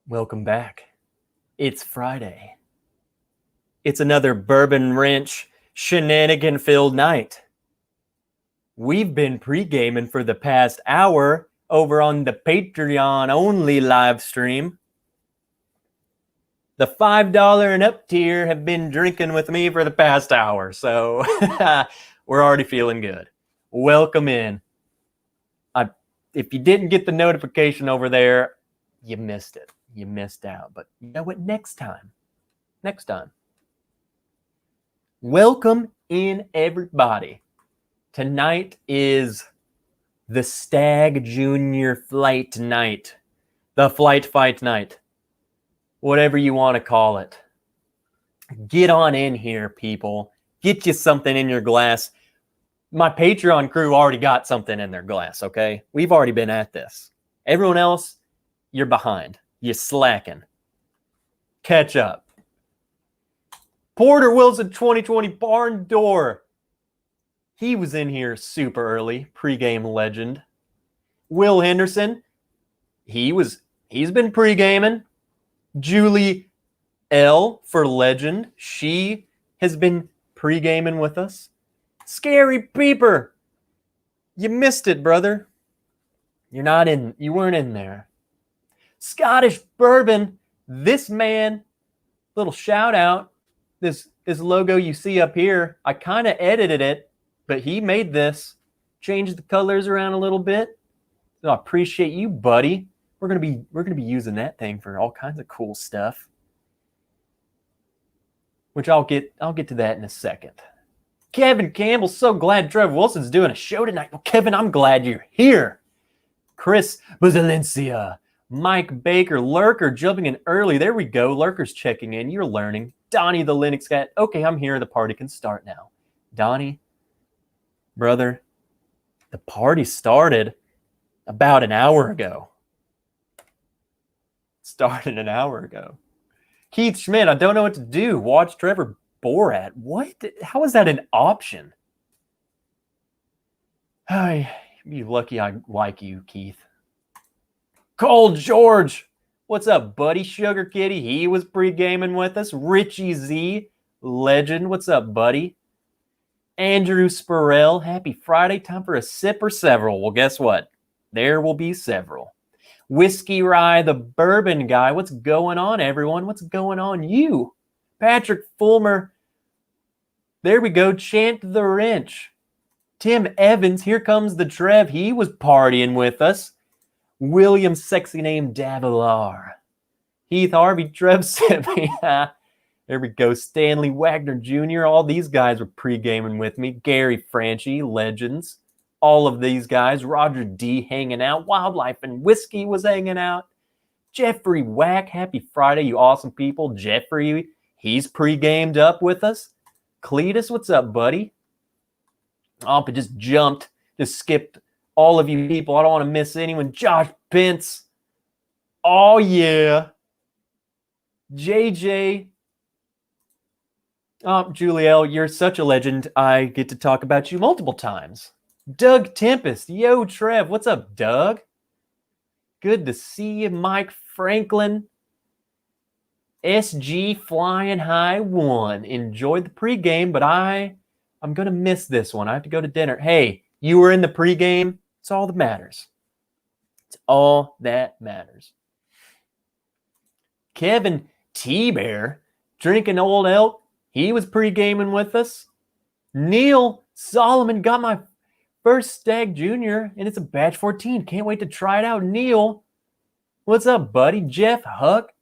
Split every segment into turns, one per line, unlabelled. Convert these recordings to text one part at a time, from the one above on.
Welcome back. It's Friday. It's another Bourbon Ranch shenanigan-filled night. We've been pre-gaming for the past hour over on the Patreon-only live stream. The $5 and up tier have been drinking with me for the past hour, so we're already feeling good. Welcome in. If you didn't get the notification over there, you missed it. You missed out. But you know what? Next time. Welcome in, everybody. Tonight is the Stagg Junior Flight Night. The Flight Fight Night. Whatever you want to call it. Get on in here, people. Get you something in your glass. My Patreon crew already got something in their glass, okay? We've already been at this. Everyone else, you're behind. You're slacking. Catch up. Porter Wilson 2020 Barn Door. He was in here super early. Pre-game legend. Will Henderson. He's been pre-gaming. Julie L for legend. She has been pre-gaming with us. Scary Peeper. You missed it, brother. You weren't in there. Scottish Bourbon. This man, little shout out. This logo you see up here, I kind of edited it, but he made this. Changed the colors around a little bit. So I appreciate you, buddy. We're gonna be using that thing for all kinds of cool stuff. Which I'll get to that in a second. Kevin Campbell, so glad Trevor Wilson's doing a show tonight. Well, Kevin, I'm glad you're here. Chris Bazalencia, Mike Baker, Lurker jumping in early. There we go. Lurker's checking in. You're learning. Donnie the Linux Cat. Okay, I'm here. The party can start now. Donnie, brother, the party started about an hour ago. Keith Schmidt, I don't know what to do. Watch Trevor Borat. What? How is that an option? Hi, you're lucky I like you, Keith. Cole George. What's up, buddy? Sugar Kitty. He was pre-gaming with us. Richie Z. Legend. What's up, buddy? Andrew Spurrell. Happy Friday. Time for a sip or several. Well, guess what? There will be several. Whiskey Rye, the bourbon guy. What's going on, everyone? What's going on? You. Patrick Fulmer. There we go. Chant the Wrench. Tim Evans. Here comes the Trev. He was partying with us. William Sexy Name Davilar. Heath Harvey. Trev Sippy. There we go. Stanley Wagner Jr. All these guys were pre-gaming with me. Gary Franchi. Legends. All of these guys. Roger D. hanging out. Wildlife and Whiskey was hanging out. Jeffrey Wack. Happy Friday, you awesome people. Jeffrey, he's pre-gamed up with us. Cletus, what's up, buddy? Oh, but just skipped all of you people. I don't want to miss anyone. Josh Pence. Oh, yeah. JJ. Oh, Julielle, you're such a legend. I get to talk about you multiple times. Doug Tempest. Yo, Trev. What's up, Doug? Good to see you. Mike Franklin. SG Flying High 1. Enjoyed the pregame, but I'm going to miss this one. I have to go to dinner. Hey, you were in the pregame. It's all that matters. It's all that matters. Kevin T-Bear, drinking old elk. He was pre-gaming with us. Neil Solomon got my first Stagg Junior, and it's a batch 14. Can't wait to try it out. Neil, what's up, buddy? Jeff Huck.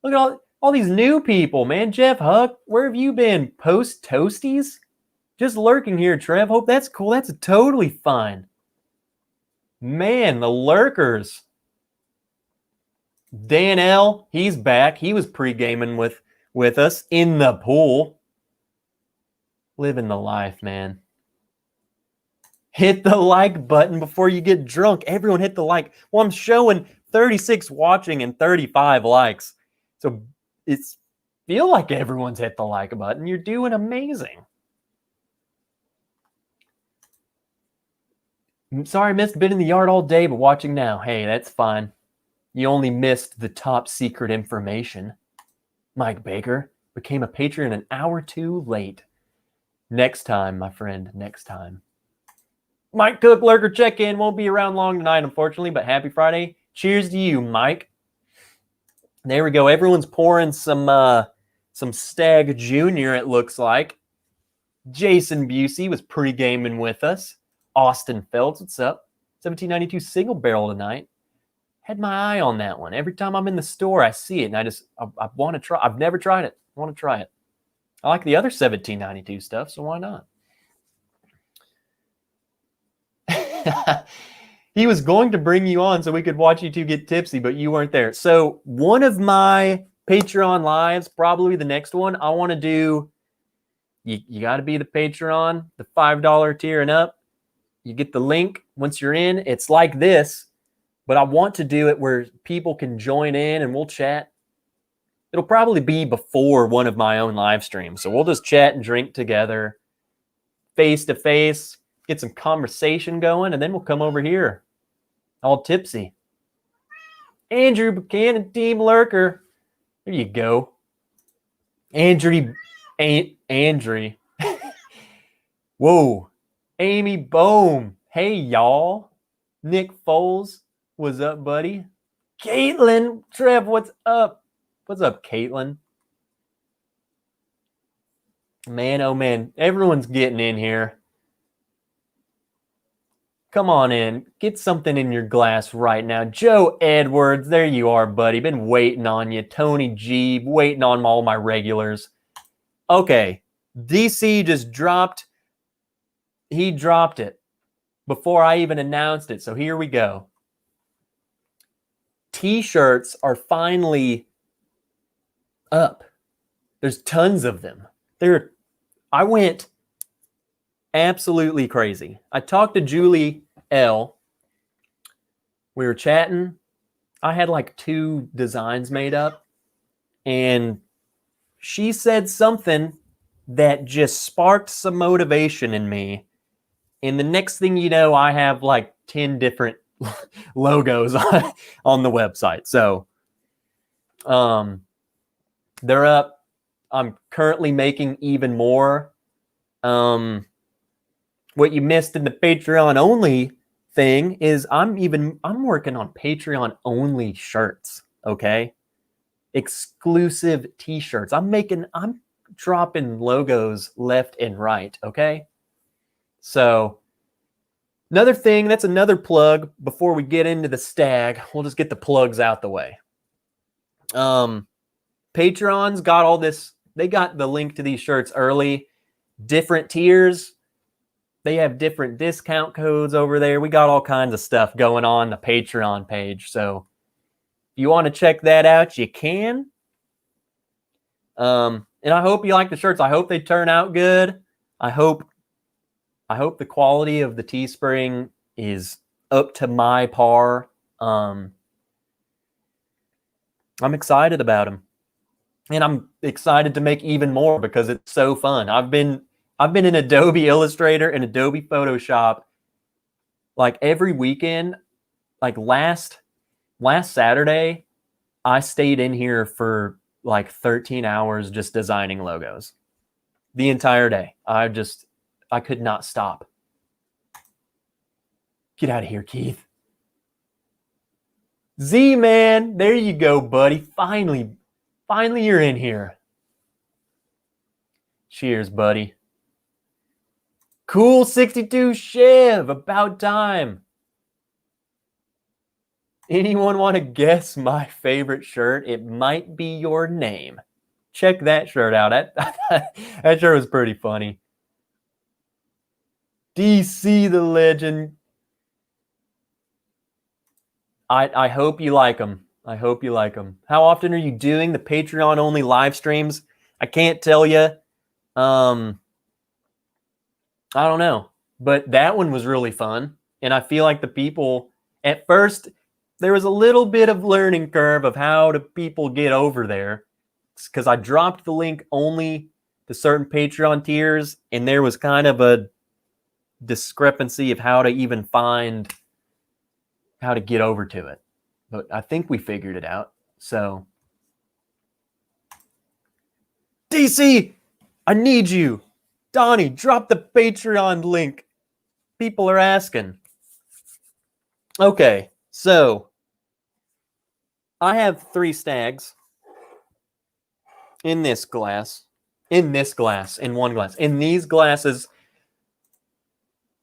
Look at all these new people, man. Jeff Huck, where have you been? Post Toasties? Just lurking here, Trev. Hope that's cool. That's totally fine. Man, the lurkers. Dan L, he's back. He was pre-gaming with us in the pool. Living the life, man. Hit the like button before you get drunk. Everyone hit the like. Well, I'm showing 36 watching and 35 likes. So it's feel like everyone's hit the like button. You're doing amazing. I'm sorry I missed. Been in the yard all day, but watching now. Hey, that's fine. You only missed the top secret information. Mike Baker became a Patreon an hour too late. Next time, my friend, next time. Mike Cook, Lurker, check-in. Won't be around long tonight, unfortunately, but happy Friday. Cheers to you, Mike. There we go. Everyone's pouring some Stagg Jr., it looks like. Jason Busey was pre-gaming with us. Austin Phelps, what's up? 1792 single barrel tonight. Had my eye on that one. Every time I'm in the store, I see it, and I want to try. I've never tried it. I want to try it. I like the other 1792 stuff, so why not? He was going to bring you on so we could watch you two get tipsy, but you weren't there. So one of my Patreon lives, probably the next one, I want to do, you got to be the Patreon, the $5 tier and up. You get the link. Once you're in, it's like this, but I want to do it where people can join in and we'll chat. It'll probably be before one of my own live streams. So we'll just chat and drink together face to face, get some conversation going, and then we'll come over here all tipsy. Andrew Buchanan, Team Lurker. There you go. Andrew. Whoa. Amy Bohm. Hey, y'all. Nick Foles. What's up, buddy? Caitlin. Trev, what's up? What's up, Caitlin? Man, oh man. Everyone's getting in here. Come on in. Get something in your glass right now. Joe Edwards, there you are, buddy. Been waiting on you. Tony G, waiting on all my regulars. Okay, DC just dropped. He dropped it before I even announced it. So here we go. T-shirts are finally up. There's tons of them. I went absolutely crazy. I talked to Julie L. We were chatting. I had like 2 designs made up, and she said something that just sparked some motivation in me. And the next thing you know, I have like 10 different logos on the website. So they're up. I'm currently making even more. What you missed in the Patreon only thing is I'm working on Patreon only shirts, okay? Exclusive t-shirts. I'm dropping logos left and right, okay? So another thing, that's another plug before we get into the Stagg. We'll just get the plugs out the way. Patreon's got all this. They got the link to these shirts early. Different tiers. They have different discount codes over there. We got all kinds of stuff going on the Patreon page. So if you want to check that out, you can. And I hope you like the shirts. I hope they turn out good. I hope the quality of the Teespring is up to my par. I'm excited about them. And I'm excited to make even more because it's so fun. I've been in Adobe Illustrator and Adobe Photoshop like every weekend. Like last Saturday, I stayed in here for like 13 hours just designing logos. The entire day. I could not stop. Get out of here, Keith. Z-Man, there you go, buddy. Finally you're in here. Cheers, buddy. Cool 62 Shiv, about time. Anyone want to guess my favorite shirt? It might be your name. Check that shirt out. That shirt was pretty funny. DC the Legend. I hope you like them. I hope you like them. How often are you doing the Patreon only live streams? I can't tell you. I don't know. But that one was really fun. And I feel like the people, at first, there was a little bit of learning curve of how do people get over there. Because I dropped the link only to certain Patreon tiers, and there was kind of a discrepancy of how to even find how to get over to it. but I think we figured it out. So, DC, I need you. Donnie, drop the Patreon link. People are asking. Okay, so I have 3 Staggs in this glass. In one glass. In these glasses,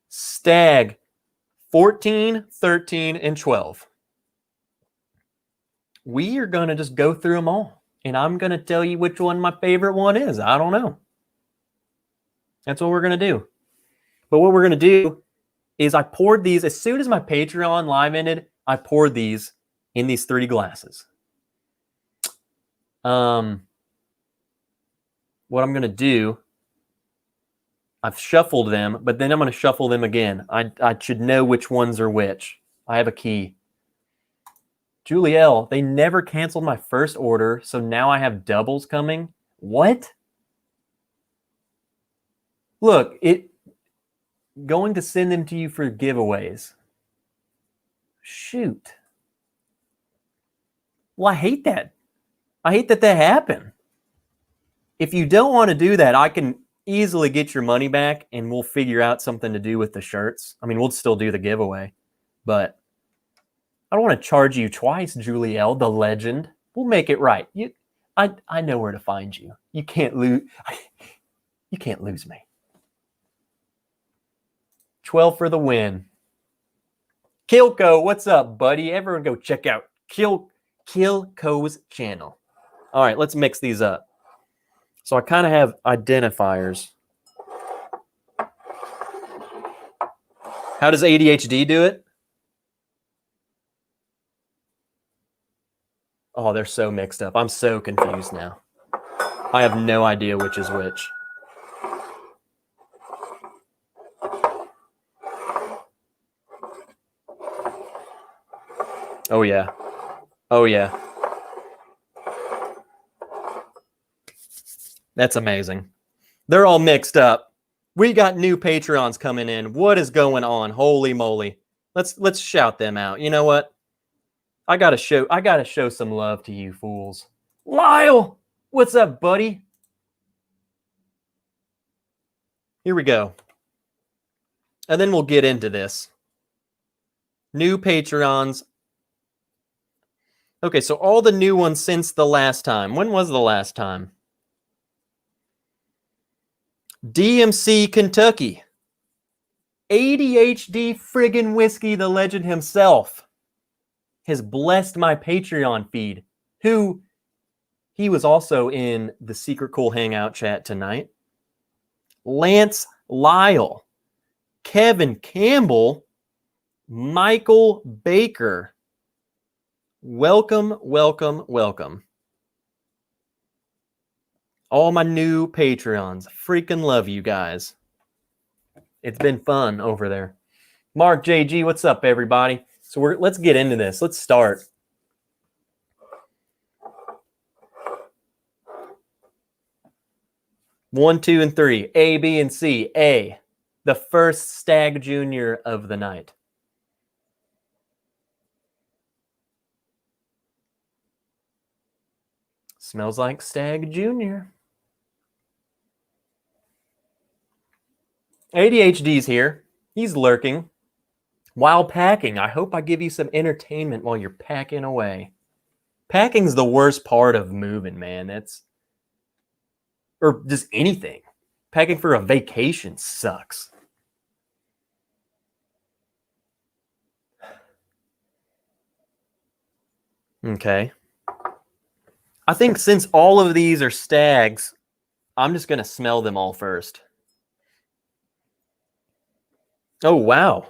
Stagg 14, 13, and 12. We are going to just go through them all. And I'm going to tell you which one my favorite one is. I don't know. That's what we're going to do. But what we're going to do is I poured these, as soon as my Patreon live ended, I poured these in these 3 glasses. What I'm going to do, I've shuffled them, but then I'm going to shuffle them again. I should know which ones are which. I have a key. Julie L, they never canceled my first order, so now I have doubles coming. What? Look, going to send them to you for giveaways. Shoot. Well, I hate that. I hate that happened. If you don't want to do that, I can easily get your money back and we'll figure out something to do with the shirts. I mean, we'll still do the giveaway, but I don't want to charge you twice, Julie L, the legend. We'll make it right. I know where to find you. You can't lose. You can't lose me. 12 for the win. Kilco, what's up, buddy? Everyone go check out Kilco's channel. All right, let's mix these up. So I kind of have identifiers. How does ADHD do it? Oh, they're so mixed up. I'm so confused now. I have no idea which is which. Oh, yeah. Oh, yeah. That's amazing. They're all mixed up. We got new Patreons coming in. What is going on? Holy moly. Let's shout them out. You know what? I gotta show some love to you fools. Lyle! What's up, buddy? Here we go. And then we'll get into this. New Patreons. Okay, so all the new ones since the last time. When was the last time? DMC Kentucky. ADHD friggin' whiskey, the legend himself, has blessed my Patreon feed. He was also in the Secret Cool Hangout chat tonight. Lance Lyle. Kevin Campbell. Michael Baker. Welcome, welcome, welcome. All my new Patreons. Freaking love you guys. It's been fun over there. Mark JG, what's up, everybody? So let's get into this. Let's start. One, two, and three. A, B, and C. A, the first Stagg Jr. of the night. Smells like Stagg Jr. ADHD's here. He's lurking while packing. I hope I give you some entertainment while you're packing away. Packing's the worst part of moving, man. Or just anything. Packing for a vacation sucks. Okay. I think since all of these are Staggs, I'm just going to smell them all first. Oh, wow.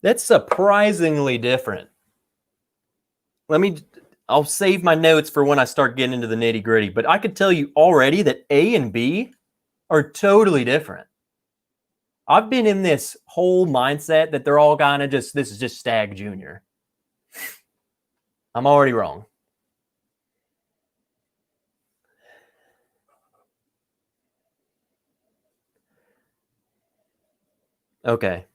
That's surprisingly different. I'll save my notes for when I start getting into the nitty gritty, but I could tell you already that A and B are totally different. I've been in this whole mindset that they're all kind of this is just Stagg Jr. I'm already wrong. Okay.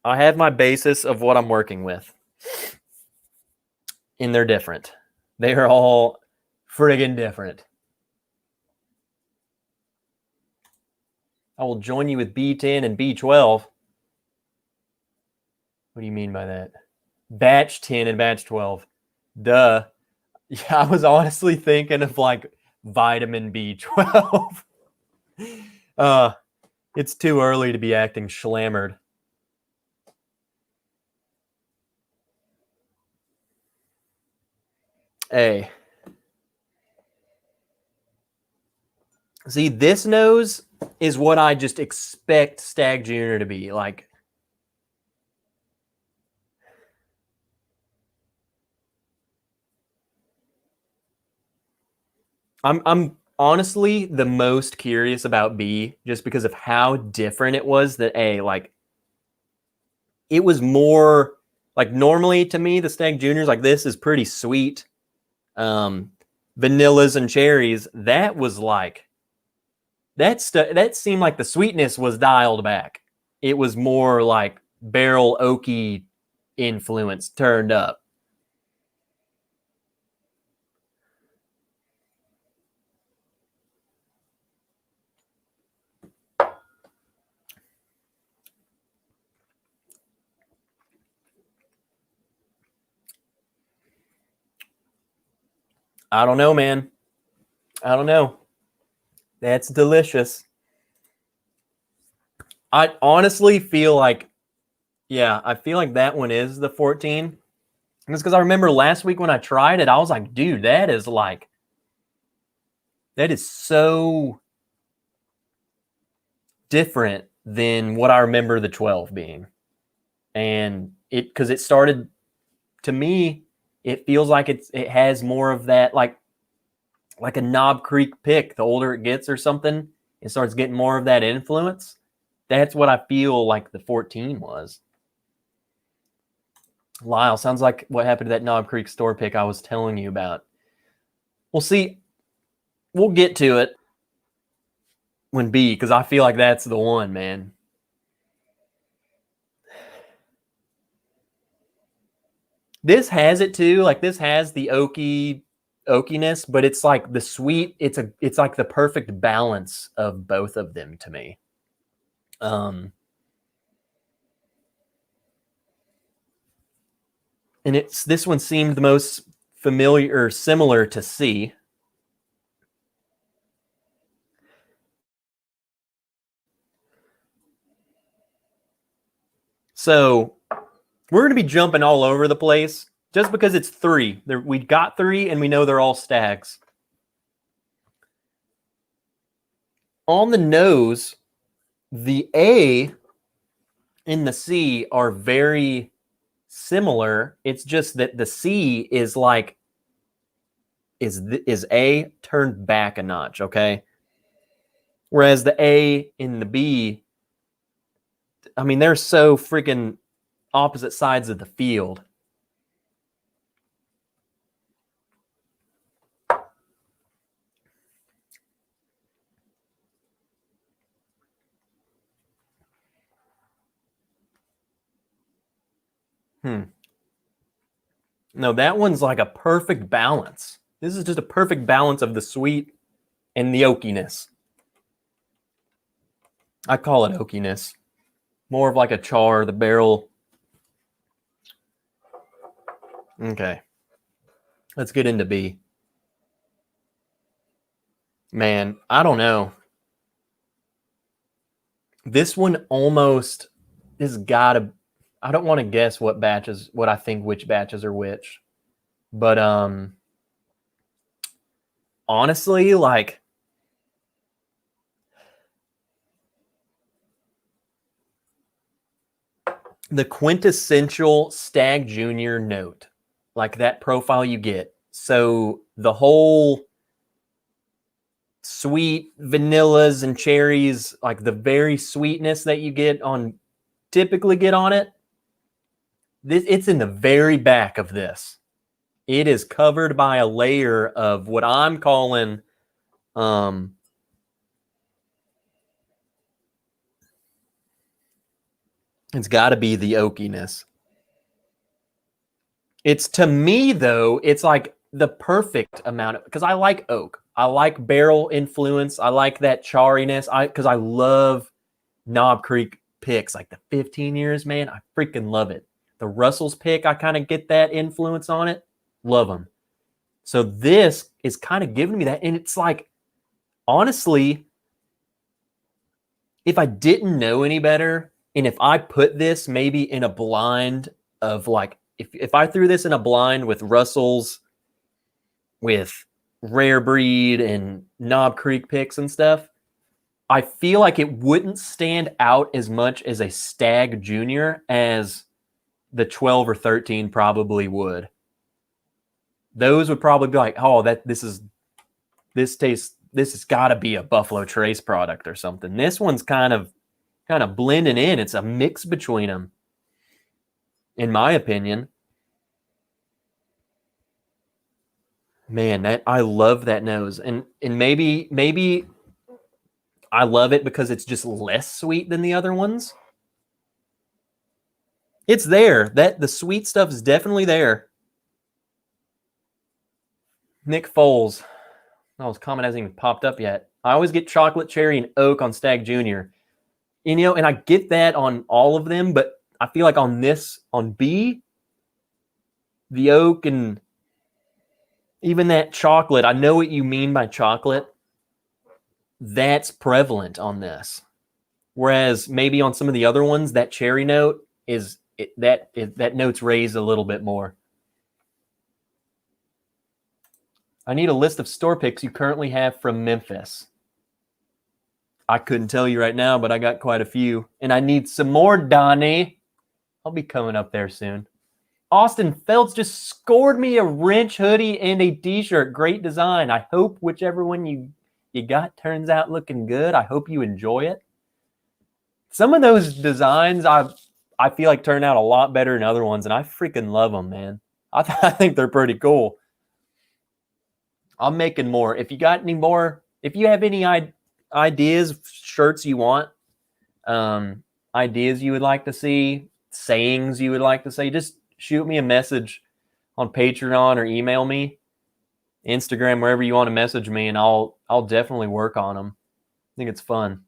I have my basis of what I'm working with. And they're different. They are all friggin' different. I will join you with B10 and B12. What do you mean by that? Batch 10 and batch 12. Duh. Yeah, I was honestly thinking of like vitamin B12. It's too early to be acting schlammered. Hey. See, this nose is what I just expect Stagg Jr. to be. Like, I'm honestly the most curious about B just because of how different it was that A. Like, it was more like normally to me, the Stagg Juniors like this is pretty sweet. Vanillas and cherries, that was like that seemed like the sweetness was dialed back. It was more like barrel oaky influence turned up. I don't know, man. I don't know. That's delicious. I honestly feel like, yeah, I feel like that one is the 14. It's because I remember last week when I tried it, I was like, dude, that is so different than what I remember the 12 being. And because it started, to me, it feels like it has more of that, like a Knob Creek pick. The older it gets or something, it starts getting more of that influence. That's what I feel like the 14 was. Lyle, sounds like what happened to that Knob Creek store pick I was telling you about. We'll see. We'll get to it when B, because I feel like that's the one, man. This has it too. Like this has the oakiness, but it's like the sweet. It's like the perfect balance of both of them to me. And this one seemed the most familiar or similar to C. So we're going to be jumping all over the place just because it's 3. We got 3 and we know they're all Staggs. On the nose, the A and the C are very similar. It's just that the C is like is A turned back a notch, okay? Whereas the A and the B, I mean, they're so freaking opposite sides of the field. No, that one's like a perfect balance. This is just a perfect balance of the sweet and the oakiness. I call it oakiness. More of like a char, the barrel. Okay. Let's get into B. Man, I don't know. This one almost has got to, I don't want to guess what I think which batches are which. But honestly, like the quintessential Stagg Jr. note, like that profile you get. So the whole sweet vanillas and cherries, like the very sweetness that you typically get on it, it's in the very back of this. It is covered by a layer of what I'm calling It's got to be the oakiness. It's, to me, though, it's like the perfect amount of, because I like oak. I like barrel influence. I like that charriness. Because I love Knob Creek picks, like the 15 years, man. I freaking love it. The Russell's pick, I kind of get that influence on it. Love them. So this is kind of giving me that. And it's like, honestly, if I didn't know any better, and if I put this maybe in a blind of like, if I threw this in a blind with Russell's, with Rare Breed and Knob Creek picks and stuff, I feel like it wouldn't stand out as much as a Stagg Junior as the 12 or 13 probably would. Those would probably be like, oh, this has got to be a Buffalo Trace product or something. This one's kind of blending in. It's a mix between them, in my opinion. Man, I love that nose, and maybe I love it because it's just less sweet than the other ones. It's there. The sweet stuff is definitely there. Nick Foles. Oh, his comment hasn't even popped up yet. I always get chocolate cherry and oak on Stagg Jr. And I get that on all of them, but I feel like on B, the oak and even that chocolate, I know what you mean by chocolate. That's prevalent on this. Whereas maybe on some of the other ones, that cherry note that note's raised a little bit more. I need a list of store picks you currently have from Memphis. I couldn't tell you right now, but I got quite a few. And I need some more, Donnie. I'll be coming up there soon. Austin Feltz just scored me a wrench hoodie and a t-shirt. Great design. I hope whichever one you got turns out looking good. I hope you enjoy it. Some of those designs I feel like turn out a lot better than other ones, and I freaking love them, man. I think they're pretty cool. I'm making more. If you got any more, if you have any ideas, shirts you want, ideas you would like to see, sayings you would like to say, just shoot me a message on Patreon or email me, Instagram, wherever you want to message me, and I'll definitely work on them. I think it's fun.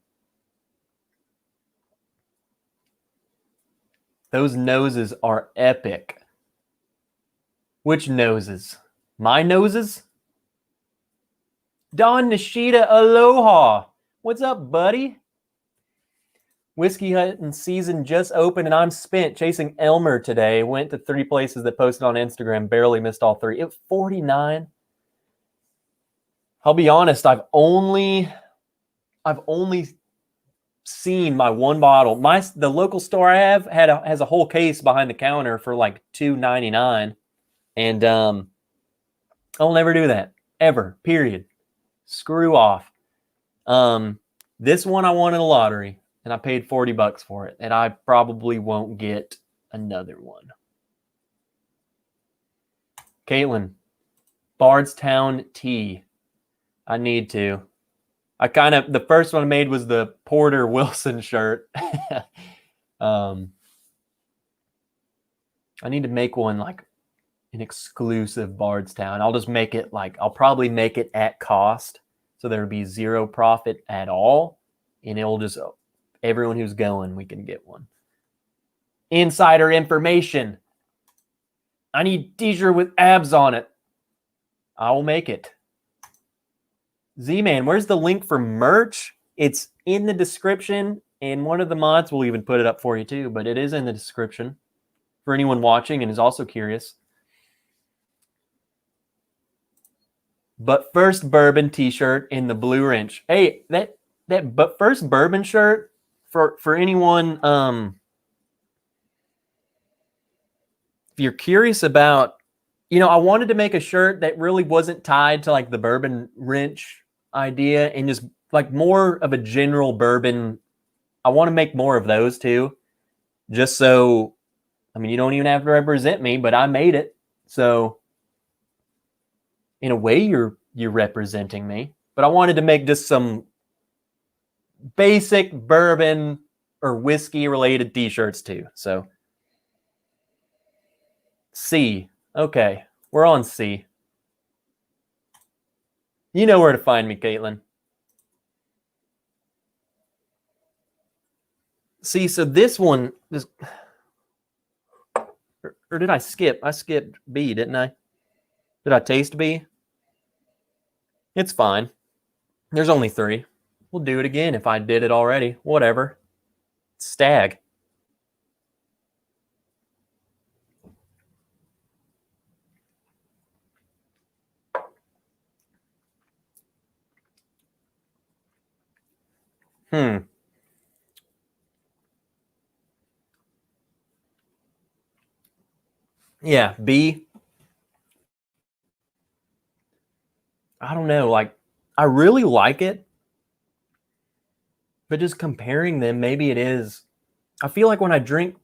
Those noses are epic. Which noses? My noses? Don Nishida, aloha. What's up, buddy? Whiskey hunting season just opened, and I'm spent chasing Elmer today. Went to 3 places that posted on Instagram. Barely missed all 3. It was 49. I'll be honest. I've only seen my one bottle. The local store I have has a whole case behind the counter for like $2.99, and I'll never do that ever. Period. Screw off. This one I won in a lottery, and I paid $40 for it, and I probably won't get another one. Caitlin, Bardstown tea. I need to. The first one I made was the Porter Wilson shirt. I need to make one like an exclusive Bardstown. I'll just make it I'll probably make it at cost. So there would be zero profit at all. And it'll just, everyone who's going, we can get one. Insider information. I need a t-shirt with abs on it. I will make it. Z-Man, where's the link for merch? It's in the description, and one of the mods will even put it up for you too, but it is in the description for anyone watching and is also curious. But First Bourbon t-shirt in the blue wrench. Hey, that But First Bourbon shirt for anyone, if you're curious about, I wanted to make a shirt that really wasn't tied to like the bourbon wrench idea, and just like more of a general bourbon. I want to make more of those too, just so, you don't even have to represent me, but I made it. So in a way you're representing me, but I wanted to make just some basic bourbon or whiskey related t-shirts too. So C. Okay, we're on C. You know where to find me, Caitlin. See, so this one is, or did I skip? I skipped B, didn't I? Did I taste B? It's fine. There's only 3. We'll do it again if I did it already. Whatever. Stagg. Yeah, B. I don't know. Like, I really like it, but just comparing them, maybe it is. I feel like when I don't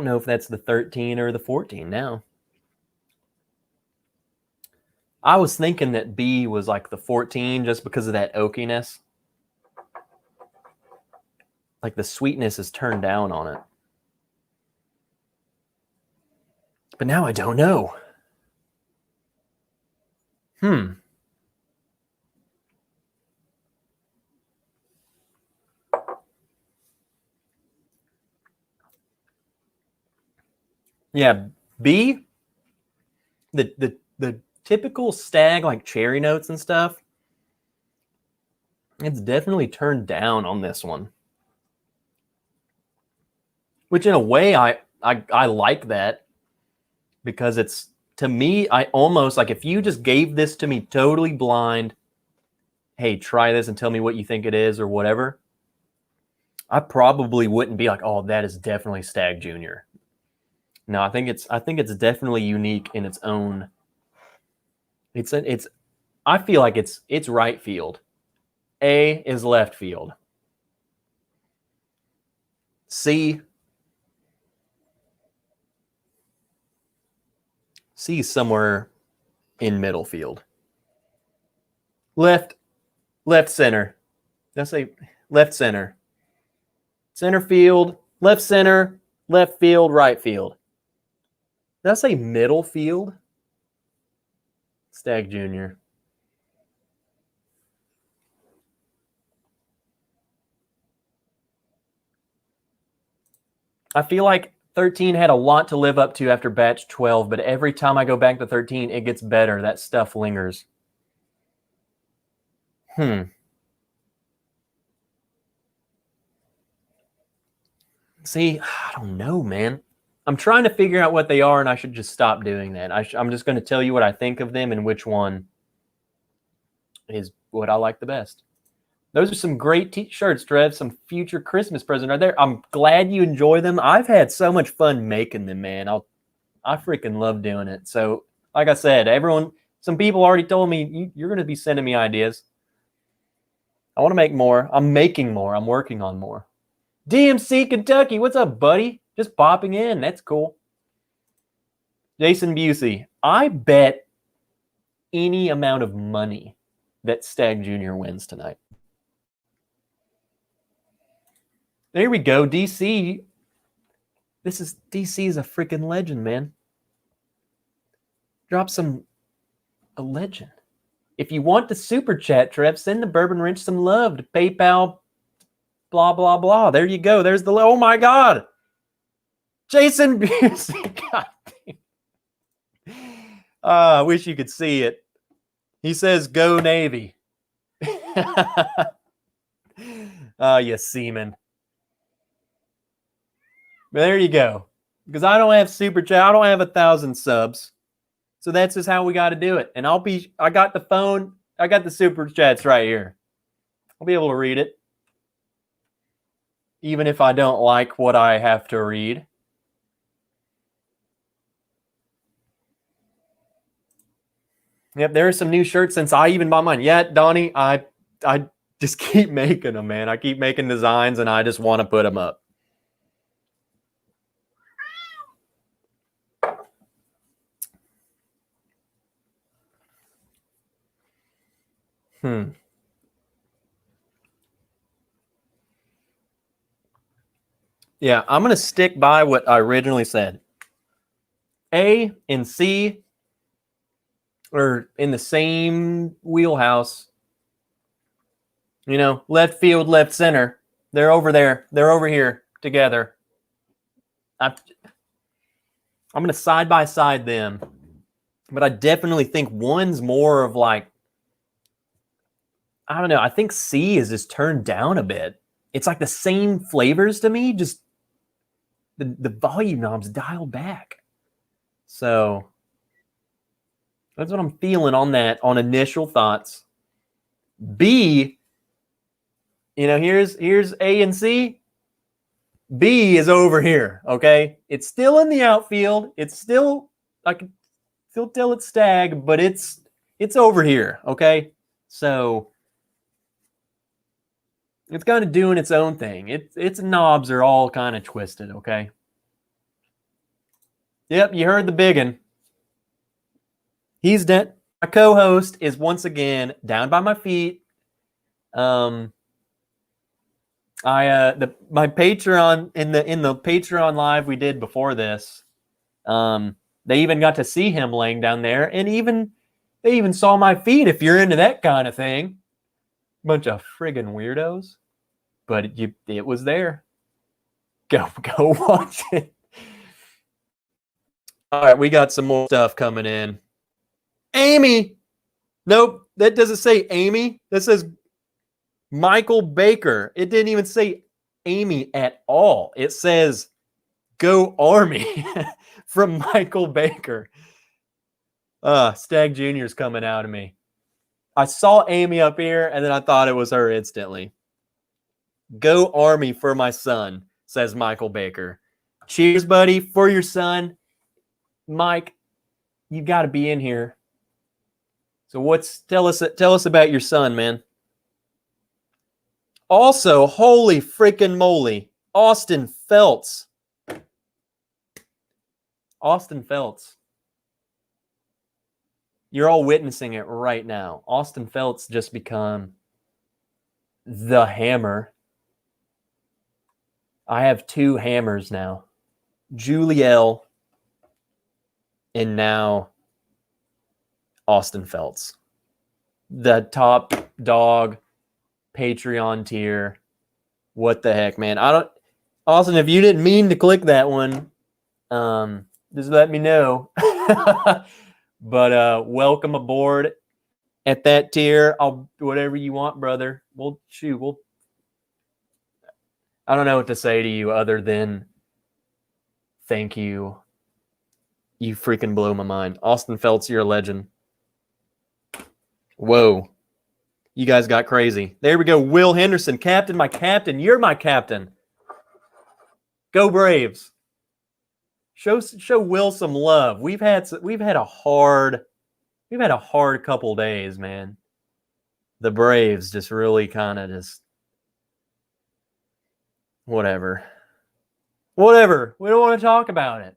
know if that's the 13 or the 14 now. I was thinking that B was like the 14 just because of that oakiness. Like the sweetness is turned down on it. But now I don't know. Yeah, B, the typical Stagg like cherry notes and stuff, it's definitely turned down on this one. Which in a way I like that, because it's, to me, I almost like, if you just gave this to me totally blind, hey, try this and tell me what you think it is or whatever, I probably wouldn't be like, oh, that is definitely Stagg Jr. No, I think it's definitely unique in its own. I feel like it's right field. A is left field. C is somewhere in middle field. Left center. Let's say left center. Center field, left center, left field, right field. Did I say middle field? Stagg Jr. I feel like 13 had a lot to live up to after batch 12, but every time I go back to 13, it gets better. That stuff lingers. See, I don't know, man. I'm trying to figure out what they are, and I should just stop doing that. I'm just going to tell you what I think of them and which one is what I like the best. Those are some great t-shirts, Trev. Some future Christmas present right there. I'm glad you enjoy them. I've had so much fun making them, man. I freaking love doing it. So, like I said, some people already told me you're going to be sending me ideas. I want to make more. I'm making more. I'm working on more. DMC Kentucky, what's up, buddy? Just popping in. That's cool. Jason Busey, I bet any amount of money that Stagg Jr. wins tonight. There we go, DC. DC is a freaking legend, man. Drop a legend. If you want the super chat, Trev, send the Bourbon Wrench some love to PayPal, blah, blah, blah. There you go. There's oh my God. Jason Busey. God damn. I wish you could see it. He says, go Navy. You seaman. But there you go. Because I don't have super chat. I don't have 1,000 subs. So that's just how we got to do it. And I got the phone. I got the super chats right here. I'll be able to read it. Even if I don't like what I have to read. Yep, there are some new shirts since I even bought mine. Yeah, Donnie, I just keep making them, man. I keep making designs and I just want to put them up. Yeah, I'm going to stick by what I originally said. A and C are in the same wheelhouse. You know, left field, left center. They're over there. They're over here together. I'm going to side by side them. But I definitely think one's more of like, I don't know. I think C is just turned down a bit. It's like the same flavors to me, just the volume knob's dialed back. So that's what I'm feeling on that, on initial thoughts. B, you know, here's A and C. B is over here, okay? It's still in the outfield. It's still, I can still tell it's Stagg, but it's over here, okay? So it's kind of doing its own thing. Its knobs are all kind of twisted, okay? Yep, you heard the biggin. He's dead. My co-host is once again down by my feet. My Patreon in the Patreon live we did before this, they even got to see him laying down there, and they even saw my feet. If you're into that kind of thing, bunch of friggin' weirdos, but it was there. Go watch it. All right, we got some more stuff coming in. Amy, nope, that doesn't say Amy. That says Michael Baker. It didn't even say Amy at all. It says Go Army from Michael Baker. Stagg Jr. is coming out of me. I saw Amy up here, and then I thought it was her instantly. Go Army for my son, says Michael Baker. Cheers, buddy, for your son. Mike, you got to be in here. So tell us about your son, man. Also, holy freaking moly, Austin Feltz. Austin Feltz. You're all witnessing it right now. Austin Feltz just become the hammer. I have 2 hammers now. Juliel and now Austin Feltz. The top dog Patreon tier. What the heck, man? Austin, if you didn't mean to click that one, just let me know. But welcome aboard at that tier. I'll whatever you want, brother. I don't know what to say to you other than thank you. You freaking blow my mind. Austin Feltz, you're a legend. Whoa. You guys got crazy. There we go. Will Henderson, captain, my captain. You're my captain. Go Braves. Show Will some love. We've had a hard couple days, man. The Braves just really kind of just whatever. We don't want to talk about it.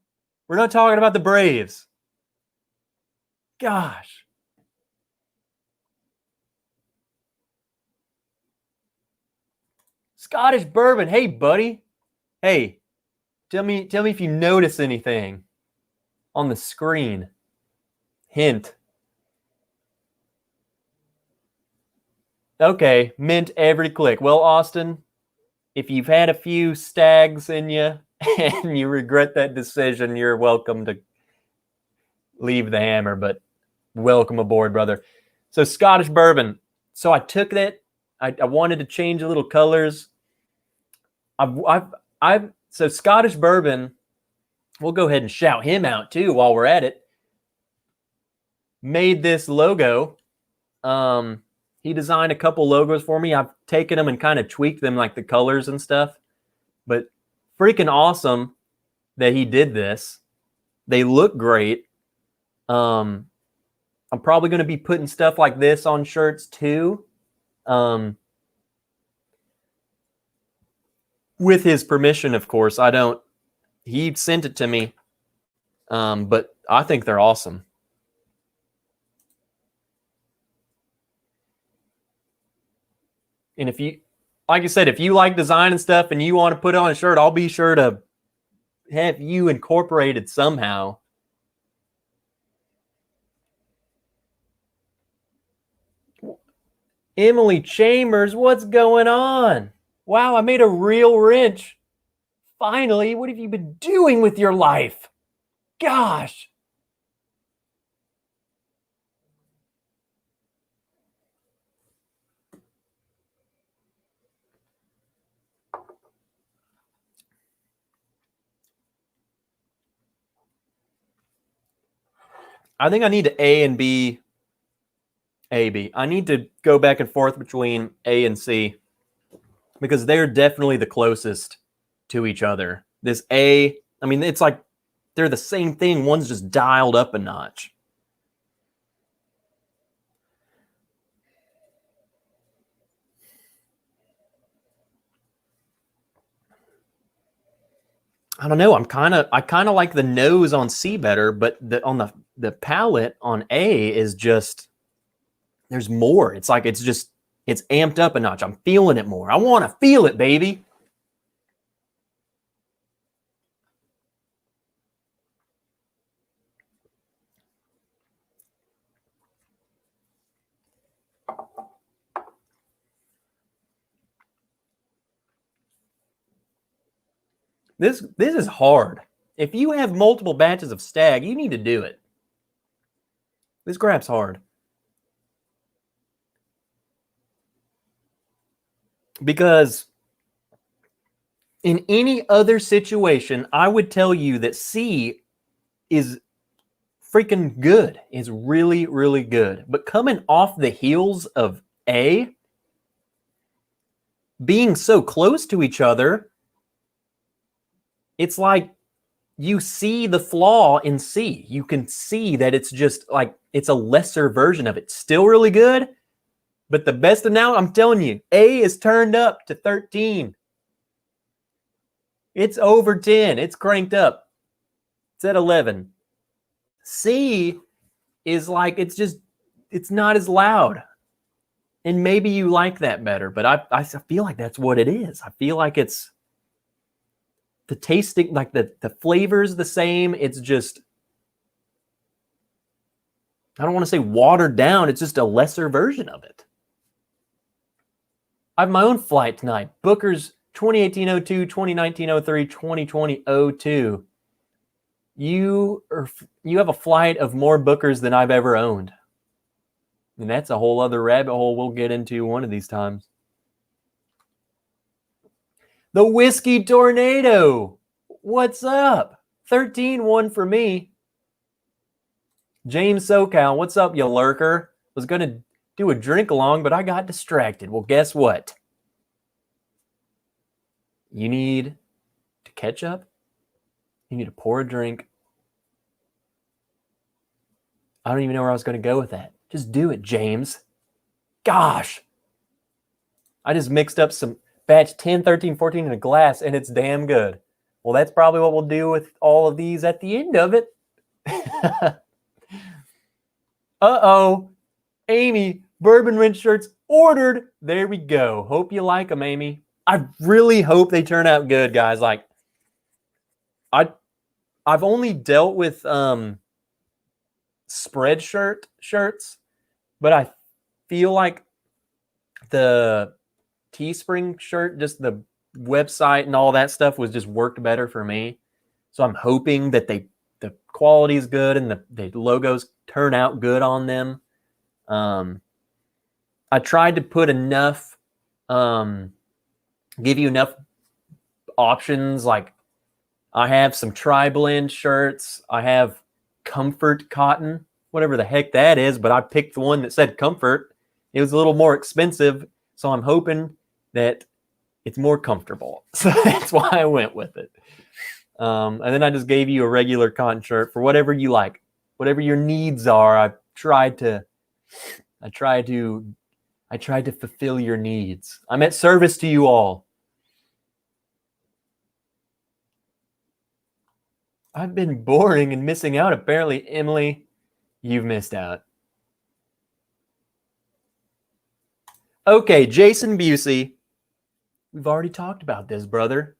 We're not talking about the Braves. Gosh. Scottish Bourbon. Hey, buddy. Hey, tell me if you notice anything on the screen. Hint. Okay, mint every click. Well, Austin, if you've had a few Staggs in you and you regret that decision, you're welcome to leave the hammer, but welcome aboard, brother. So Scottish Bourbon. So I took that. I wanted to change a little colors. So Scottish Bourbon, we'll go ahead and shout him out too while we're at it. Made this logo. He designed a couple logos for me. I've taken them and kind of tweaked them, like the colors and stuff. But freaking awesome that he did this. They look great. I'm probably going to be putting stuff like this on shirts too. With his permission, of course. He sent it to me. But I think they're awesome. And if you like I said, if you like design and stuff and you want to put on a shirt, I'll be sure to have you incorporated somehow. Emily Chambers, what's going on? Wow, I made a real wrench. Finally, what have you been doing with your life? Gosh. I think I need to A and B. A, B. I need to go back and forth between A and C because they're definitely the closest to each other. This A, I mean, it's like they're the same thing. One's just dialed up a notch. I don't know. I kind of like the nose on C better, but on the palette on A is just, there's more. It's like it's amped up a notch. I'm feeling it more. I want to feel it, baby. This is hard. If you have multiple batches of Stagg, you need to do it. This crap's hard. Because in any other situation, I would tell you that C is freaking good. Is really, really good. But coming off the heels of A, being so close to each other, it's like you see the flaw in C. You can see that it's just like, it's a lesser version of it. Still really good, but the best of now, I'm telling you, A is turned up to 13. It's over 10. It's cranked up. It's at 11. C is like, it's not as loud. And maybe you like that better, but I feel like that's what it is. I feel like it's the tasting, like the flavor's the same. It's just, I don't want to say watered down. It's just a lesser version of it. I have my own flight tonight. Booker's 2018-02, 2019-03, 2020-02. You have a flight of more Bookers than I've ever owned. And that's a whole other rabbit hole we'll get into one of these times. The Whiskey Tornado. What's up? 13-1 for me. James SoCal, what's up, you lurker? Was going to do a drink along, but I got distracted. Well, guess what? You need to catch up. You need to pour a drink. I don't even know where I was going to go with that. Just do it, James. Gosh. I just mixed up some batch 10, 13, 14 in a glass, and it's damn good. Well, that's probably what we'll do with all of these at the end of it. Uh-oh. Amy, Bourbon Wrench shirts ordered. There we go. Hope you like them, Amy. I really hope they turn out good, guys. Like, I've only dealt with spread shirts, but I feel like the Teespring shirt, just the website and all that stuff was just worked better for me. So I'm hoping that the quality is good and the logos turn out good on them. I tried to put enough, give you enough options. Like, I have some tri-blend shirts. I have Comfort Cotton, whatever the heck that is, but I picked the one that said Comfort. It was a little more expensive, so I'm hoping that it's more comfortable. So that's why I went with it. And then I just gave you a regular cotton shirt for whatever you like, whatever your needs are. I tried to fulfill your needs. I'm at service to you all. I've been boring and missing out. Apparently, Emily, you've missed out. Okay, Jason Busey. We've already talked about this, brother.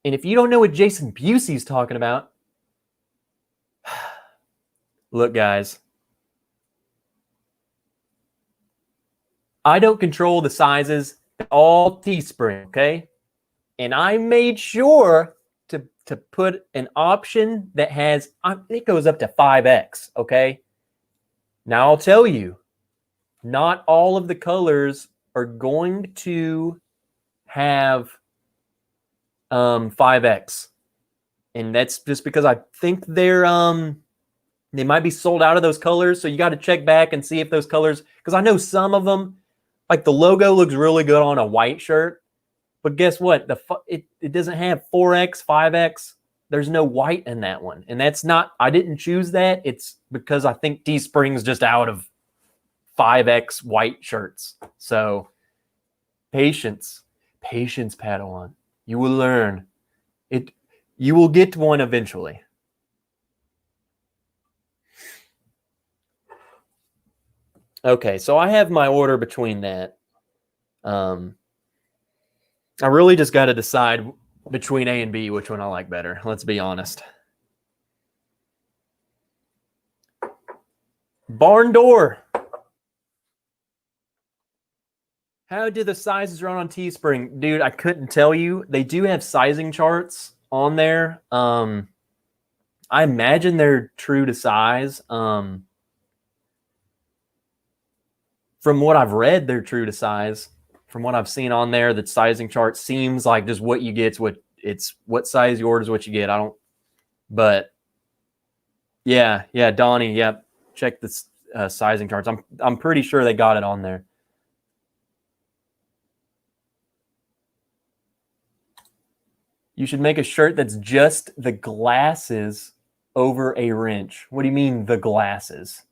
And if you don't know what Jason Busey's talking about, look, guys, I don't control the sizes, all Teespring, okay? And I made sure to put an option that has, it goes up to 5X, okay? Now I'll tell you, not all of the colors are going to have 5X. And that's just because I think they might be sold out of those colors. So you got to check back and see if those colors, because I know some of them, like the logo looks really good on a white shirt. But guess what? It doesn't have 4X, 5X. There's no white in that one. And that's not, I didn't choose that. It's because I think Teespring's just out of 5X white shirts. So patience, Padawan. You will learn. You will get one eventually. Okay, so I have my order between that. I really just got to decide between A and B which one I like better. Let's be honest. Barn door. How do the sizes run on Teespring? Dude, I couldn't tell you. They do have sizing charts on there. I imagine they're true to size. From what I've read, they're true to size. From what I've seen on there, the sizing chart seems like just what you get. What size you order is what you get. But yeah, Donnie, yep. Check the sizing charts. I'm pretty sure they got it on there. You should make a shirt that's just the glasses over a wrench. What do you mean the glasses?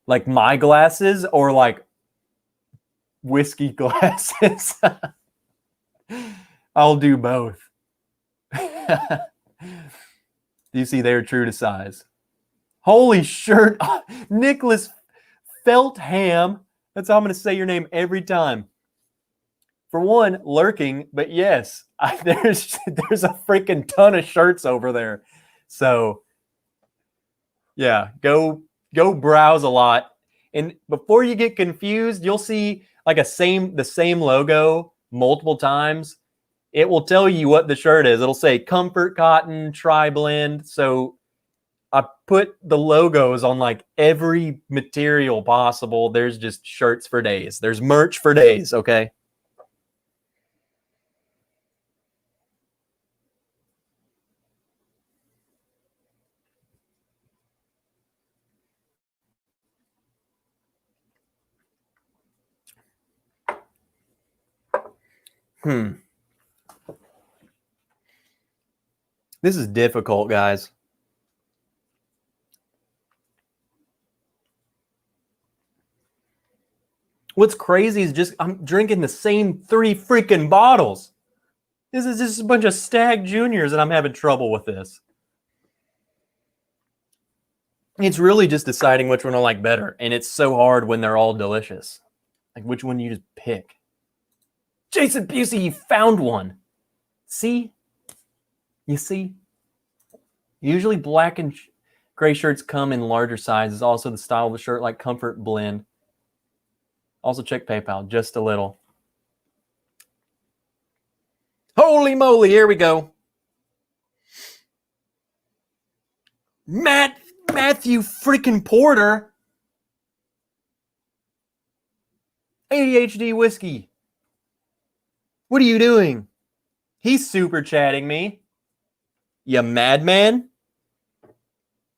Like my glasses or like whiskey glasses? I'll do both. Do you see they're true to size? Holy shirt. Nicholas Feltham. That's how I'm going to say your name every time. For one, lurking, but yes, there's a freaking ton of shirts over there. So yeah, go browse a lot. And before you get confused, you'll see like the same logo multiple times. It will tell you what the shirt is. It'll say Comfort Cotton Tri-Blend. So I put the logos on like every material possible. There's just shirts for days. There's merch for days, okay? This is difficult, guys. What's crazy is just I'm drinking the same 3 freaking bottles. This is just a bunch of Stagg Juniors and I'm having trouble with this. It's really just deciding which one I like better. And it's so hard when they're all delicious. Like which one you just pick. Jason Busey, you found one. See? You see? Usually black and gray shirts come in larger sizes. Also the style of the shirt like Comfort Blend. Also check PayPal, just a little. Holy moly, here we go. Matthew freaking Porter. ADHD whiskey. What are you doing? He's super chatting me. You madman.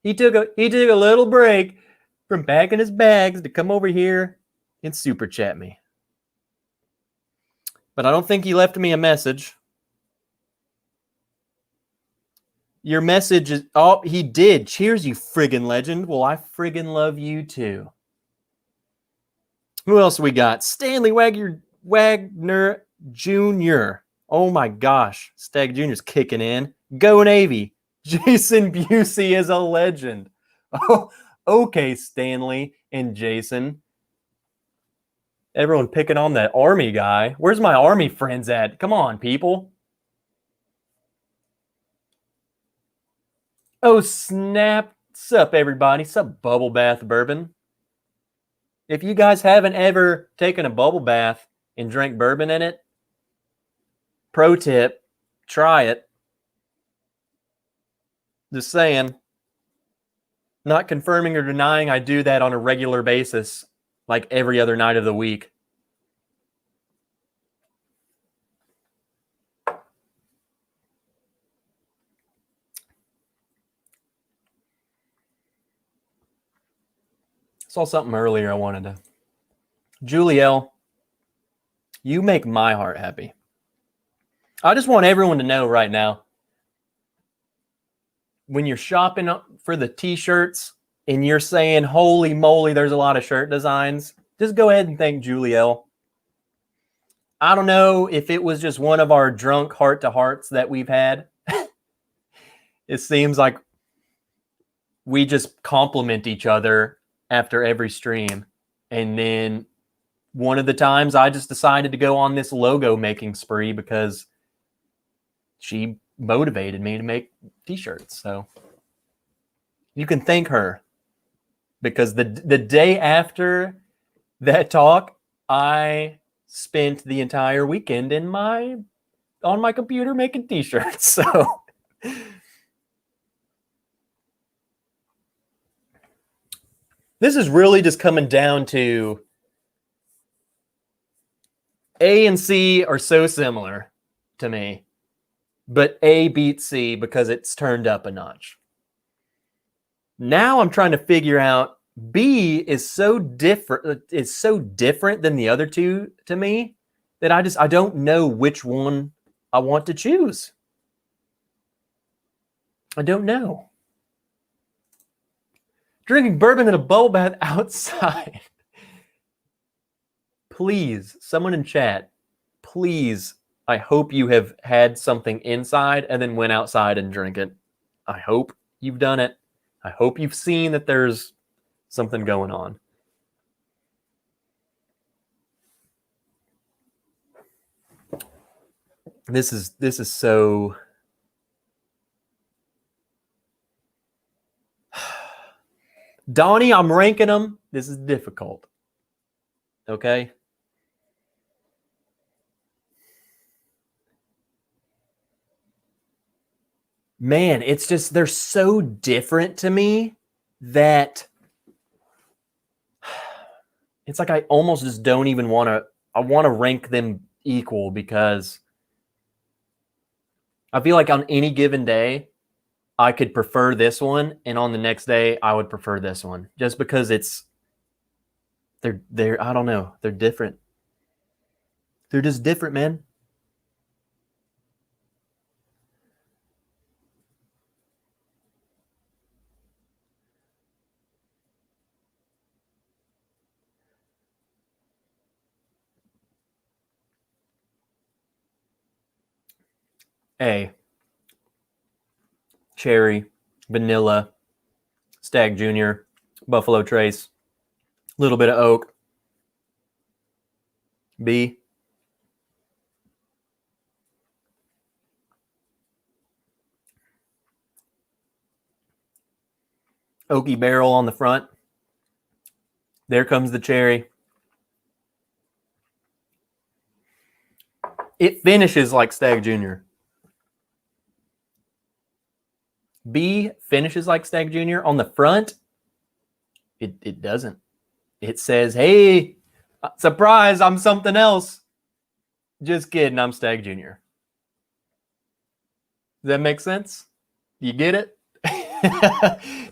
He took a little break from packing his bags to come over here and super chat me. But I don't think he left me a message. Your message is... Oh, he did. Cheers, you friggin' legend. Well, I friggin' love you too. Who else we got? Stanley Wagner Jr. Oh my gosh. Stagg Jr.'s kicking in. Go Navy. Jason Busey is a legend. Oh, okay, Stanley and Jason. Everyone picking on that Army guy. Where's my Army friends at? Come on, people. Oh, snap. Sup, everybody. Sup, Bubble Bath Bourbon. If you guys haven't ever taken a bubble bath and drank bourbon in it, pro tip, try it. Just saying. Not confirming or denying I do that on a regular basis, like every other night of the week. Saw something earlier I wanted to. Julielle, you make my heart happy. I just want everyone to know right now, when you're shopping for the t-shirts and you're saying, holy moly, there's a lot of shirt designs, just go ahead and thank Julielle. I don't know if it was just one of our drunk heart-to-hearts that we've had. It seems like we just compliment each other after every stream. And then one of the times I just decided to go on this logo making spree because she motivated me to make t-shirts. So you can thank her, because the day after that talk, I spent the entire weekend on my computer making t-shirts. So this is really just coming down to A and C are so similar to me, but A beats C because it's turned up a notch. Now I'm trying to figure out B is so different than the other two to me that I don't know which one I want to choose. I don't know. Drinking bourbon in a bubble bath outside. Please, someone in chat, please, I hope you have had something inside and then went outside and drank it. I hope you've done it. I hope you've seen that there's something going on. This is so... Donnie, I'm ranking them. This is difficult. Okay? Man, it's just, they're so different to me that it's like I almost just don't even want to, I want to rank them equal, because I feel like on any given day, I could prefer this one, and on the next day, I would prefer this one, just because they're I don't know, they're different. They're just different, man. A, cherry, vanilla, Stagg Jr., Buffalo Trace, a little bit of oak. B, oaky barrel on the front. There comes the cherry. It finishes like Stagg Jr. B finishes like Stagg Jr. On the front, it doesn't. It says, hey, surprise, I'm something else. Just kidding, I'm Stagg Jr. Does that make sense? You get it?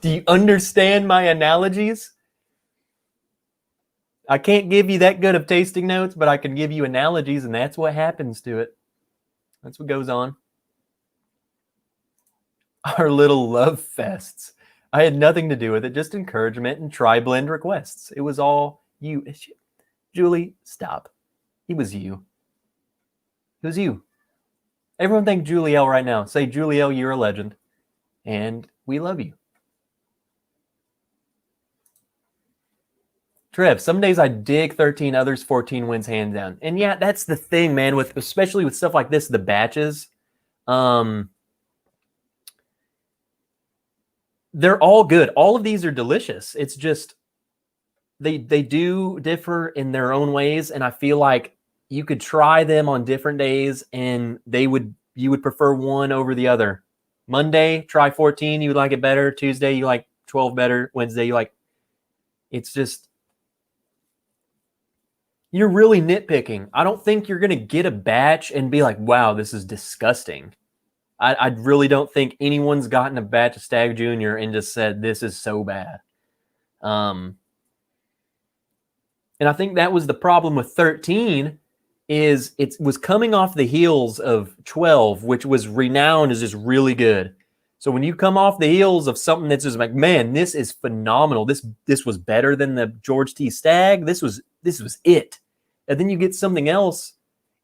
Do you understand my analogies? I can't give you that good of tasting notes, but I can give you analogies, and that's what happens to it. That's what goes on. Our little love fests. I had nothing to do with it, just encouragement and tri-blend requests. It was all you. Julie, stop. It was you. It was you. Everyone thank Julielle right now. Say, Julielle, you're a legend, and we love you. Trev, some days I dig 13, others 14 wins hands down. And yeah, that's the thing, man, with especially with stuff like this, the batches. They're all good. All of these are delicious. It's just they do differ in their own ways, and I feel like you could try them on different days and you would prefer one over the other. Monday, try 14, you would like it better. Tuesday, you like 12 better. Wednesday, you like it's just you're really nitpicking. I don't think you're going to get a batch and be like, wow, this is disgusting. I really don't think anyone's gotten a batch of Stagg Jr. and just said, this is so bad. And I think that was the problem with 13 is it was coming off the heels of 12, which was renowned as just really good. So when you come off the heels of something that's just like, man, this is phenomenal. This was better than the George T. Stagg. This was it. And then you get something else.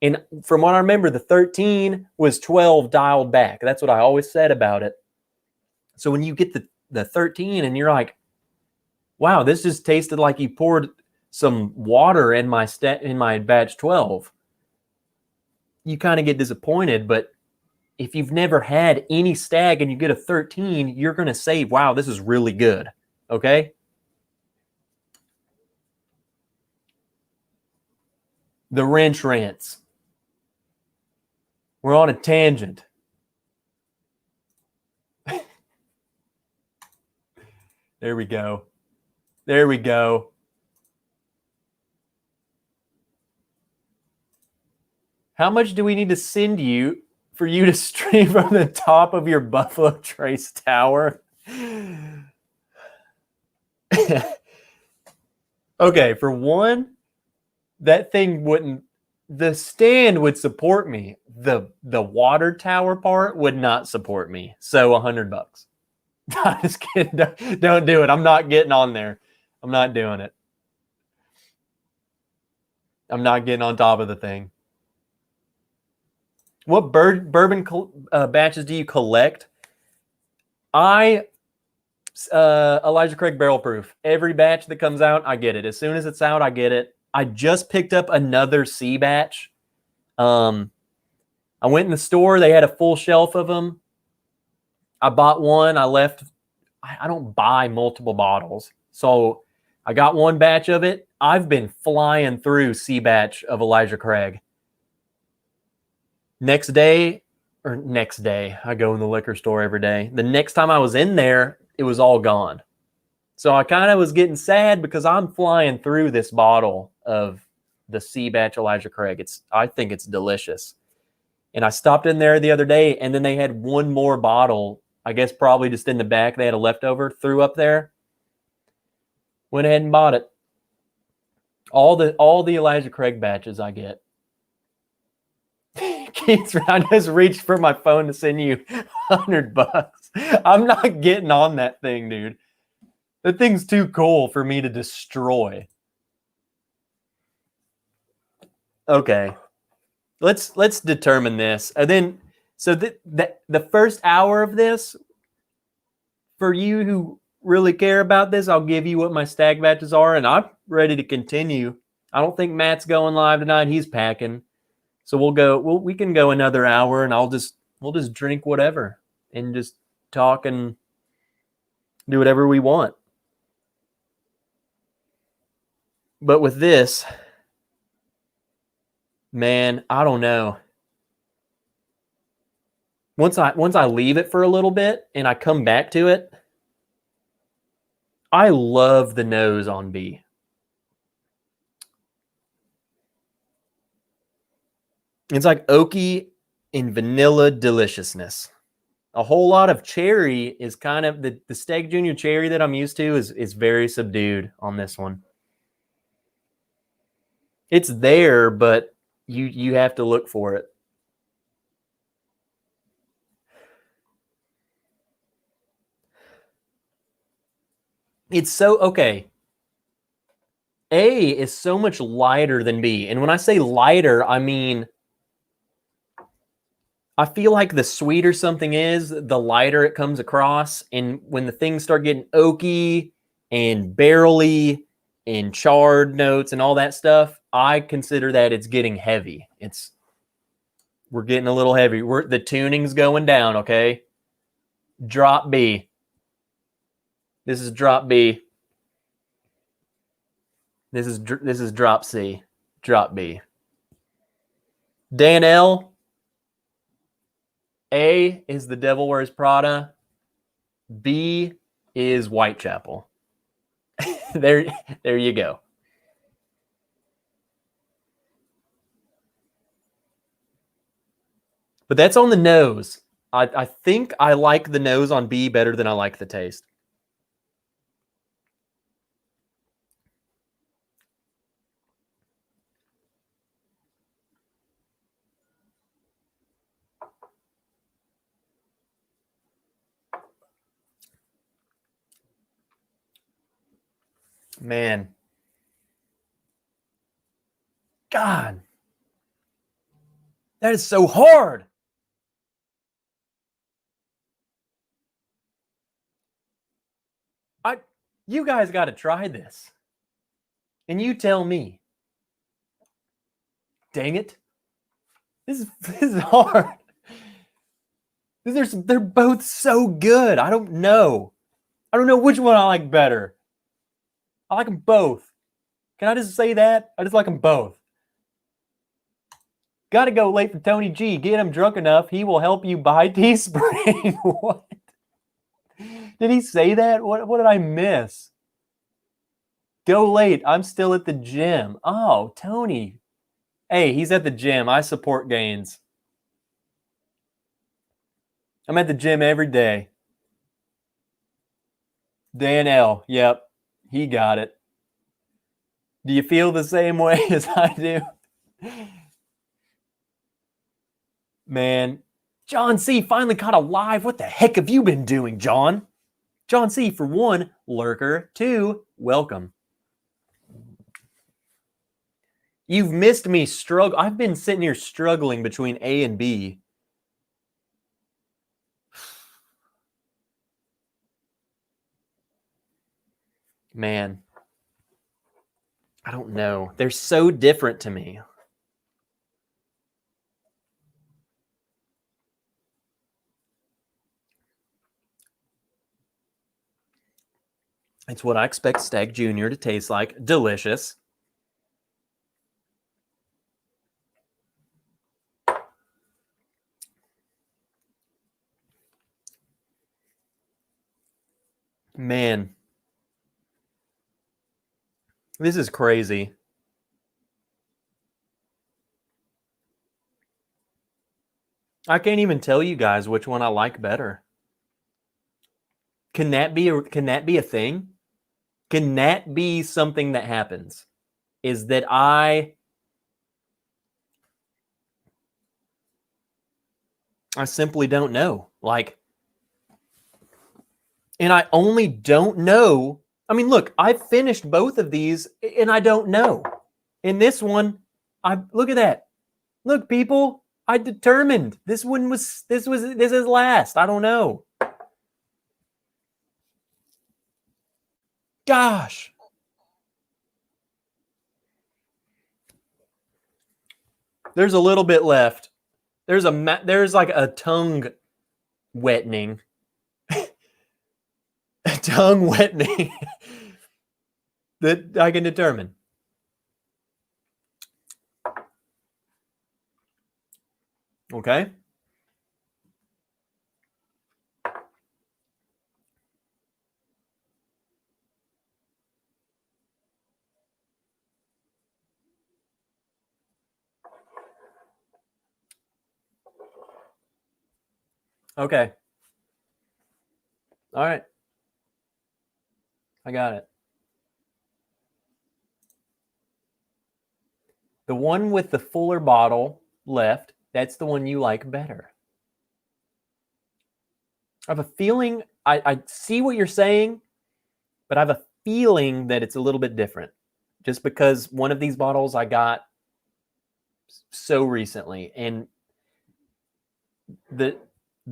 And from what I remember, the 13 was 12 dialed back. That's what I always said about it. So when you get the 13 and you're like, wow, this just tasted like you poured some water in my batch 12, you kind of get disappointed. But if you've never had any Stagg and you get a 13, you're going to say, wow, this is really good. Okay? The wrench rants. We're on a tangent. There we go. There we go. How much do we need to send you for you to stream from the top of your Buffalo Trace tower? Okay, for one, that thing wouldn't. The stand would support me. The water tower part would not support me. So $100. I'm just kidding. Don't do it. I'm not getting on there. I'm not doing it. I'm not getting on top of the thing. What bourbon batches do you collect? Elijah Craig Barrel Proof. Every batch that comes out, I get it. As soon as it's out, I get it. I just picked up another C batch. I went in the store. They had a full shelf of them. I bought one. I left. I don't buy multiple bottles. So I got one batch of it. I've been flying through C batch of Elijah Craig. Next day, I go in the liquor store every day. The next time I was in there, it was all gone. So I kind of was getting sad because I'm flying through this bottle of the C batch Elijah Craig. I think it's delicious. And I stopped in there the other day, and then they had one more bottle, I guess probably just in the back. They had a leftover, threw up there. Went ahead and bought it. All the Elijah Craig batches I get. Keith, I just reached for my phone to send you $100. I'm not getting on that thing, dude. That thing's too cool for me to destroy. Okay. Let's determine this. And then so the first hour of this, for you who really care about this, I'll give you what my Stagg batches are, and I'm ready to continue. I don't think Matt's going live tonight. He's packing. So we can go another hour, and we'll just drink whatever and just talk and do whatever we want. But with this, man, I don't know. Once I leave it for a little bit and I come back to it, I love the nose on B. It's like oaky and vanilla deliciousness. A whole lot of cherry is kind of the Stagg Jr. cherry that I'm used to is very subdued on this one. It's there, but you have to look for it. It's so okay. A is so much lighter than B. And when I say lighter, I mean I feel like the sweeter something is, the lighter it comes across. And when the things start getting oaky and barrely and charred notes and all that stuff, I consider that it's getting heavy. We're getting a little heavy. The tuning's going down, okay? Drop B. This is drop B. This is drop C. Drop B. Dan L. A is The Devil Wears Prada. B is Whitechapel. there you go. But that's on the nose. I think I like the nose on B better than I like the taste. Man. God. That is so hard. You guys got to try this. And you tell me. Dang it. This is hard. They're both so good. I don't know which one I like better. I like them both. Can I just say that? I just like them both. Got to go late for Tony G. Get him drunk enough. He will help you buy Teespring. What? Did he say that? What did I miss? Go late. I'm still at the gym. Oh, Tony. Hey, he's at the gym. I support Gaines. I'm at the gym every day. Dan L. Yep. He got it. Do you feel the same way as I do? Man. John C. finally caught a live. What the heck have you been doing, John? John C. for 1, lurker. 2, welcome. You've missed me struggle. I've been sitting here struggling between A and B. Man. I don't know. They're so different to me. It's what I expect Stagg Jr. to taste like. Delicious. Man. This is crazy. I can't even tell you guys which one I like better. Can that be a thing? Can that be something that happens? Is that I simply don't know. And I only don't know. I mean, look, I finished both of these and I don't know. In this one, look at that. Look, people, I determined this is last. I don't know. Gosh. There's a little bit left. There's like a tongue wettening. A tongue wettening that I can determine. Okay. Okay. All right. I got it. The one with the fuller bottle left, that's the one you like better. I have a feeling, I see what you're saying, but I have a feeling that it's a little bit different. Just because one of these bottles I got so recently. And the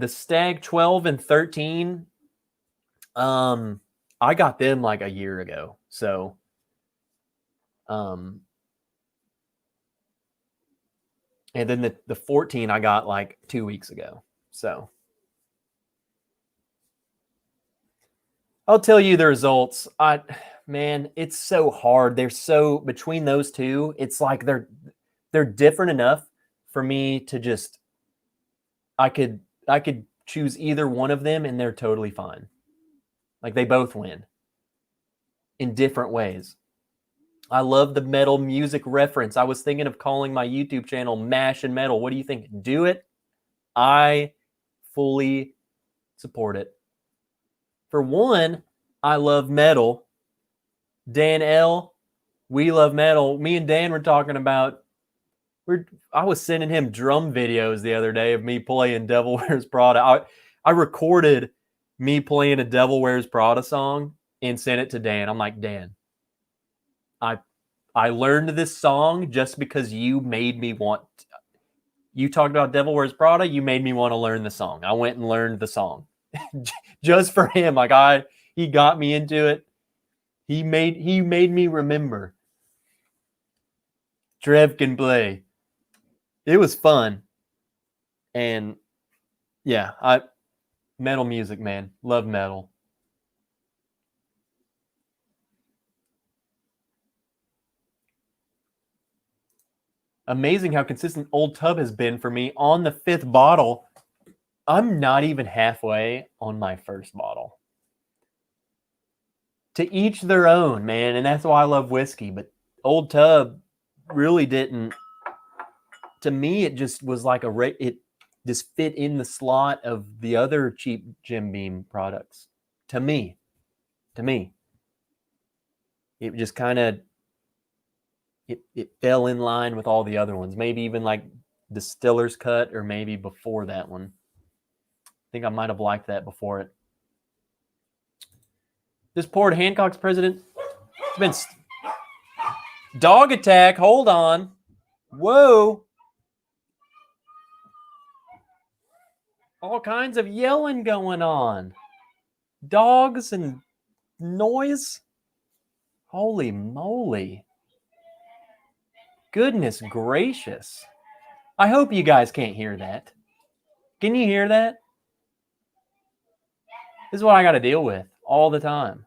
Stagg 12 and 13, I got them like a year ago. So And then the 14 I got like 2 weeks ago. So I'll tell you the results. Man, it's so hard. They're so between those two, it's like they're different enough for me to just I could choose either one of them and they're totally fine. Like they both win in different ways. I love the metal music reference. I was thinking of calling my YouTube channel Mash and Metal. What do you think? Do it. I fully support it. For one, I love metal. Dan L, we love metal. Me and Dan were talking about, I was sending him drum videos the other day of me playing Devil Wears Prada. I recorded me playing a Devil Wears Prada song and sent it to Dan. I'm like, Dan, I learned this song just because you made me want. You talked about Devil Wears Prada. You made me want to learn the song. I went and learned the song just for him. Like he got me into it. He made me remember. Trev can play. It was fun. And yeah, metal music, man. Love metal. Amazing how consistent Old Tub has been for me on the 5th bottle. I'm not even halfway on my 1st bottle. To each their own, man. And that's why I love whiskey. But Old Tub really didn't. To me, it just was like it just fit in the slot of the other cheap Jim Beam products. To me. It just kind of it fell in line with all the other ones. Maybe even like Distiller's Cut or maybe before that one. I think I might have liked that before it. This poured Hancock's president. It's been dog attack. Hold on. Whoa. All kinds of yelling going on. Dogs and noise. Holy moly. Goodness gracious. I hope you guys can't hear that. Can you hear that? This is what I got to deal with all the time.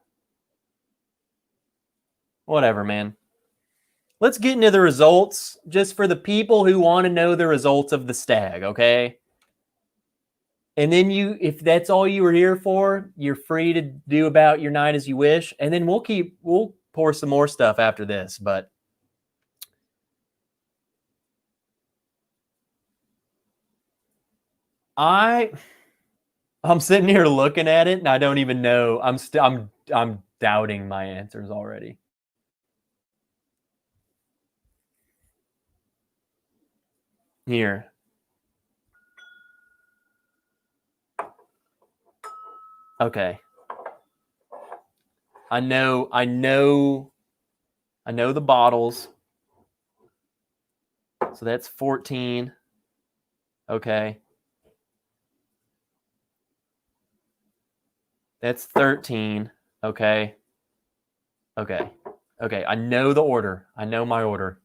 Whatever, man. Let's get into the results just for the people who want to know the results of the Stagg, okay? And then if that's all you were here for, you're free to do about your night as you wish. And then we'll pour some more stuff after this, but I'm sitting here looking at it and I don't even know. I'm doubting my answers already. Here. Okay. I know the bottles. So that's 14. Okay. That's 13. Okay. Okay. I know the order. I know my order.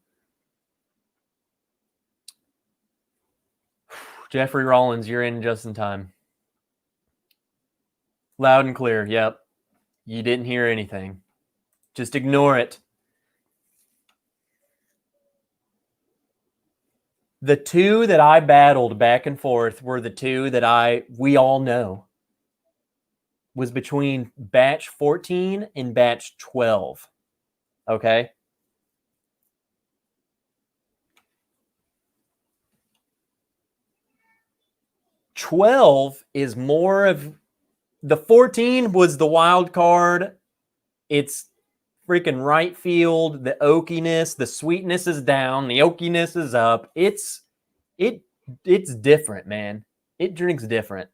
Jeffrey Rollins, you're in just in time. Loud and clear. Yep. You didn't hear anything. Just ignore it. The two that I battled back and forth were the two that we all know was between batch 14 and batch 12. Okay. '12 is more of the 14 was the wild card. It's freaking right field. The oakiness, the sweetness is down. The oakiness is up. It's different, man. It drinks different.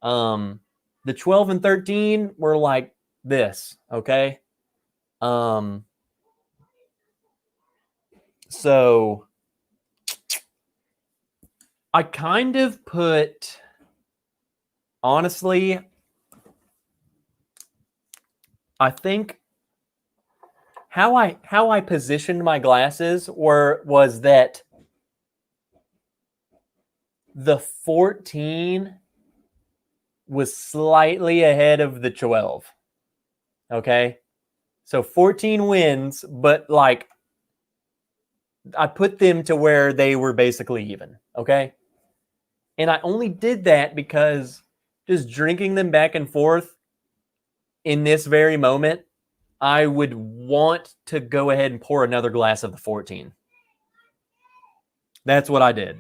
The 12 and 13 were like this, okay? So I kind of put, honestly, I think how I positioned my glasses was that the 14 was slightly ahead of the 12. Okay? So 14 wins, but like I put them to where they were basically even. Okay? And I only did that because just drinking them back and forth in this very moment, I would want to go ahead and pour another glass of the 14. That's what I did.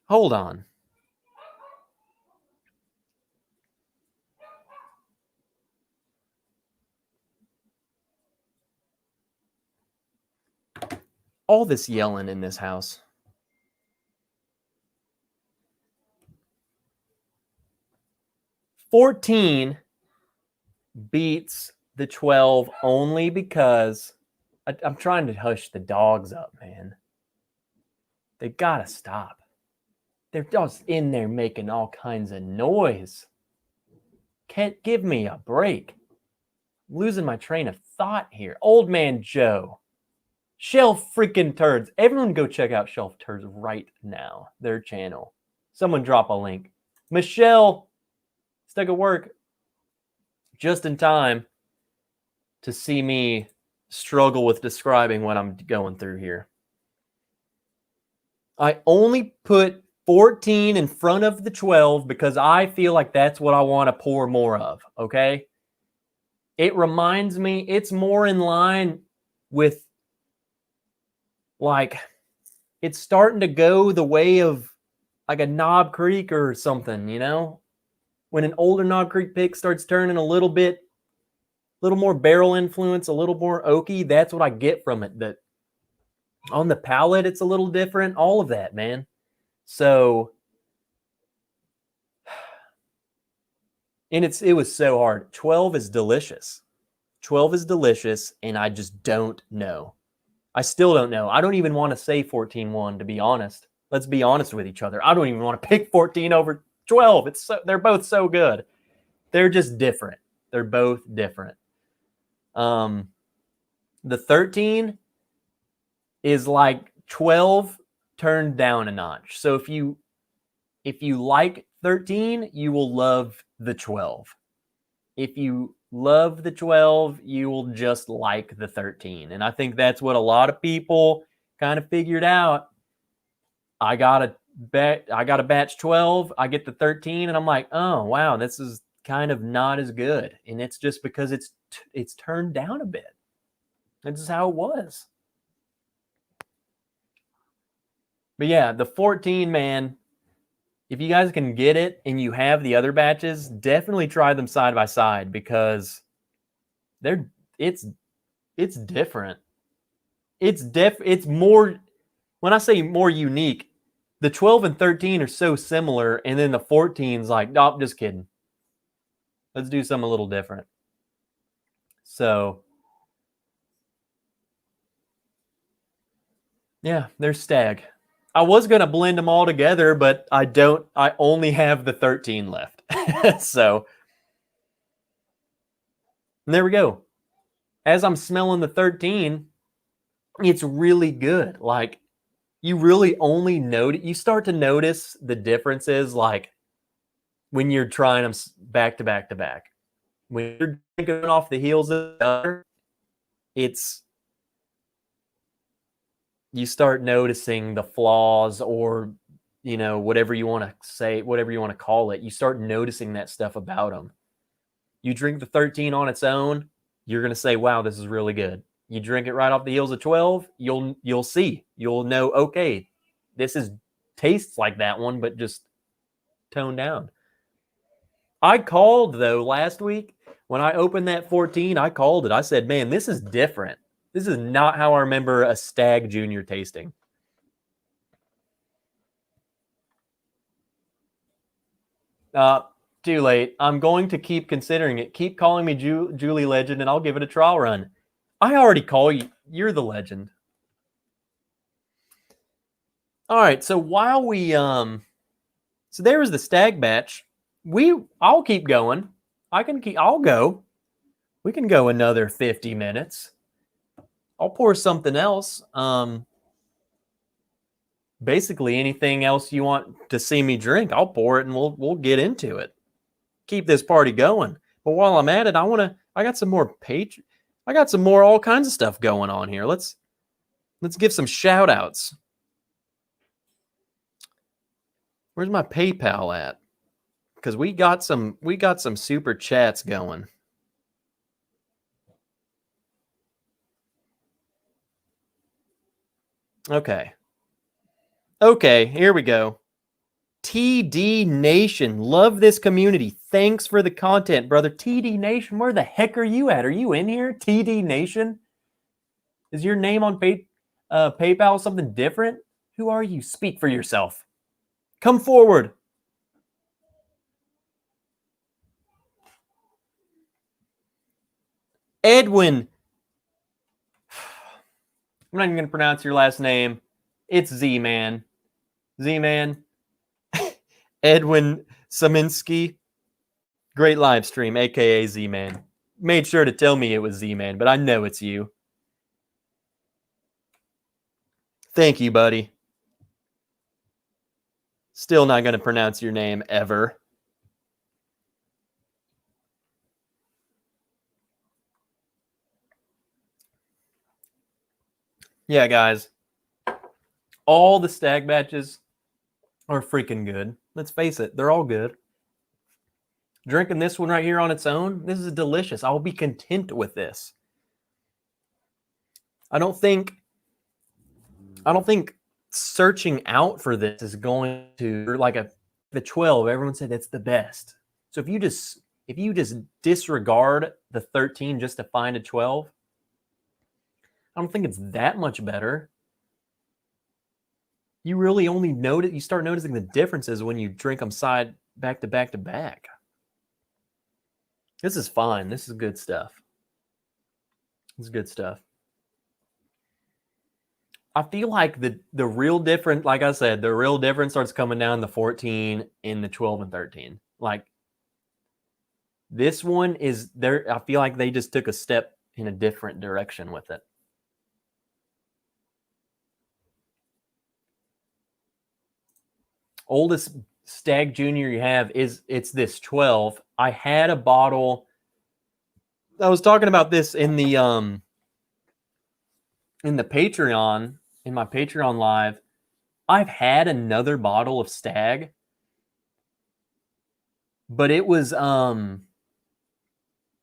Hold on. All this yelling in this house. $14 beats the 12 only because I'm trying to hush the dogs up, man. They gotta stop. They're just in there making all kinds of noise. Can't give me a break. I'm losing my train of thought here. Old man Joe. Shelf freaking turds. Everyone go check out Shelf Turds right now. Their channel. Someone drop a link. Michelle, stuck at work just in time to see me struggle with describing what I'm going through here. I only put 14 in front of the 12 because I feel like that's what I want to pour more of, okay? It reminds me, it's more in line with, like, it's starting to go the way of like a Knob Creek or something, you know? When an older Knob Creek pick starts turning a little more barrel influence, a little more oaky, that's what I get from it. That on the palate, it's a little different. All of that, man. So, and it was so hard. 12 is delicious. 12 is delicious, and I just don't know. I still don't know. I don't even want to say 14-1, to be honest. Let's be honest with each other. I don't even want to pick 14 over 12. They're both so good. They're just different. They're both different. The 13 is like 12 turned down a notch. So if you like 13, you will love the 12. If you love the 12, you will just like the 13. And I think that's what a lot of people kind of figured out. I got a batch 12, I get the 13, and I'm like, oh wow, this is kind of not as good. And it's just because it's turned down a bit. This is how it was. But yeah, the 14, man, if you guys can get it and you have the other batches, definitely try them side by side because it's different. It's more, when I say more unique, the 12 and 13 are so similar, and then the 14's like, nope, just kidding. Let's do something a little different. So, yeah, there's Stagg. I was going to blend them all together, but I only have the 13 left. So, and there we go. As I'm smelling the 13, it's really good. Like, you really only you start to notice the differences, like when you're trying them back to back to back. When you're drinking off the heels of the other, you start noticing the flaws, or whatever you want to say, whatever you want to call it. You start noticing that stuff about them. You drink the 13 on its own, you're going to say, wow, this is really good. You drink it right off the heels of 12, you'll see. You'll know, okay, this tastes like that one, but just toned down. I called, though, last week when I opened that 14, I called it. I said, man, this is different. This is not how I remember a Stagg Junior tasting. Too late. I'm going to keep considering it. Keep calling me Julie Legend, and I'll give it a trial run. I already call you. You're the legend. All right. So while we so there was the Stagg batch. I'll keep going. I'll go. We can go another 50 minutes. I'll pour something else. Basically anything else you want to see me drink, I'll pour it and we'll get into it. Keep this party going. But while I'm at it, I got some more I got some more all kinds of stuff going on here. Let's give some shout outs. Where's my PayPal at? Because we got some super chats going. Okay, here we go. TD Nation, love this community. Thanks for the content, brother. TD Nation, where the heck are you at? Are you in here? TD Nation? Is your name on PayPal something different? Who are you? Speak for yourself. Come forward. Edwin. I'm not even going to pronounce your last name. It's Z-Man. Z-Man. Edwin Saminsky. Great live stream, a.k.a. Z-Man. Made sure to tell me it was Z-Man, but I know it's you. Thank you, buddy. Still not going to pronounce your name ever. Yeah, guys. All the Stagg batches are freaking good. Let's face it, they're all good. Drinking this one right here on its own, this is delicious. I'll be content with this. I don't think searching out for this is going to, like, the 12. Everyone said that's the best. So if you just disregard the 13 just to find a 12, I don't think it's that much better. You really only you start noticing the differences when you drink them side back to back to back. This is fine. This is good stuff. This is good stuff. I feel like the real difference, like I said, the real difference starts coming down the 14 in the 12 and 13. Like, this one is there. I feel like they just took a step in a different direction with it. Oldest Stagg Junior you have it's this 12. I had a bottle. I was talking about this in the Patreon, in my Patreon live. I've had another bottle of Stagg, but it was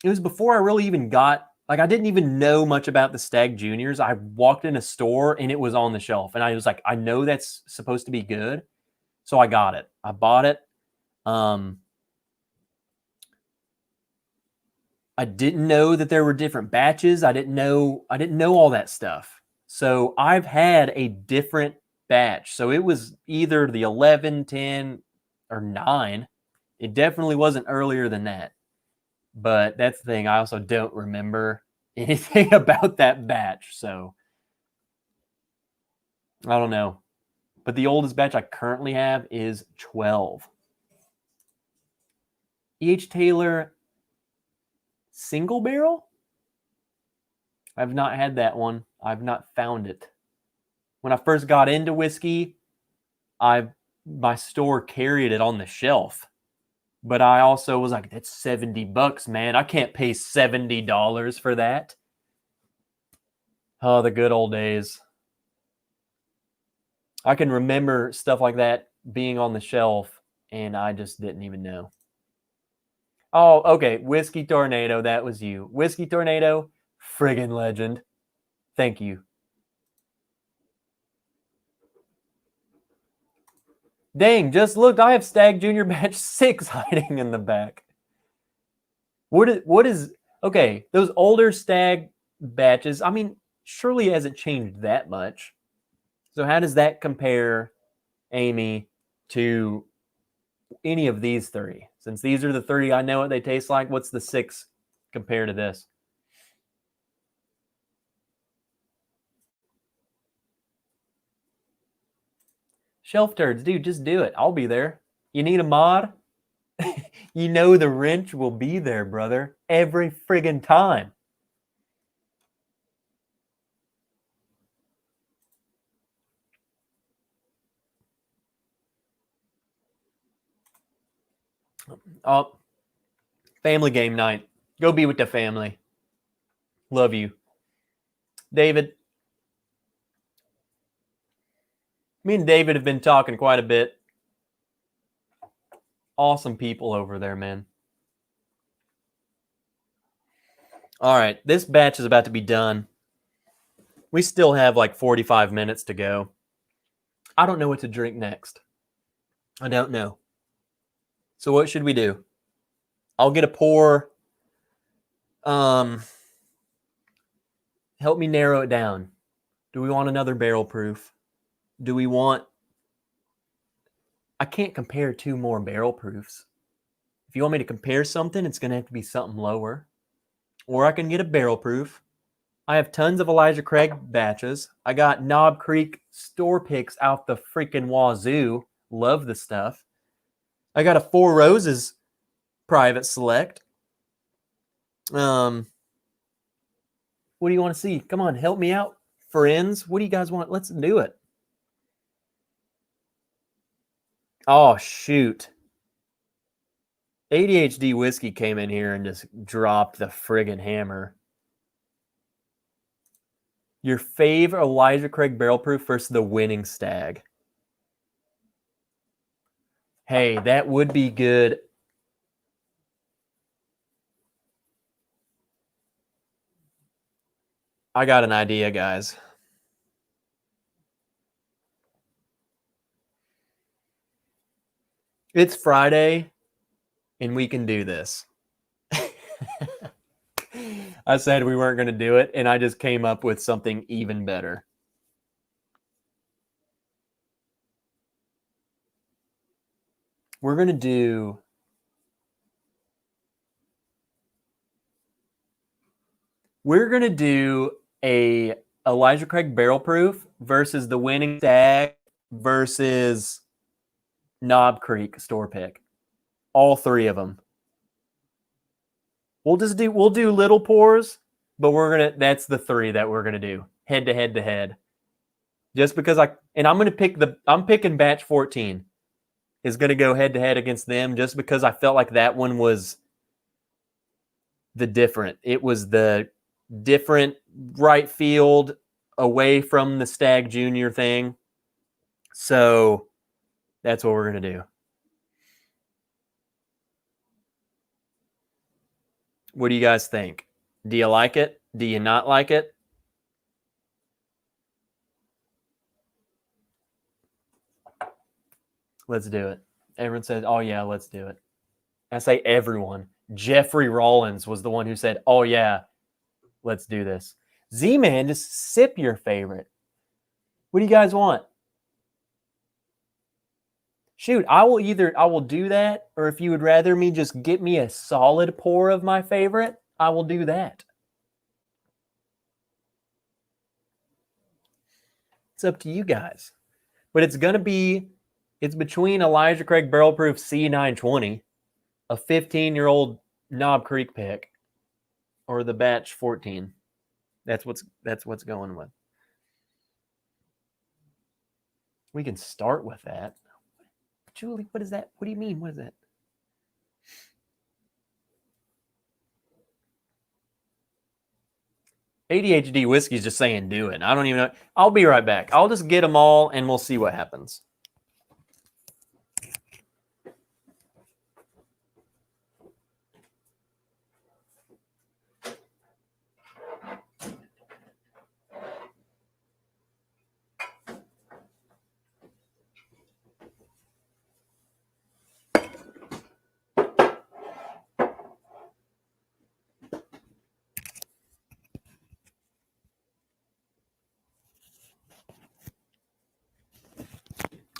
before I really even got, like, I didn't even know much about the Stagg Juniors. I walked in a store and it was on the shelf, and I was like, I know that's supposed to be good. So I got it. I bought it. I didn't know that there were different batches. I didn't know all that stuff. So I've had a different batch. So it was either the 11, 10, or 9. It definitely wasn't earlier than that. But that's the thing. I also don't remember anything about that batch. So I don't know. But the oldest batch I currently have is 12. E.H. Taylor single barrel? I've not had that one. I've not found it. When I first got into whiskey, my store carried it on the shelf. But I also was like, that's $70, man. I can't pay $70 for that. Oh, the good old days. I can remember stuff like that being on the shelf, and I just didn't even know. Oh, okay. Whiskey Tornado, that was you. Whiskey Tornado, friggin' legend. Thank you. Dang, just looked. I have Stagg Junior Batch 6 hiding in the back. What is okay, those older Stagg batches, I mean, surely it hasn't changed that much. So how does that compare, Amy, to any of these 3? Since these are the 3 I know what they taste like, what's the 6 compared to this? Shelf turds, dude, just do it. I'll be there. You need a mod? You know the wrench will be there, brother, every friggin' time. Oh, family game night. Go be with the family. Love you. David, me and David have been talking quite a bit. Awesome people over there, man. All right, this batch is about to be done. We still have like 45 minutes to go. I don't know what to drink next. I don't know. So what should we do? I'll get a pour. Help me narrow it down. Do we want another barrel proof? Do we want... I can't compare two more barrel proofs. If you want me to compare something, it's going to have to be something lower. Or I can get a barrel proof. I have tons of Elijah Craig batches. I got Knob Creek store picks out the freaking wazoo. Love the stuff. I got a Four Roses private select. What do you want to see? Come on, help me out, friends. What do you guys want? Let's do it. Oh, shoot. ADHD Whiskey came in here and just dropped the friggin' hammer. Your favorite Elijah Craig barrel proof versus the winning Stagg. Hey, that would be good. I got an idea, guys. It's Friday, and we can do this. I said we weren't going to do it, and I just came up with something even better. We're going to do... We're going to do a Elijah Craig barrel proof versus the winning Stagg versus Knob Creek store pick. All three of them. We'll do little pours, but that's the three that we're gonna do. Head to head to head. Just because I'm picking batch 14 is gonna go head to head against them just because I felt like that one was it was the different right field away from the Stagg Junior thing. So that's what we're gonna do. What do you guys think? Do you like it? Do you not like it? Let's do it. Everyone says, oh yeah, let's do it. I say everyone. Jeffrey Rollins was the one who said, oh yeah, let's do this. Z-Man, just sip your favorite. What do you guys want? Shoot, I will do that, or if you would rather me just get me a solid pour of my favorite, I will do that. It's up to you guys. But it's between Elijah Craig Barrel Proof C920, a 15-year-old Knob Creek pick, or the batch 14. That's what's going with. We can start with that. Julie, what is that? What do you mean? What is that? ADHD Whiskey's just saying do it. I don't even know. I'll be right back. I'll just get them all and we'll see what happens.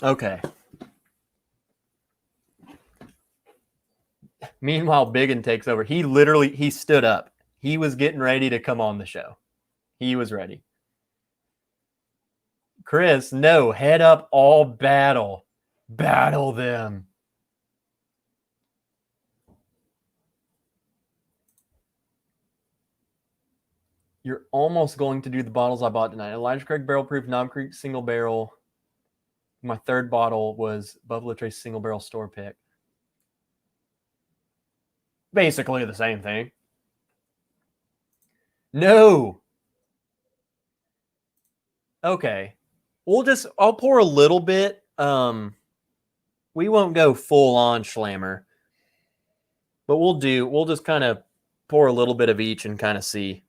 Okay. Meanwhile, Biggin takes over. He stood up. He was getting ready to come on the show. He was ready. Chris, no, head up all battle. Battle them. You're almost going to do the bottles I bought tonight. Elijah Craig Barrel Proof, Knob Creek Single Barrel. My third bottle was Buffalo Trace Single Barrel Store Pick. Basically the same thing. No. Okay. I'll pour a little bit. We won't go full on Schlammer. But we'll just kind of pour a little bit of each and kind of see.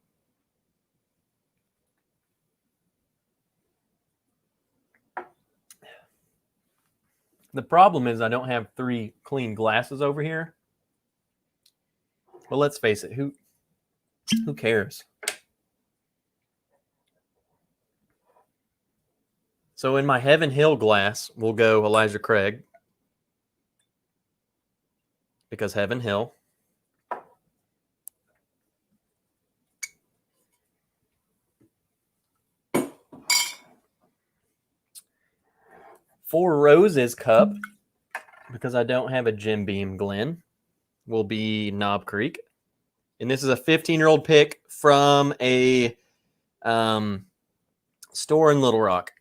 The problem is I don't have 3 clean glasses over here. But let's face it, who cares? So in my Heaven Hill glass, we'll go Elijah Craig. Because Heaven Hill. Four Roses cup, because I don't have a Jim Beam Glen, will be Knob Creek. And this is a 15-year-old pick from a store in Little Rock.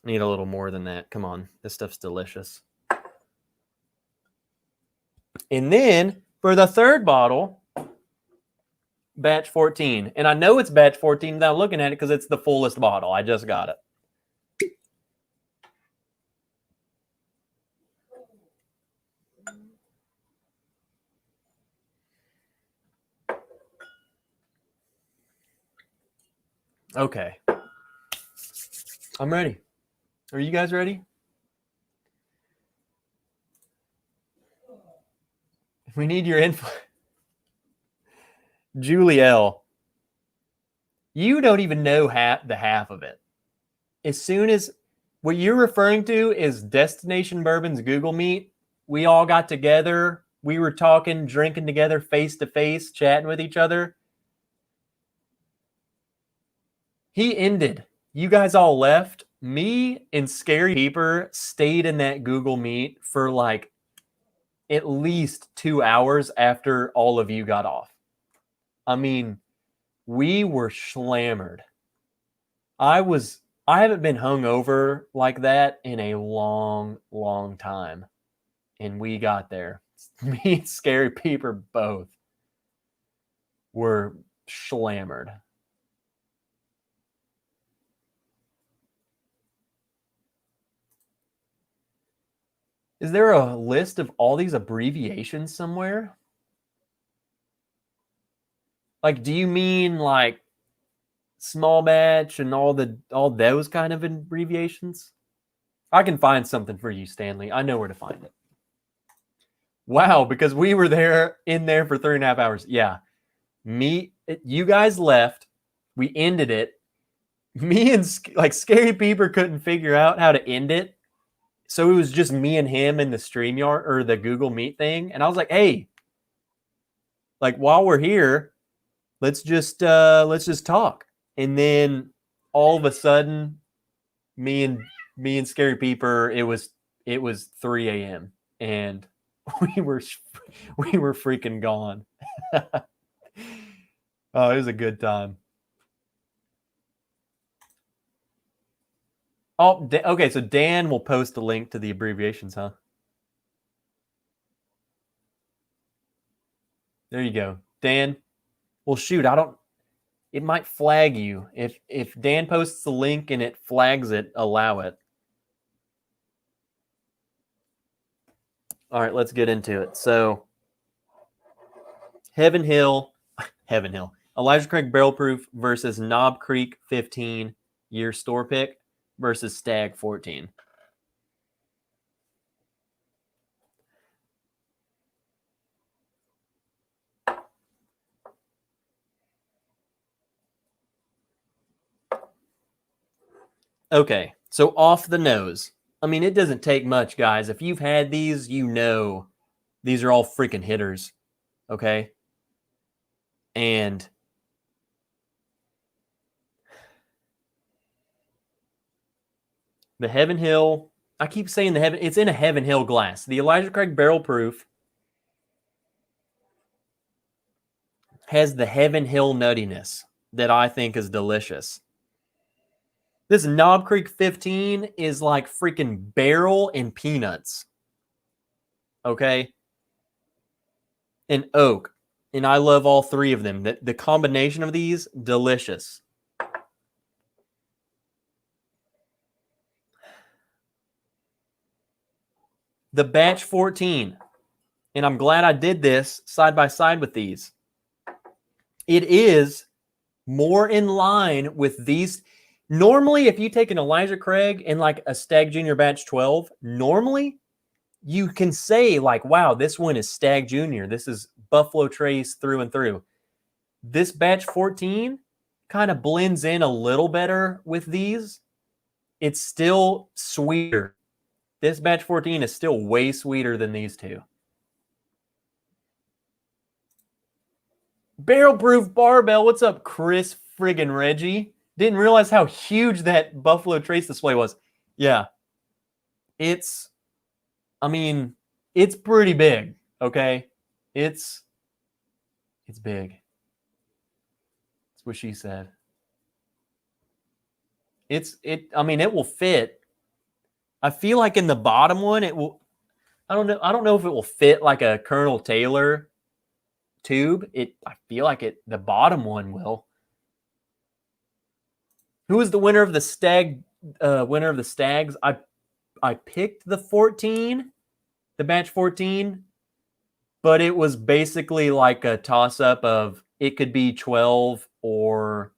Need a little more than that. Come on. This stuff's delicious. And then for the third bottle, batch 14. And I know it's batch 14 without looking at it because it's the fullest bottle. I just got it. Okay. I'm ready. Are you guys ready? We need your info. Julie L. You don't even know the half of it. As soon as what you're referring to is Destination Bourbon's Google Meet, we all got together. We were talking, drinking together, face to face, chatting with each other. He ended. You guys all left. Me and Scary Peeper stayed in that Google Meet for like at least 2 hours after all of you got off. I mean, we were schlammered. I haven't been hungover like that in a long, long time. And we got there. Me and Scary Peeper both were schlammered. Is there a list of all these abbreviations somewhere? Like, do you mean like small batch and all those kind of abbreviations? I can find something for you, Stanley. I know where to find it. Wow, because we were in there for 3.5 hours. Yeah. You guys left. We ended it. Me and Scary Peeper couldn't figure out how to end it. So it was just me and him in the StreamYard or the Google Meet thing. And I was like, hey, like while we're here, let's just talk. And then all of a sudden, me and Scary Peeper, it was 3 a.m. and we were freaking gone. Oh, it was a good time. Oh, okay. So Dan will post the link to the abbreviations, huh? There you go, Dan. Well, shoot, it might flag you. If Dan posts the link and it flags it, allow it. All right, let's get into it. So, Heaven Hill, Elijah Craig Barrel Proof versus Knob Creek 15-year store pick versus Stagg 14. Okay, so off the nose. I mean, it doesn't take much, guys. If you've had these, you know these are all freaking hitters, okay? And the Heaven Hill, I keep saying it's in a Heaven Hill glass. The Elijah Craig Barrel Proof has the Heaven Hill nuttiness that I think is delicious. This Knob Creek 15 is like freaking barrel and peanuts. Okay? And oak. And I love all three of them. The combination of these, delicious. The batch 14. And I'm glad I did this side by side with these. It is more in line with these. Normally, if you take an Elijah Craig and like a Stagg Junior batch 12, normally you can say like, wow, this one is Stagg Junior. This is Buffalo Trace through and through. This batch 14 kind of blends in a little better with these. It's still sweeter. This batch 14 is still way sweeter than these two. Barrel Proof Barbell. What's up, Chris friggin' Reggie? Didn't realize how huge that Buffalo Trace display was. Yeah. It's pretty big, okay? It's big. That's what she said. It will fit. I feel like in the bottom one, it will. I don't know if it will fit like a Colonel Taylor tube. I feel like the bottom one will. Who is the winner of the Stagg? Winner of the Staggs? I picked the 14, the batch 14, but it was basically like a toss-up of it could be 12 or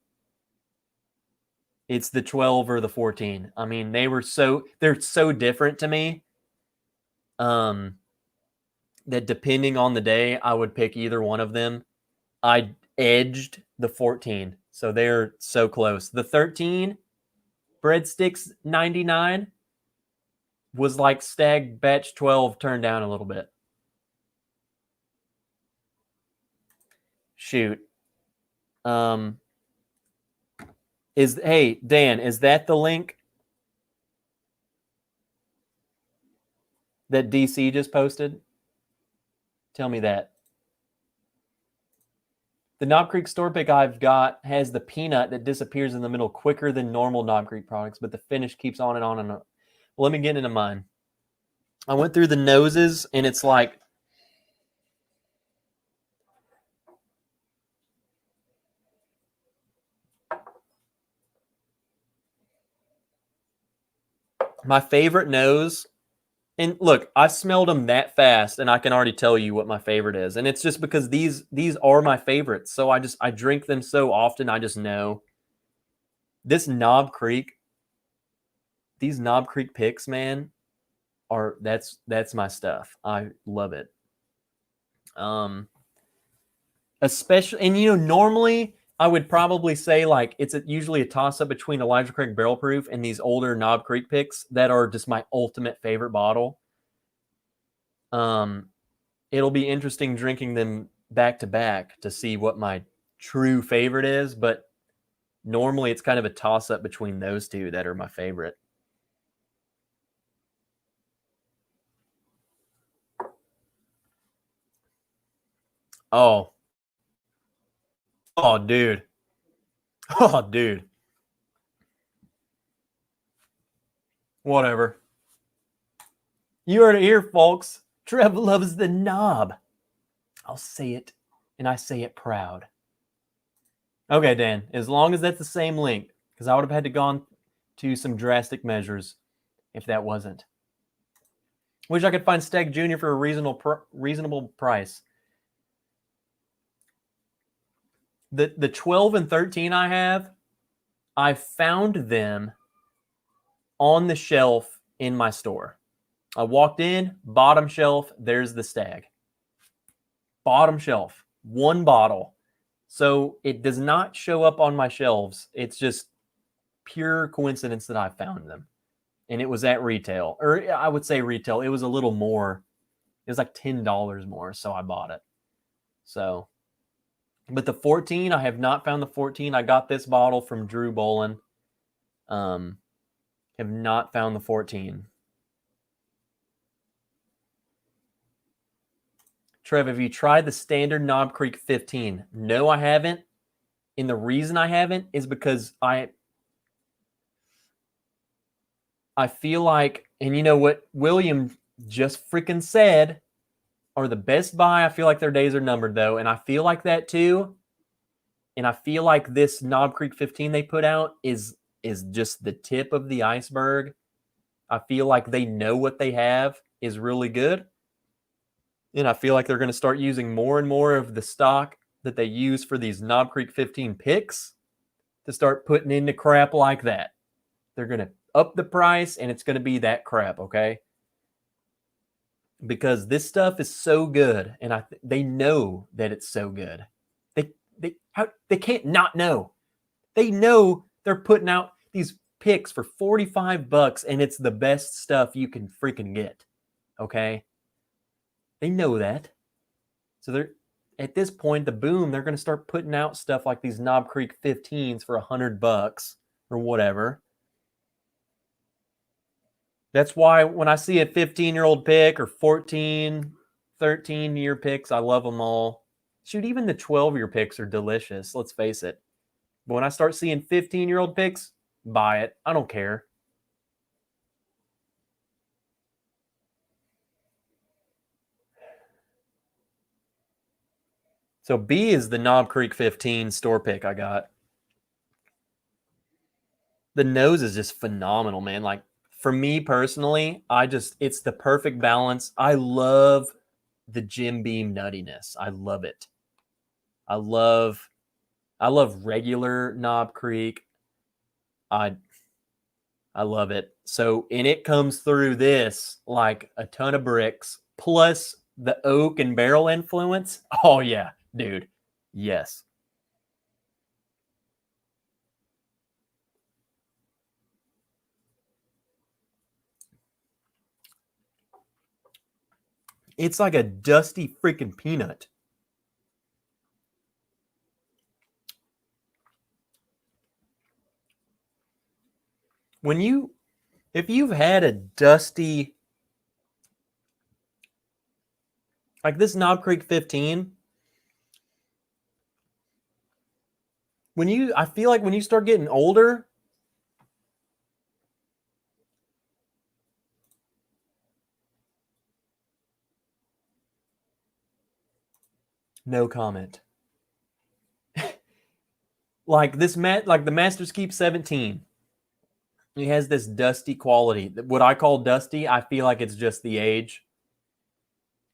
it's the 12 or the 14. I mean, they're so different to me. That depending on the day, I would pick either one of them. I edged the 14, so they're so close. The 13 Breadsticks 99 was like Stagg batch 12 turned down a little bit. Shoot. Hey, Dan, is that the link that DC just posted? Tell me that. The Knob Creek store pick I've got has the peanut that disappears in the middle quicker than normal Knob Creek products, but the finish keeps on and on and on. Well, let me get into mine. I went through the noses, and it's like my favorite nose. And look, I smelled them that fast, and I can already tell you what my favorite is. And it's just because these are my favorites. So I drink them so often, I just know. This Knob Creek, these Knob Creek picks, man, that's my stuff. I love it. Especially, and normally I would probably say like it's usually a toss up between Elijah Craig Barrel Proof and these older Knob Creek picks that are just my ultimate favorite bottle. It'll be interesting drinking them back to back to see what my true favorite is, but normally it's kind of a toss up between those two that are my favorite. Oh, dude. Oh, dude. Whatever. You heard it here, folks. Trev loves the knob. I'll say it, and I say it proud. Okay, Dan, as long as that's the same link, because I would have had to gone to some drastic measures if that wasn't. Wish I could find Stagg Junior for a reasonable price. The 12 and 13 I found them on the shelf in my store. I walked in, bottom shelf, there's the Stagg. Bottom shelf, one bottle. So it does not show up on my shelves. It's just pure coincidence that I found them. And it was at retail. Or I would say retail. It was a little more. It was like $10 more, so I bought it. So, but the 14, I have not found the 14. I got this bottle from Drew Bolin. Have not found the 14. Trev, have you tried the standard Knob Creek 15? No, I haven't. And the reason I haven't is because I feel like, and you know what William just freaking said, are the Best Buy. I feel like their days are numbered, though. And I feel like that, too. And I feel like this Knob Creek 15 they put out is just the tip of the iceberg. I feel like they know what they have is really good. And I feel like they're going to start using more and more of the stock that they use for these Knob Creek 15 picks to start putting into crap like that. They're going to up the price, and it's going to be that crap, okay? Because this stuff is so good, and they know that it's so good. They can't not know. They know they're putting out these picks for $45, and it's the best stuff you can freaking get, okay? They know that. So they're at this point, the boom, they're going to start putting out stuff like these Knob Creek 15s for $100 or whatever. That's why when I see a 15-year-old pick or 14, 13-year picks, I love them all. Shoot, even the 12-year picks are delicious, let's face it. But when I start seeing 15-year-old picks, buy it. I don't care. So B is the Knob Creek 15 store pick I got. The nose is just phenomenal, man. Like, for me personally, it's the perfect balance. I love the Jim Beam nuttiness. I love it. I love regular Knob Creek. I love it. So, and it comes through this like a ton of bricks, plus the oak and barrel influence. Oh yeah, dude. Yes. It's like a dusty freaking peanut. If you've had a dusty, like this Knob Creek 15, I feel like when you start getting older, no comment. Like the Master's Keep 17. It has this dusty quality. What I call dusty, I feel like it's just the age,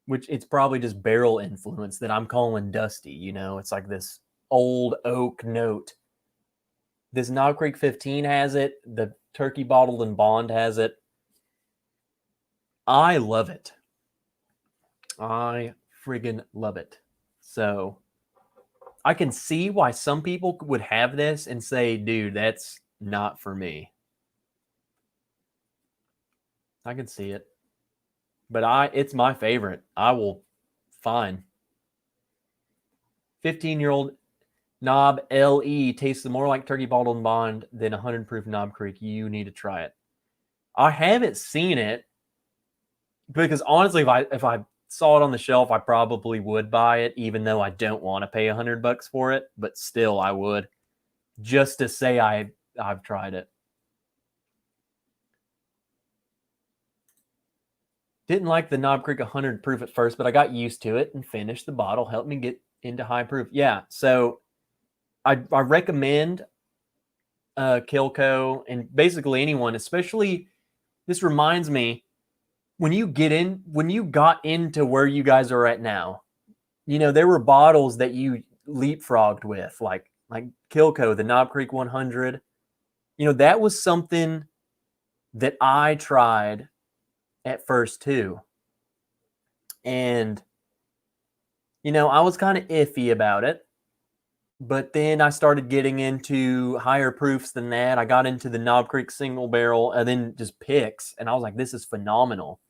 which it's probably just barrel influence that I'm calling dusty. You know, it's like this old oak note. This Knob Creek 15 has it. The Turkey Bottled and Bond has it. I love it. I friggin' love it. So I can see why some people would have this and say, dude, that's not for me. I can see it. But it's my favorite. I will fine. 15-year-old Knob LE tastes more like Turkey Bottled and Bond than 100 proof Knob Creek. You need to try it. I haven't seen it because honestly, if I saw it on the shelf, I probably would buy it, even though I don't want to pay $100 for it. But still, I would, just to say I've tried it. Didn't like the Knob Creek 100 proof at first, but I got used to it and finished the bottle. Helped me get into high proof. Yeah, so I recommend Kilco and basically anyone, especially this reminds me when you got into where you guys are at now, you know, there were bottles that you leapfrogged with, like Kilco, the Knob Creek 100. You know, that was something that I tried at first too. And, you know, I was kind of iffy about it. But then I started getting into higher proofs than that. I got into the Knob Creek single barrel and then just picks. And I was like, this is phenomenal.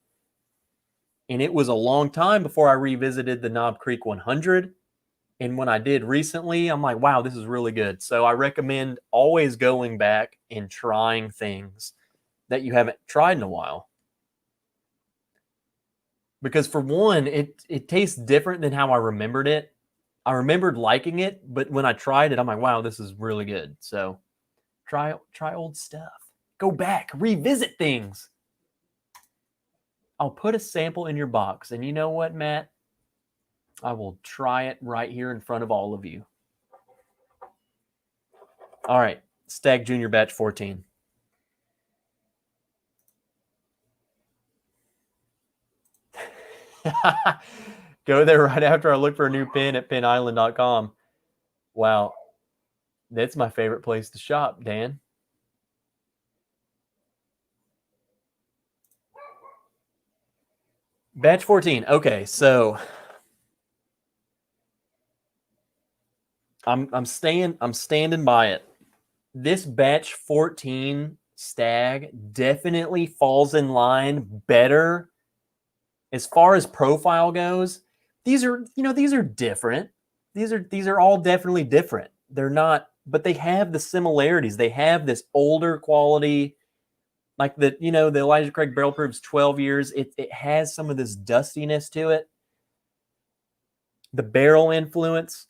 And it was a long time before I revisited the Knob Creek 100. And when I did recently, I'm like, wow, this is really good. So I recommend always going back and trying things that you haven't tried in a while. Because for one, it tastes different than how I remembered it. I remembered liking it, but when I tried it, I'm like, wow, this is really good. So try old stuff. Go back, revisit things. I'll put a sample in your box, and you know what, Matt? I will try it right here in front of all of you. All right, Stagg Junior Batch 14. Go there right after I look for a new pin at pinisland.com. Wow, that's my favorite place to shop, Dan. Batch 14. Okay, so I'm standing by it. This batch 14 Stagg definitely falls in line better as far as profile goes. These are different. These are all definitely different. They're not, but they have the similarities. They have this older quality, like the Elijah Craig Barrel Proof's 12 years. It has some of this dustiness to it. The barrel influence.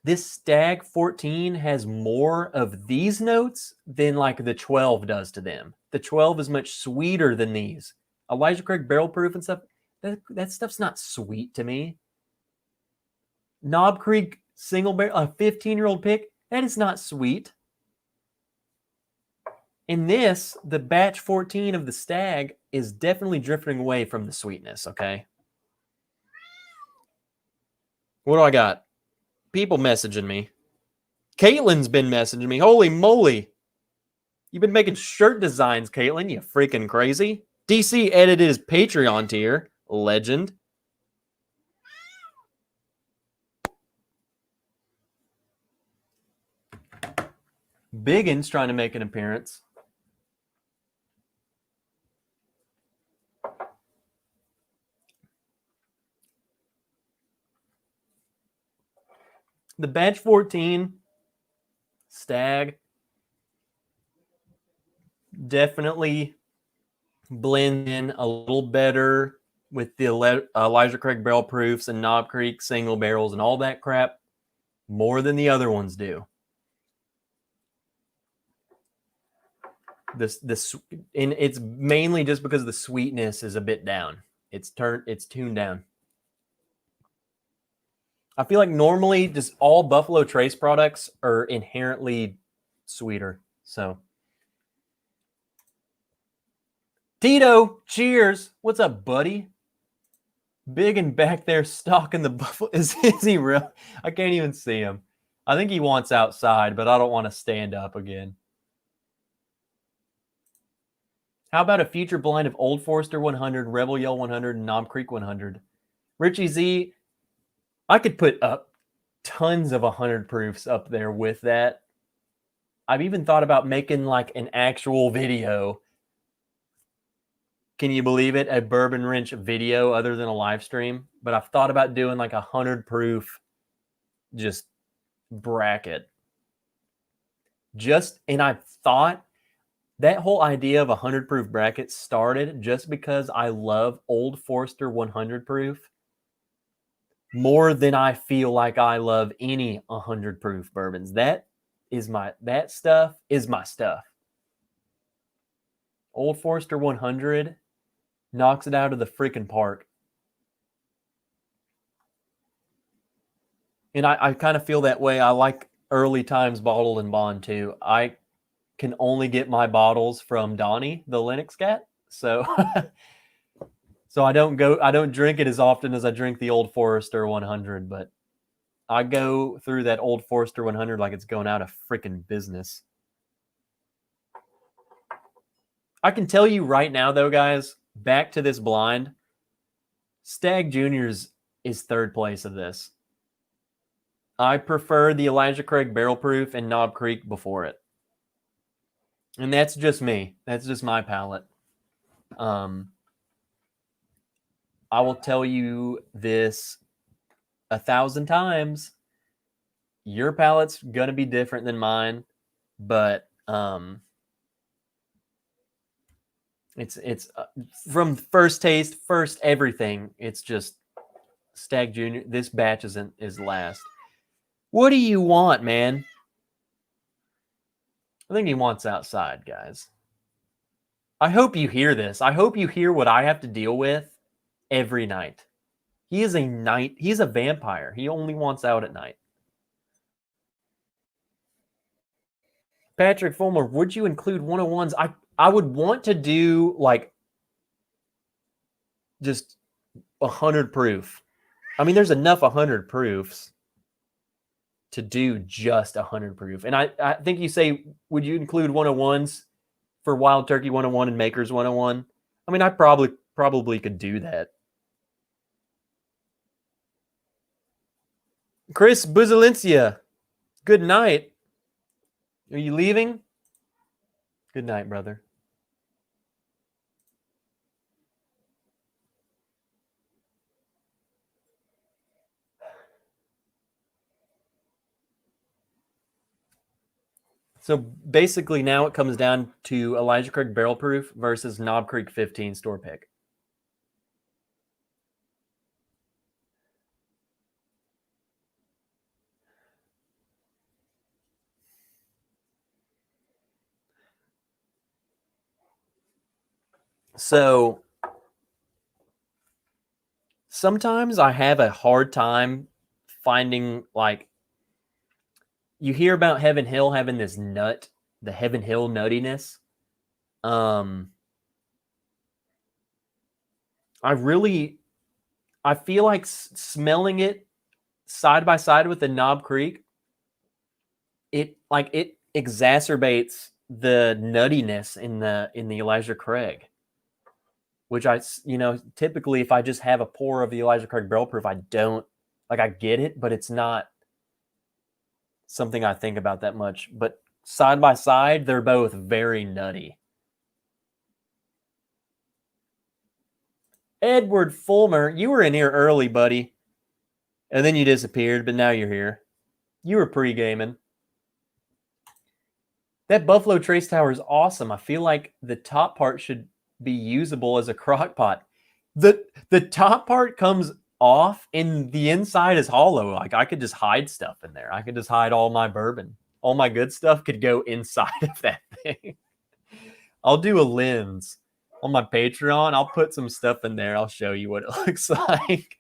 This Stagg 14 has more of these notes than like the 12 does to them. The 12 is much sweeter than these. Elijah Craig Barrel Proof and stuff, that stuff's not sweet to me. Knob Creek single barrel, a 15-year-old pick, that is not sweet. In this, the batch 14 of the Stagg is definitely drifting away from the sweetness, okay? What do I got? People messaging me. Caitlin's been messaging me. Holy moly. You've been making shirt designs, Caitlin. You freaking crazy. DC edited his Patreon tier. Legend. Biggin's trying to make an appearance. The batch 14 Stagg definitely blend in a little better with the Elijah Craig Barrel Proofs and Knob Creek single barrels and all that crap more than the other ones do. This and it's mainly just because the sweetness is a bit down. It's tuned down. I feel like normally just all Buffalo Trace products are inherently sweeter. So Tito, cheers. What's up, buddy? Big and back there stalking the Buffalo. Is he real? I can't even see him. I think he wants outside, but I don't want to stand up again. How about a future blind of Old Forester 100, Rebel Yell 100, and Knob Creek 100? Richie Z, I could put up tons of 100 proofs up there with that. I've even thought about making like an actual video. Can you believe it? A Bourbon Wrench video other than a live stream. But I've thought about doing like 100 proof just bracket. And I thought that whole idea of 100 proof bracket started just because I love Old Forester 100 proof more than I feel like I love any 100 proof bourbons. That stuff is my stuff. Old Forester 100 knocks it out of the freaking park. And I kind of feel that way. I like early times bottled and bond too. I can only get my bottles from Donnie, the Linux cat. So so I don't drink it as often as I drink the Old Forester 100, but I go through that Old Forester 100 like it's going out of freaking business. I can tell you right now though, guys, back to this blind, Stagg Junior's is third place of this. I prefer the Elijah Craig Barrel Proof and Knob Creek before it. And that's just me. That's just my palate. I will tell you this 1,000 times. Your palate's going to be different than mine, but It's from first taste, first everything. It's just Stagg Jr. This batch is last. What do you want, man? I think he wants outside, guys. I hope you hear this. I hope you hear what I have to deal with every night. He is a night. He's a vampire. He only wants out at night. Patrick Fulmer, would you include 101s? I would want to do like just 100 proof. I mean, there's enough 100 proofs to do just 100 proof. And I think you say, would you include 101s for Wild Turkey 101 and Makers 101? I mean, I probably could do that. Chris Buzalencia, good night. Are you leaving? Good night, brother. So basically now it comes down to Elijah Craig Barrel Proof versus Knob Creek 15 store pick. So sometimes I have a hard time finding, like, you hear about Heaven Hill having this nut, the Heaven Hill nuttiness. I feel like smelling it side by side with the Knob Creek, it exacerbates the nuttiness in the Elijah Craig, which typically if I just have a pour of the Elijah Craig Barrel Proof, I don't like. I get it, but it's not something I think about that much. But side by side, they're both very nutty. Edward Fulmer, you were in here early, buddy. And then you disappeared, but now you're here. You were pre-gaming. That Buffalo Trace Tower is awesome. I feel like the top part should be usable as a crock pot. The top part comes off and the inside is hollow. Like, I could just hide stuff in there. I could just hide all my bourbon. All my good stuff could go inside of that thing. I'll do a lens on my Patreon. I'll put some stuff in there. I'll show you what it looks like.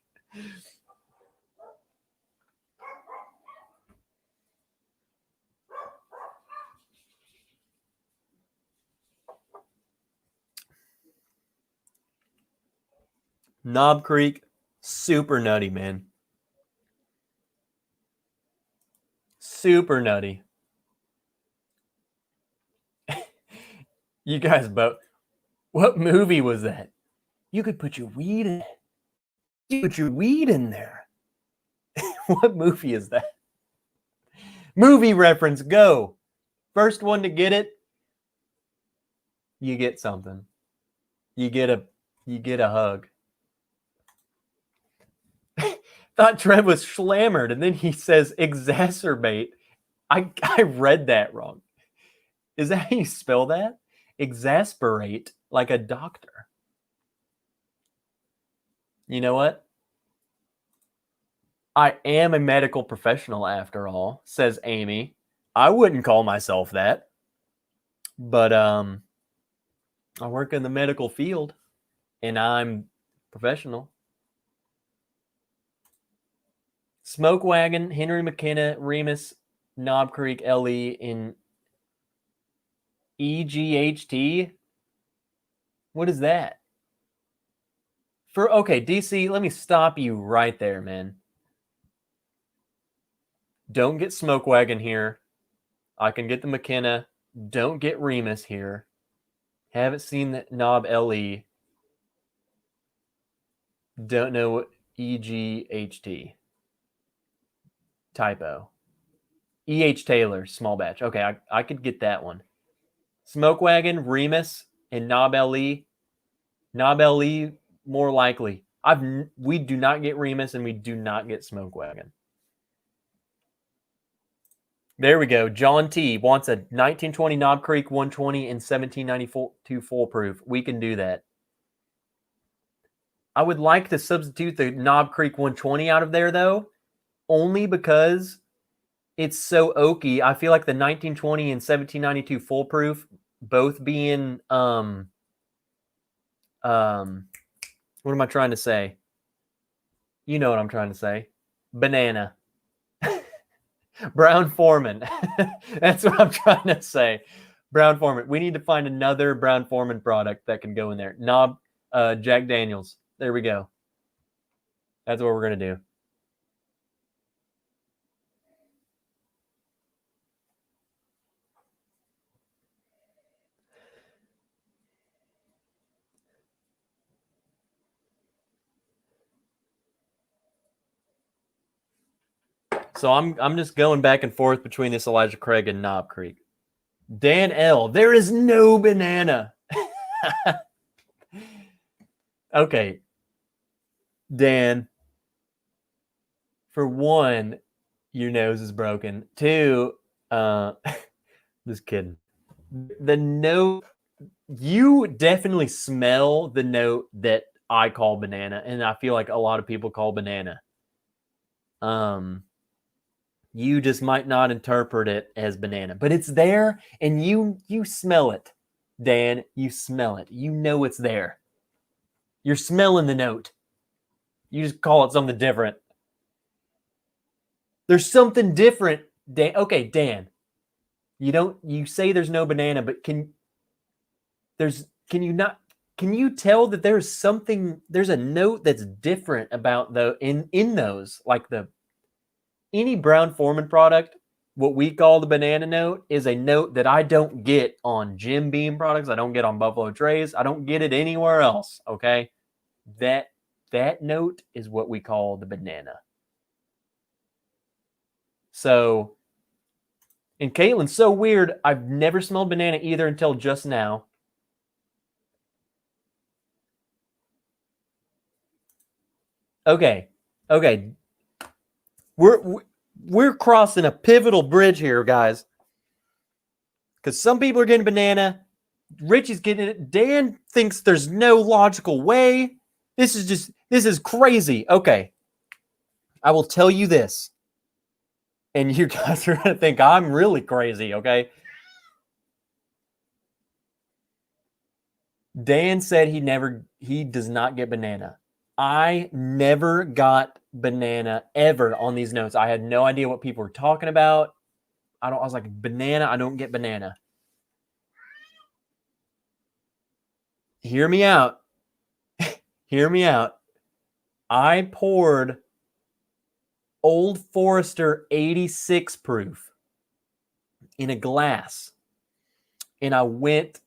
Knob Creek, super nutty, man. Super nutty. You guys both. What movie was that? You could put your weed in. You put your weed in there. What movie is that? Movie reference, go. First one to get it, you get something. You get a hug. Thought Trev was schlammered, and then he says exacerbate. I read that wrong. Is that how you spell that? Exasperate, like a doctor. You know what? I am a medical professional after all, says Amy. I wouldn't call myself that. But I work in the medical field and I'm professional. Smoke Wagon, Henry McKenna, Remus, Knob Creek, LE in EGHT. What is that? Okay, DC, let me stop you right there, man. Don't get Smoke Wagon here. I can get the McKenna. Don't get Remus here. Haven't seen the Knob LE. Don't know what EGHT. Typo. EH Taylor, small batch. Okay, I could get that one. Smoke Wagon, Remus, and Knob LE. Knob LE, more likely. We do not get Remus and we do not get Smoke Wagon. There we go. John T wants a 1920 Knob Creek 120 and 1792 foolproof. We can do that. I would like to substitute the Knob Creek 120 out of there, though, only because it's so oaky. I feel like the 1920 and 1792 foolproof, both being what am I trying to say? You know what I'm trying to say. Banana. Brown Foreman. That's what I'm trying to say. Brown Foreman. We need to find another Brown Foreman product that can go in there. Jack Daniels. There we go. That's what we're going to do. So I'm just going back and forth between this Elijah Craig and Knob Creek. Dan L. There is no banana. Okay. Dan, for one, your nose is broken. Two, just kidding. The note, you definitely smell the note that I call banana, and I feel like a lot of people call banana. You just might not interpret it as banana, but it's there, and you smell it, Dan. You smell it. You know it's there. You're smelling the note. You just call it something different. There's something different, Dan. Okay, Dan. You say there's no banana, but can you tell that there's a note that's different about in those, like any Brown Foreman product, what we call the banana note is a note that I don't get on Jim Beam products. I don't get on Buffalo Trace. I don't get it anywhere else. Okay. That note is what we call the banana. So, and Caitlin's so weird. I've never smelled banana either until just now. Okay. We're crossing a pivotal bridge here, guys. Because some people are getting banana. Richie's getting it. Dan thinks there's no logical way. This is crazy. Okay. I will tell you this. And you guys are going to think I'm really crazy, okay? Dan said he does not get banana. I never got banana ever on these notes. I had no idea what people were talking about. I was like, banana, I don't get banana. Hear me out. Hear me out. I poured Old Forester 86 proof in a glass. And I went,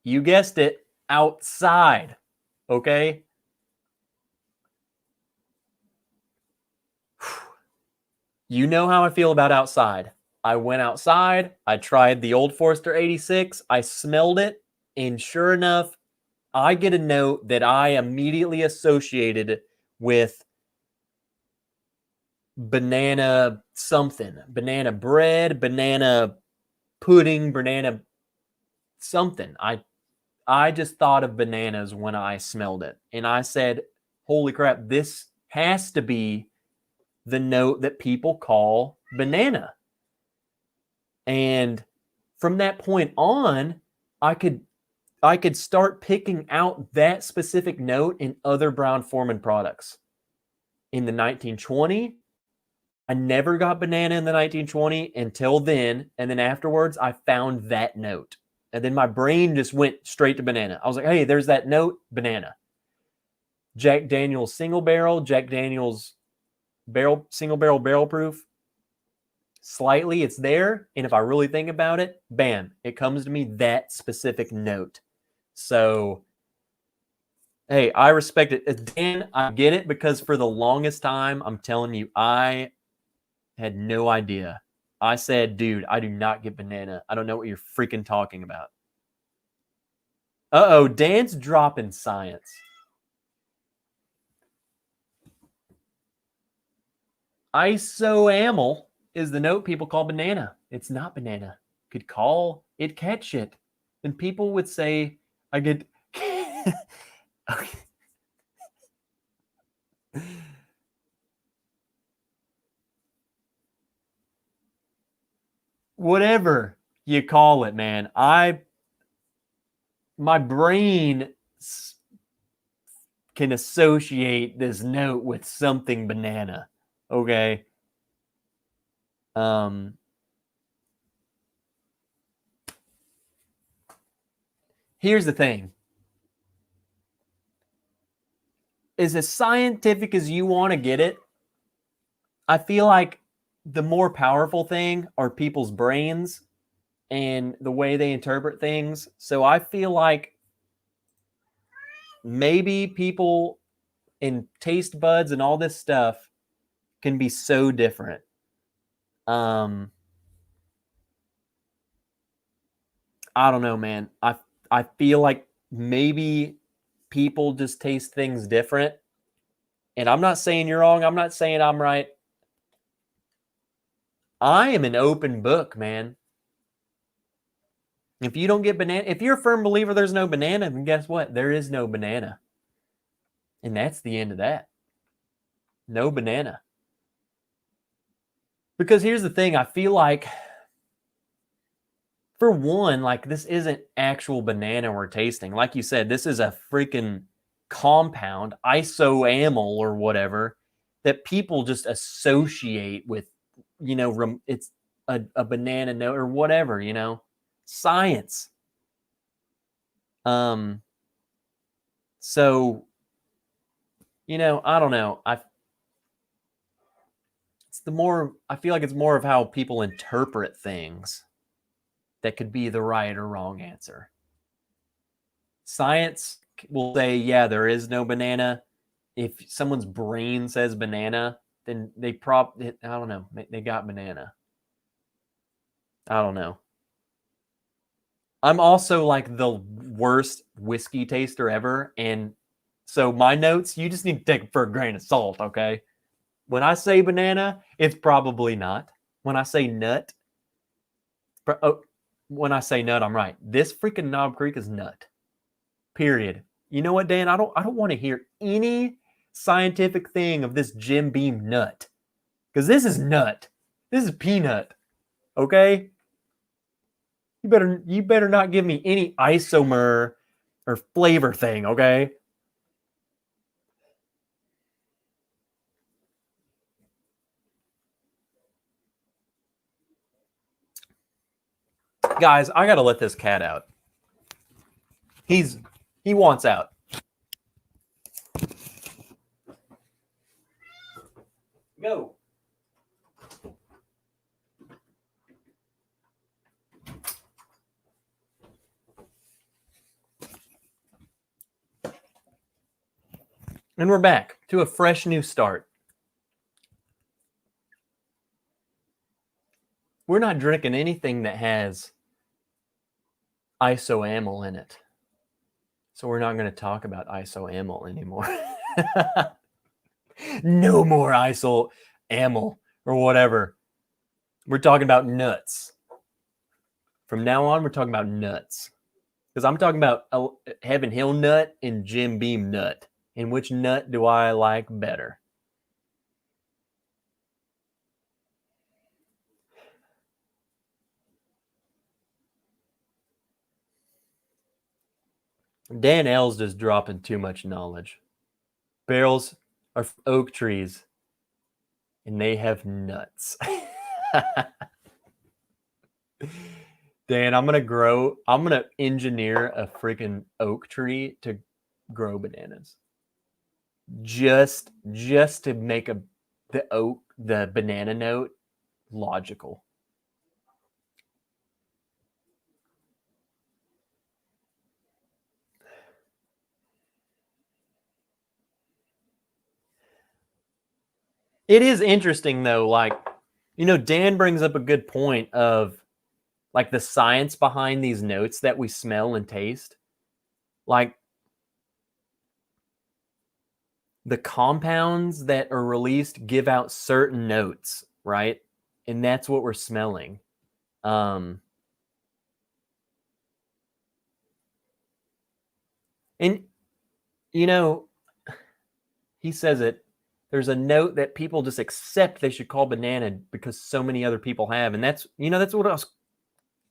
you guessed it, outside. Okay? You know how I feel about outside. I went outside. I tried the Old Forester 86. I smelled it. And sure enough, I get a note that I immediately associated with banana something. Banana bread, banana pudding, banana something. I just thought of bananas when I smelled it. And I said, holy crap, this has to be the note that people call banana. And from that point on, I could start picking out that specific note in other Brown Foreman products. In the 1920, I never got banana in the 1920 until then. And then afterwards, I found that note. And then my brain just went straight to banana. I was like, hey, there's that note, banana. Jack Daniels single barrel, Jack Daniels single barrel proof. Slightly, it's there. And if I really think about it, bam, it comes to me that specific note. So, hey, I respect it. Dan, I get it, because for the longest time, I'm telling you, I had no idea. I said, dude, I do not get banana. I don't know what you're freaking talking about. Uh-oh, Dan's dropping science. Isoamyl is the note people call banana. It's not banana. Could call it catch it. Then people would say, I get okay. Whatever you call it, man. My brain can associate this note with something banana. Okay. Here's the thing. As scientific as you want to get it, I feel like the more powerful thing are people's brains and the way they interpret things. So I feel like maybe people and taste buds and all this stuff can be so different. I don't know, man. I feel like maybe people just taste things different. And I'm not saying you're wrong. I'm not saying I'm right. I am an open book, man. If you don't get banana, if you're a firm believer there's no banana, then guess what? There is no banana. And that's the end of that. No banana. Because here's the thing, I feel like, for one, like this isn't actual banana we're tasting. Like you said, this is a freaking compound, isoamyl or whatever, that people just associate with, it's a banana note or whatever, science. So, I don't know. I feel like it's more of how people interpret things that could be the right or wrong answer. Science will say, yeah, there is no banana. If someone's brain says banana, then I don't know, they got banana. I don't know. I'm also like the worst whiskey taster ever. And so my notes, you just need to take them for a grain of salt, okay? When I say banana, it's probably not. When I say nut, when I say nut, I'm right. This freaking Knob Creek is nut. Period. You know what, Dan? I don't want to hear any scientific thing of this Jim Beam nut. Because this is nut. This is peanut. Okay? You better not give me any isomer or flavor thing, okay? Guys, I gotta let this cat out. He wants out. Go. And we're back to a fresh new start. We're not drinking anything that has isoamyl in it. So we're not going to talk about isoamyl anymore. No more isoamyl or whatever. We're talking about nuts. From now on, we're talking about nuts. Because I'm talking about Heaven Hill nut and Jim Beam nut. And which nut do I like better? Dan L's just dropping too much knowledge. Barrels are oak trees, and they have nuts. Dan, I'm gonna engineer a freaking oak tree to grow bananas. Just to make the banana note logical. It is interesting though, like, Dan brings up a good point of like the science behind these notes that we smell and taste. Like the compounds that are released give out certain notes, right? And that's what we're smelling. And you know, he says it. There's a note that people just accept they should call banana because so many other people have. And that's what I was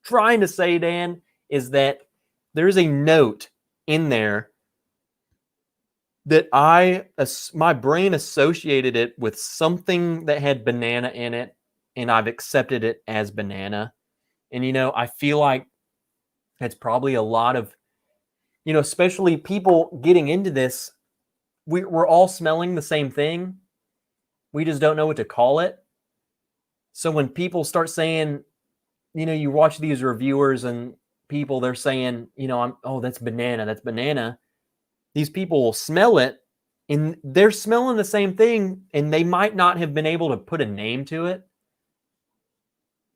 trying to say, Dan, is that there's a note in there that my brain associated it with something that had banana in it, and I've accepted it as banana. And, I feel like it's probably a lot of, especially people getting into this, we're all smelling the same thing. We just don't know what to call it. So when people start saying, you watch these reviewers and people, they're saying, that's banana, that's banana. These people will smell it and they're smelling the same thing and they might not have been able to put a name to it.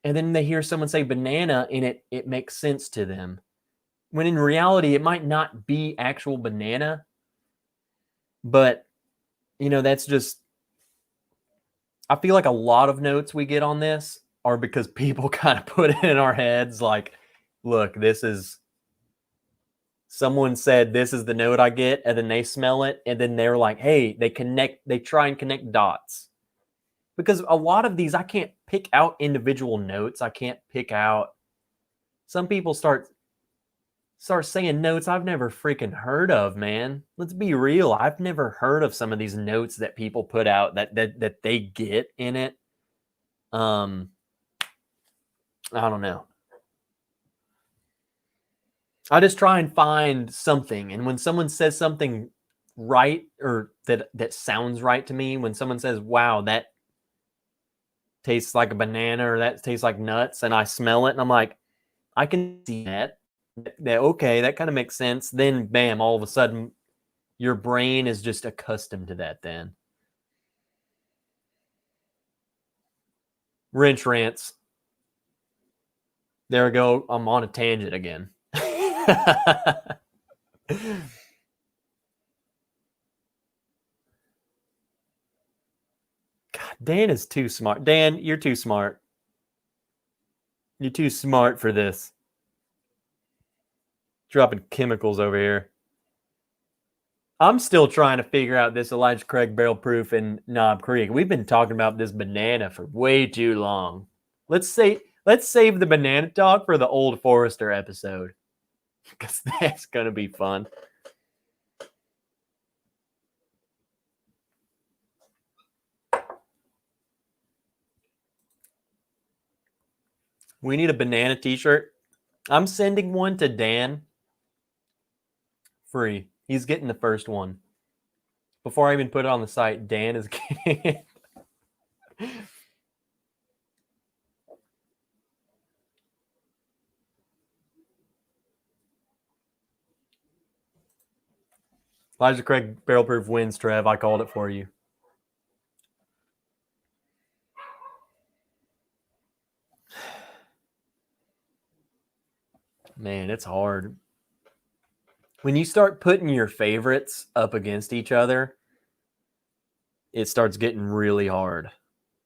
And then they hear someone say banana and it makes sense to them. When in reality, it might not be actual banana. But, that's just, I feel like a lot of notes we get on this are because people kind of put it in our heads like, look, someone said this is the note I get, and then they smell it, and then they're like, hey, they try and connect dots. Because a lot of these, I can't pick out individual notes. I can't pick out, some people start saying notes I've never freaking heard of, man. Let's be real. I've never heard of some of these notes that people put out that they get in it. I don't know. I just try and find something. And when someone says something right, or that sounds right to me, when someone says, wow, that tastes like a banana, or that tastes like nuts, and I smell it and I'm like, I can see that. Okay, that kind of makes sense. Then bam, all of a sudden your brain is just accustomed to that then. Wrench rants. There we go. I'm on a tangent again. God, Dan is too smart. Dan, you're too smart. You're too smart for this. Dropping chemicals over here. I'm still trying to figure out this Elijah Craig Barrel Proof in Knob Creek. We've been talking about this banana for way too long. Let's save the banana talk for the Old Forester episode, because that's going to be fun. We need a banana t-shirt. I'm sending one to Dan free. He's getting the first one. Before I even put it on the site, Dan is getting it. Elijah Craig Barrel Proof wins, Trev. I called it for you. Man, it's hard. When you start putting your favorites up against each other, it starts getting really hard.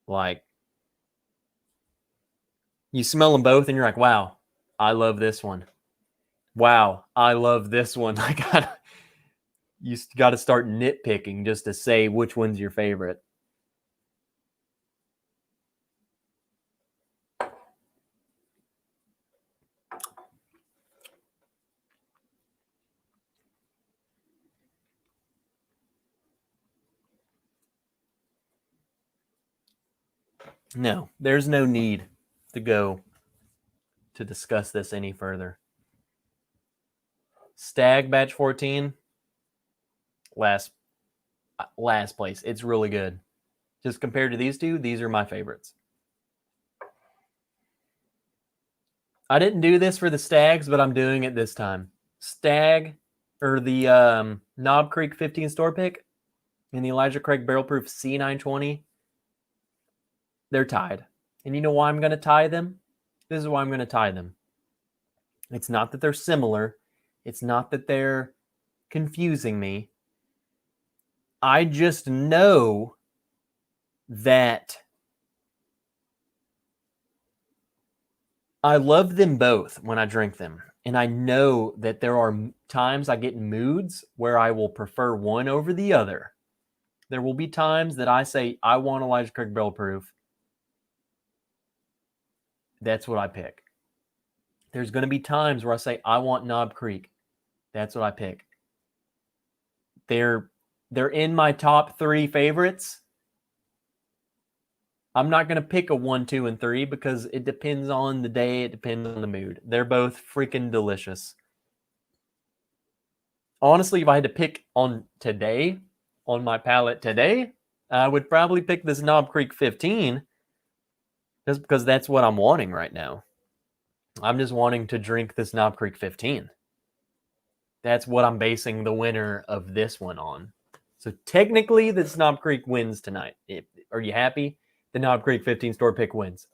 Like, you smell them both and you're like, wow, I love this one. Wow, I love this one. You got to start nitpicking just to say which one's your favorite. No, there's no need to go to discuss this any further. Stagg batch 14, last place. It's really good. Just compared to these two, these are my favorites. I didn't do this for the Staggs, but I'm doing it this time. Stagg, or the Knob Creek 15 store pick, and the Elijah Craig Barrel Proof C920, they're tied. And you know why I'm going to tie them? This is why I'm going to tie them. It's not that they're similar. It's not that they're confusing me. I just know that I love them both when I drink them. And I know that there are times I get in moods where I will prefer one over the other. There will be times that I say, I want Elijah Craig Barrel Proof. That's what I pick. There's going to be times where I say, I want Knob Creek. That's what I pick. They're in my top 3 favorites. I'm not going to pick a 1, 2, and 3 because it depends on the day. It depends on the mood. They're both freaking delicious. Honestly, if I had to pick on today, on my palate today, I would probably pick this Knob Creek 15 just because that's what I'm wanting right now. I'm just wanting to drink this Knob Creek 15. That's what I'm basing the winner of this one on. So technically, this Knob Creek wins tonight. Are you happy? The Knob Creek 15 store pick wins.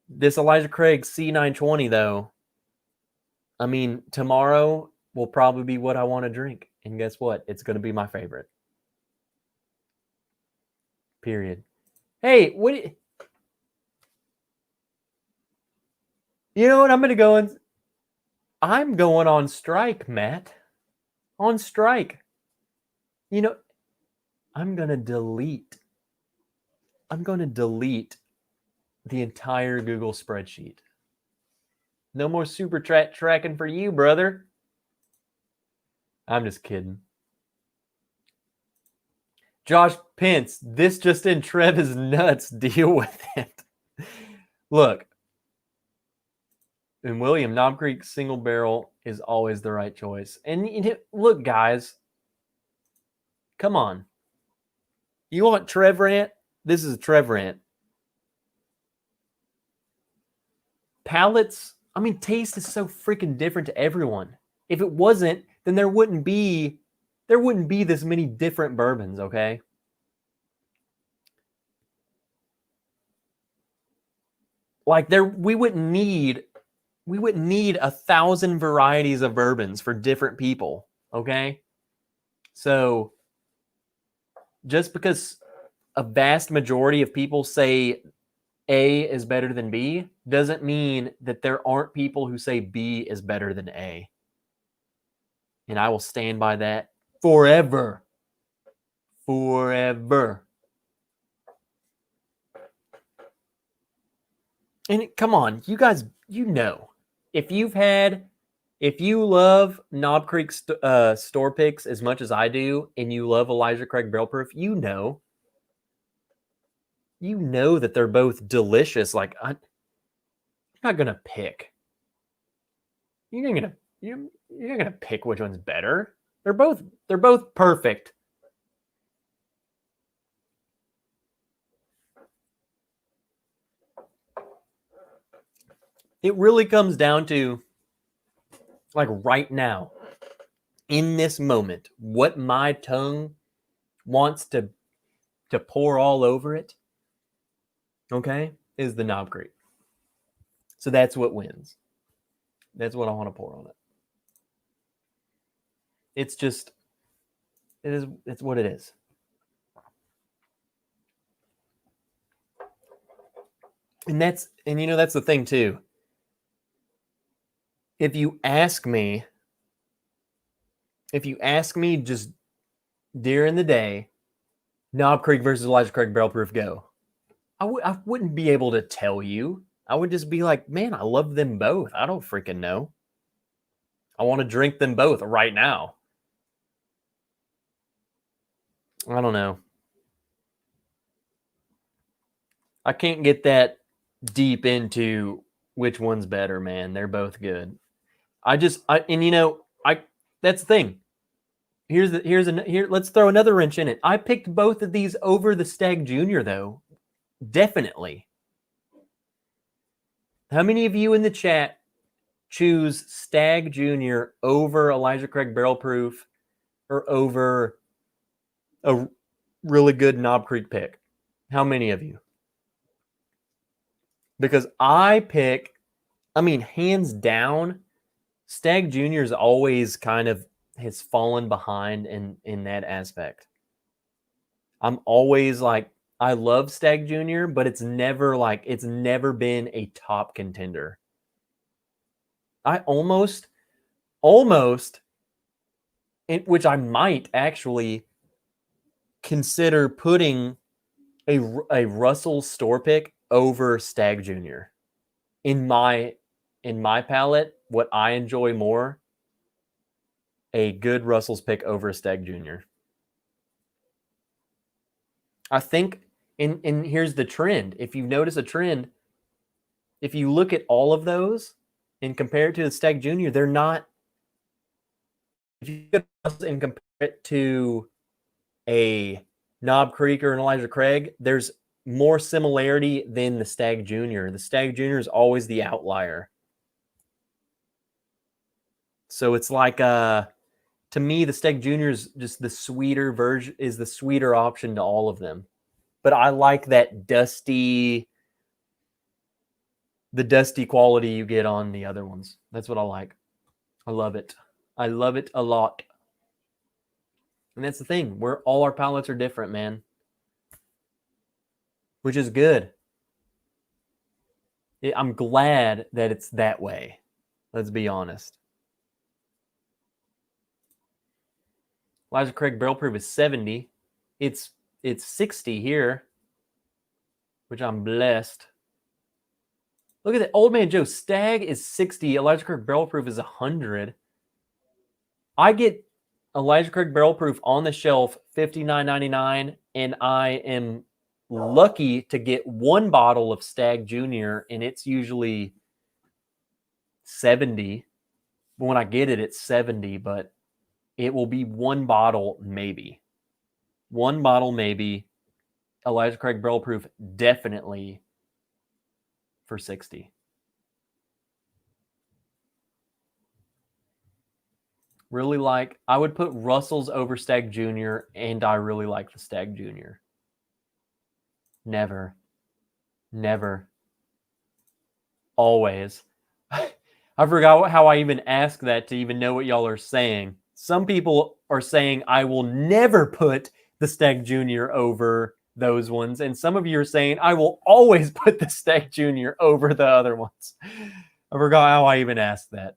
This Elijah Craig C920, though, I mean, tomorrow will probably be what I want to drink. And guess what? It's going to be my favorite. Period. Hey, you know what? I'm going on strike, Matt. On strike. You know, I'm going to delete the entire Google spreadsheet. No more super tracking for you, brother. I'm just kidding. Josh Pence, this just in, Trev is nuts. Deal with it. Look, and William, Knob Creek single barrel is always the right choice. And look, guys, come on. You want Trev rant? This is a Trev rant. Palates, I mean, taste is so freaking different to everyone. If it wasn't, then there wouldn't be this many different bourbons, okay? Like we wouldn't need 1,000 varieties of bourbons for different people, okay? So just because a vast majority of people say A is better than B doesn't mean that there aren't people who say B is better than A. And I will stand by that forever. Forever. And come on, you guys, you know, if you love Knob Creek store picks as much as I do, and you love Elijah Craig Barrel Proof, you know that they're both delicious. Like, I'm not gonna pick. You're not gonna pick which one's better. They're both perfect. It really comes down to, like, right now, in this moment, what my tongue wants to pour all over it, okay, is the Knob Creek. So that's what wins. That's what I want to pour on it. It's what it is. And that's the thing too. If you ask me just during the day, Knob Creek versus Elijah Craig Barrel Proof, go. I wouldn't be able to tell you. I would just be like, man, I love them both. I don't freaking know. I want to drink them both right now. I don't know. I can't get that deep into which one's better, man. They're both good. That's the thing. Let's throw another wrench in it. I picked both of these over the Stagg Jr. though. Definitely. How many of you in the chat choose Stagg Jr. over Elijah Craig Barrel Proof or over a really good Knob Creek pick? How many of you? Because hands down, Stagg Jr. is always kind of has fallen behind in that aspect. I'm always like, I love Stagg Jr., but it's never been a top contender. I almost, which I might actually consider putting a Russell store pick over Stagg Jr. In my palate, what I enjoy more, a good Russell's pick over Stagg Jr. I think, and here's the trend. If you notice a trend, if you look at all of those and compare it to the Stagg Jr., they're not. If you look at and compare it to a Knob Creek or an Elijah Craig, there's more similarity than the Stagg Jr. The Stagg Jr. is always the outlier. So it's like, to me, the Stagg Jr. is just the sweeter version, is the sweeter option to all of them. But I like that the dusty quality you get on the other ones. That's what I like. I love it. I love it a lot. And that's the thing. All our palates are different, man. Which is good. I'm glad that it's that way. Let's be honest. Elijah Craig barrel proof is 70. It's 60 here, which I'm blessed. Look at that. Old Man Joe Stagg is 60. Elijah Craig barrel proof is 100. I get Elijah Craig barrel proof on the shelf, $59.99, and I am lucky to get one bottle of Stagg Jr., and it's usually 70. But when I get it, it's 70, but it will be one bottle maybe. One bottle maybe. Elijah Craig barrel proof definitely for 60. Really like, I would put Russell's over Stagg Jr., and I really like the Stagg Jr. Never. Always. I forgot how I even asked that to even know what y'all are saying. Some people are saying I will never put the Stagg Jr. over those ones, and some of you are saying I will always put the Stagg Jr. over the other ones. I forgot how I even asked that.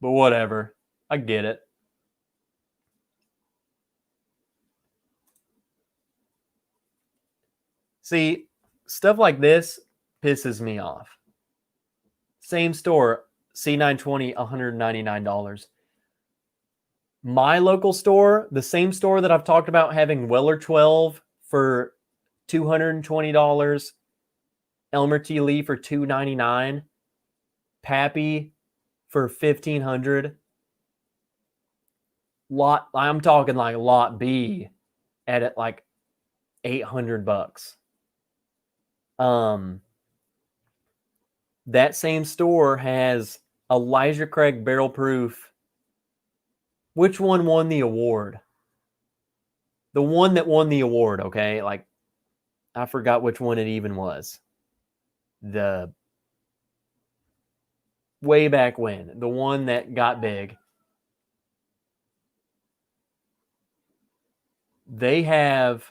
But whatever. I get it. See, stuff like this pisses me off. Same store, C920, $199. My local store, the same store that I've talked about having Weller 12 for $220, Elmer T. Lee for $299, Pappy for $1,500. I'm talking like lot B at like $800. That same store has Elijah Craig barrel proof. Which one won the award? The one that won the award, okay? Like, I forgot which one it even was. The way back when. The one that got big. They have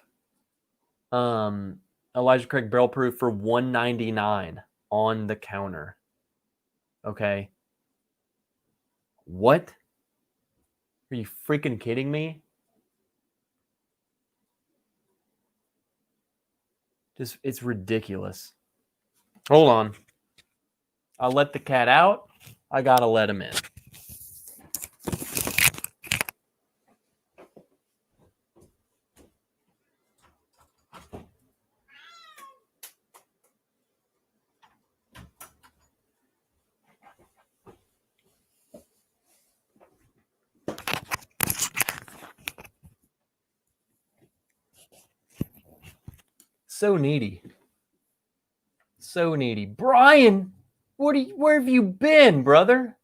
Elijah Craig barrel proof for $199 on the counter. Okay. What? Are you freaking kidding me? It's ridiculous. Hold on. I'll let the cat out. I gotta let him in. So needy. So needy. Brian, where have you been, brother?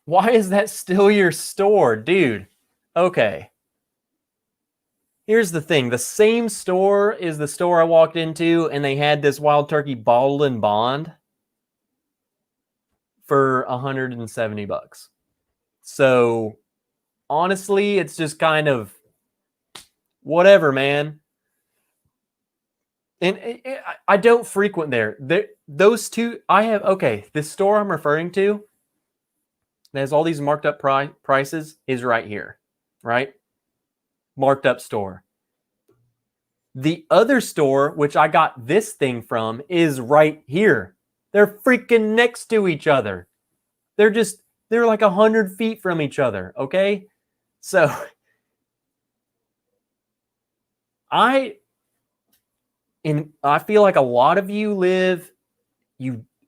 Why is that still your store, dude? Okay. Here's the thing. The same store is the store I walked into, and they had this Wild Turkey bottled in bond for $170. So honestly, it's just kind of whatever, man. And I don't frequent there. Those two, I have, okay, this store I'm referring to that has all these marked up prices is right here, right? Marked up store. The other store, which I got this thing from, is right here. They're freaking next to each other. They're like 100 feet from each other, okay? So I feel like a lot of you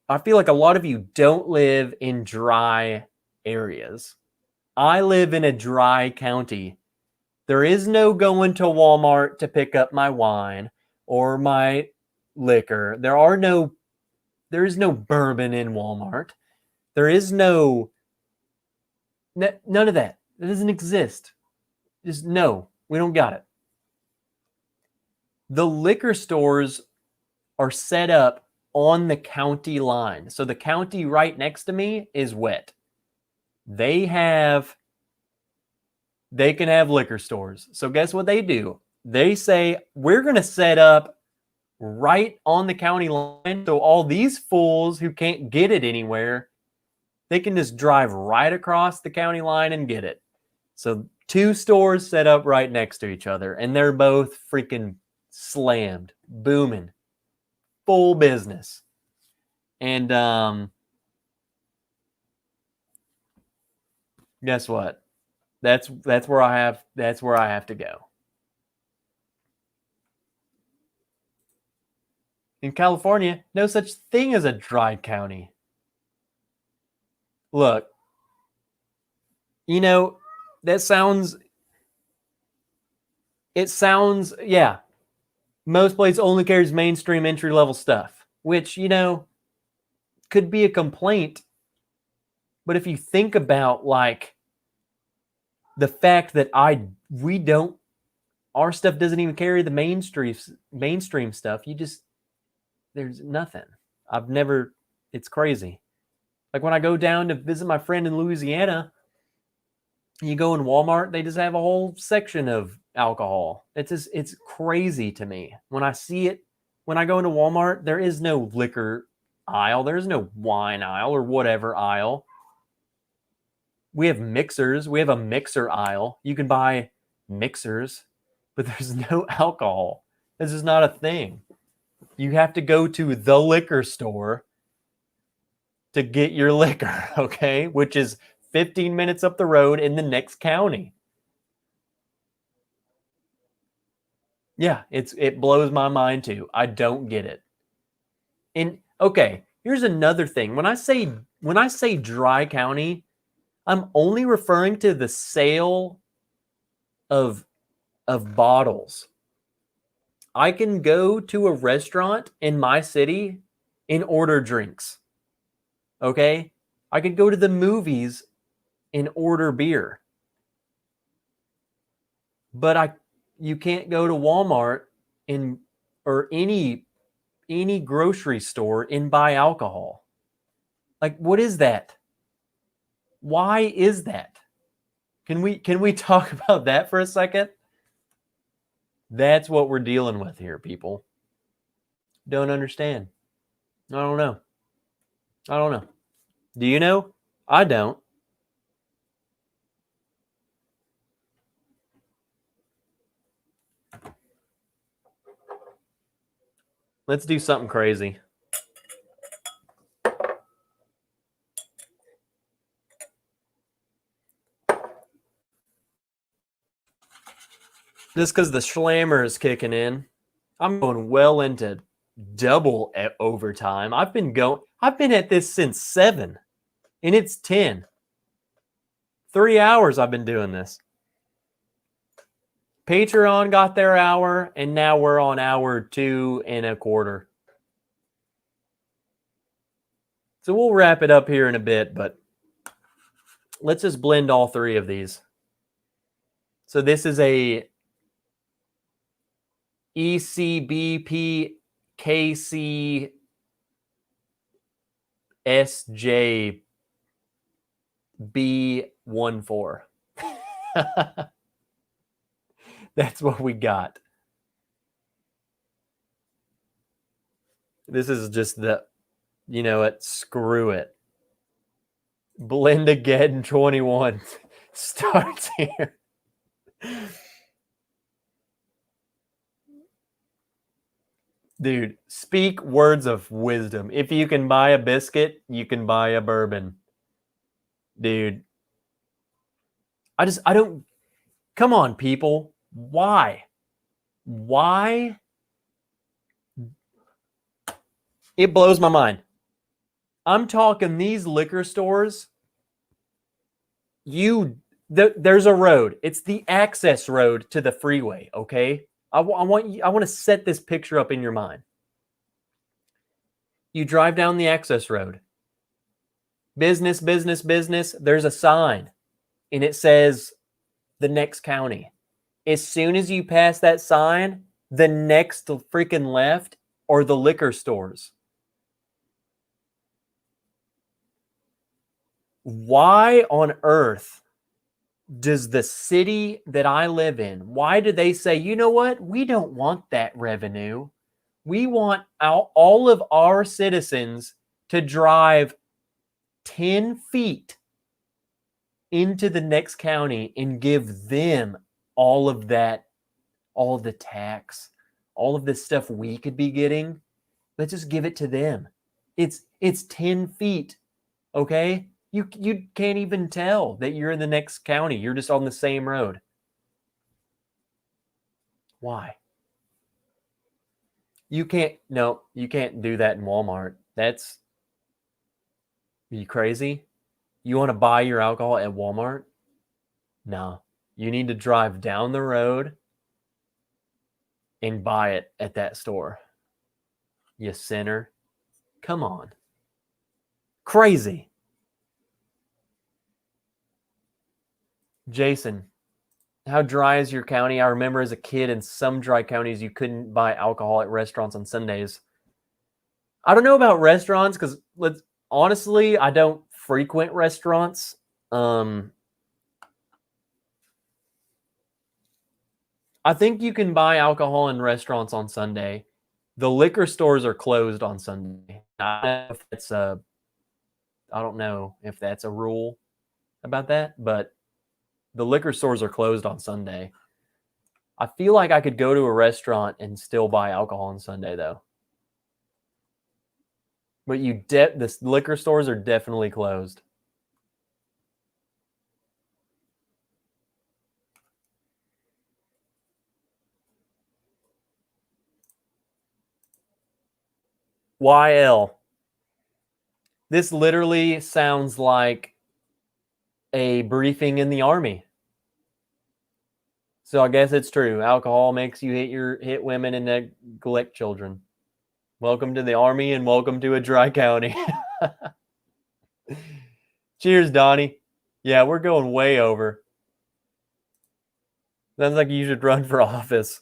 I feel like a lot of you don't live in dry areas. I live in a dry county. There is no going to Walmart to pick up my wine or my liquor. There is no bourbon in Walmart. There is none of that. It doesn't exist. Just no, we don't got it. The liquor stores are set up on the county line. So the county right next to me is wet. They can have liquor stores. So guess what they do? They say, we're going to set up right on the county line. So all these fools who can't get it anywhere, they can just drive right across the county line and get it. So 2 stores set up right next to each other, and they're both freaking slammed, booming, full business. And guess what? That's where I have to go. In California, no such thing as a dry county. Look, that sounds, yeah, most places only carries mainstream entry-level stuff, which, could be a complaint. But if you think about, like, the fact that our stuff doesn't even carry the mainstream stuff, there's nothing. It's crazy. Like when I go down to visit my friend in Louisiana, you go in Walmart, they just have a whole section of alcohol. It's crazy to me. When I see it, when I go into Walmart, there is no liquor aisle. There's no wine aisle or whatever aisle. We have mixers. We have a mixer aisle. You can buy mixers, but there's no alcohol. This is not a thing. You have to go to the liquor store to get your liquor, okay? Which is 15 minutes up the road in the next county. Yeah, it blows my mind too. I don't get it. And okay, here's another thing. When I say dry county, I'm only referring to the sale of bottles. I can go to a restaurant in my city and order drinks. Okay? I could go to the movies and order beer. But you can't go to Walmart or any grocery store and buy alcohol. Like, what is that? Why is that? Can we talk about that for a second? That's what we're dealing with here, people. Don't understand. I don't know. Do you know? I don't. Let's do something crazy. Just because the Schlammer is kicking in, I'm going well into double overtime. I've been at this since 7, and it's 10. 3 hours I've been doing this. Patreon got their hour, and now we're on hour 2 1/4. So we'll wrap it up here in a bit, but let's just blend all 3 of these. So this is a ECBP KC SJB 1-4. That's what we got. This is just the, you know what? Screw it. Belinda Gedden 21 starts here. Dude, speak words of wisdom. If you can buy a biscuit, you can buy a bourbon. Dude, I don't, come on, people. Why? Why? It blows my mind. I'm talking these liquor stores. There's a road. It's the access road to the freeway, okay? I want to set this picture up in your mind. You drive down the access road. Business, business, business. There's a sign, and it says the next county. As soon as you pass that sign, the next freaking left are the liquor stores. Why on earth does the city that I live in, why do they say, you know what? We don't want that revenue. We want all of our citizens to drive 10 feet into the next county and give them all of that, all of the tax, all of this stuff we could be getting. Let's just give it to them. It's 10 feet, okay? You can't even tell that you're in the next county. You're just on the same road. Why? You can't do that in Walmart. Are you crazy? You want to buy your alcohol at Walmart? No. You need to drive down the road and buy it at that store. You sinner. Come on. Crazy. Jason, how dry is your county? I remember as a kid in some dry counties, you couldn't buy alcohol at restaurants on Sundays. I don't know about restaurants because honestly, I don't frequent restaurants. I think you can buy alcohol in restaurants on Sunday. The liquor stores are closed on Sunday. I don't know if that's a rule about that, but the liquor stores are closed on Sunday. I feel like I could go to a restaurant and still buy alcohol on Sunday, though. But the liquor stores are definitely closed. YL. This literally sounds like a briefing in the Army. So I guess it's true. Alcohol makes you hit women and neglect children. Welcome to the Army and welcome to a dry county. Cheers, Donnie. Yeah, we're going way over. Sounds like you should run for office.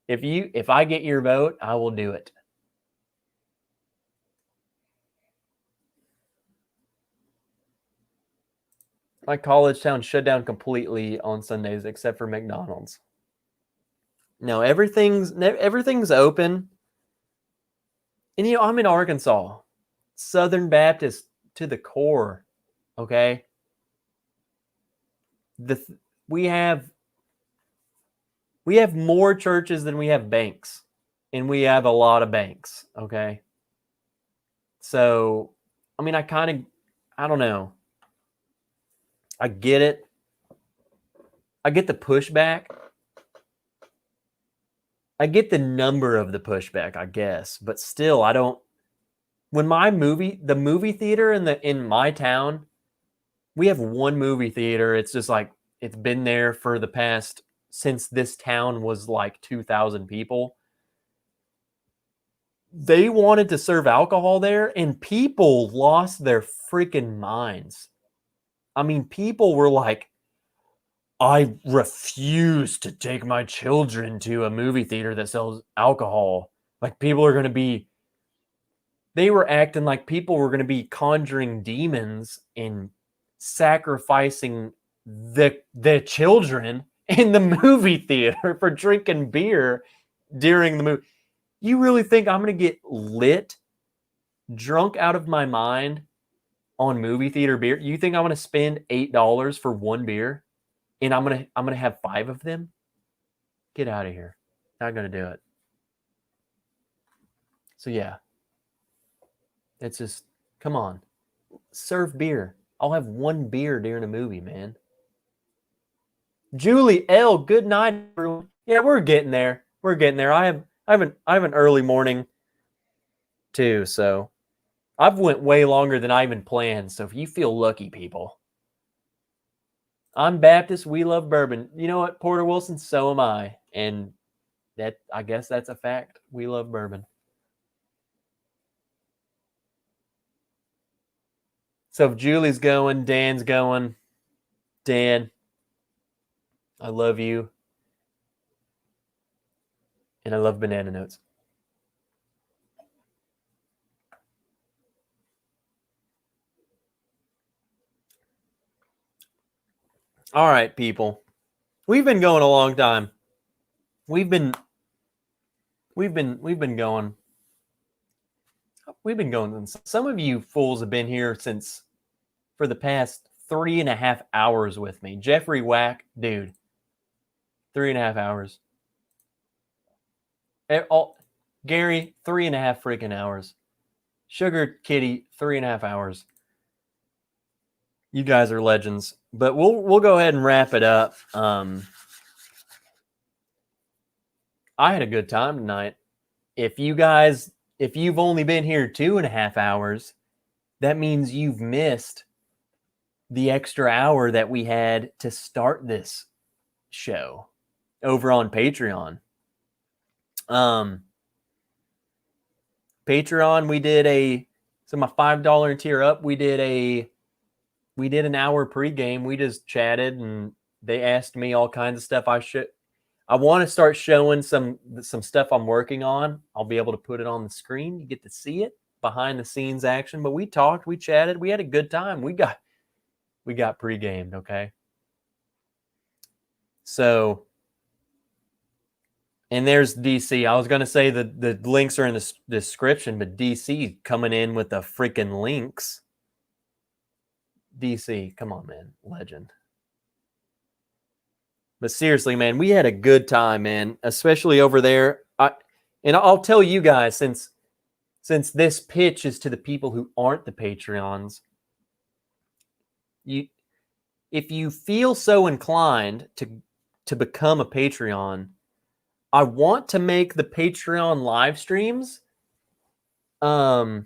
If I get your vote, I will do it. My college town shut down completely on Sundays except for McDonald's. No, everything's open. And I'm in Arkansas. Southern Baptist to the core. Okay? We have more churches than we have banks. And we have a lot of banks, okay? So, I mean, I don't know. I get it. I get the pushback. I get the number of the pushback, I guess, but still, I don't. When the movie theater in my town, we have one movie theater. It's just like it's been there for since this town was like 2,000 people. They wanted to serve alcohol there, and people lost their freaking minds. I mean, people were like, I refuse to take my children to a movie theater that sells alcohol. Like, they were acting like people were going to be conjuring demons and sacrificing the children in the movie theater for drinking beer during the movie. You really think I'm going to get lit, drunk out of my mind on movie theater beer? You think I'm going to spend $8 for one beer and I'm going to have 5 of them? Get out of here. Not going to do it. So yeah. It's just, come on. Serve beer. I'll have one beer during a movie, man. Julie L, good night, everyone. Yeah, we're getting there. We're getting there. I have an early morning too, so I've went way longer than I even planned. So if you feel lucky, people. I'm Baptist. We love bourbon. You know what, Porter Wilson? So am I. And that, I guess that's a fact. We love bourbon. So if Julie's going, Dan's going. Dan, I love you. And I love banana notes. All right, people. We've been going a long time. We've been going. We've been going. Some of you fools have been here for the past 3.5 hours with me. Jeffrey Wack, dude. 3.5 hours. Gary, 3.5 freaking hours. Sugar Kitty, 3.5 hours. You guys are legends. But we'll go ahead and wrap it up. I had a good time tonight. If you've only been here 2.5 hours, that means you've missed the extra hour that we had to start this show over on Patreon. Patreon, we did so my $5 tier up, we did an hour pregame. We just chatted and they asked me all kinds of stuff. I want to start showing some stuff I'm working on. I'll be able to put it on the screen. You get to see it, behind the scenes action. But we talked, we chatted, we had a good time. We got pre-gamed, okay? So, and there's DC. I was going to say the links are in the description, but DC coming in with the freaking links. DC, come on, man. Legend. But seriously, man, we had a good time, man, especially over there. And I'll tell you guys, since this pitch is to the people who aren't the Patreons, if you feel so inclined to become a Patreon, I want to make the Patreon live streams like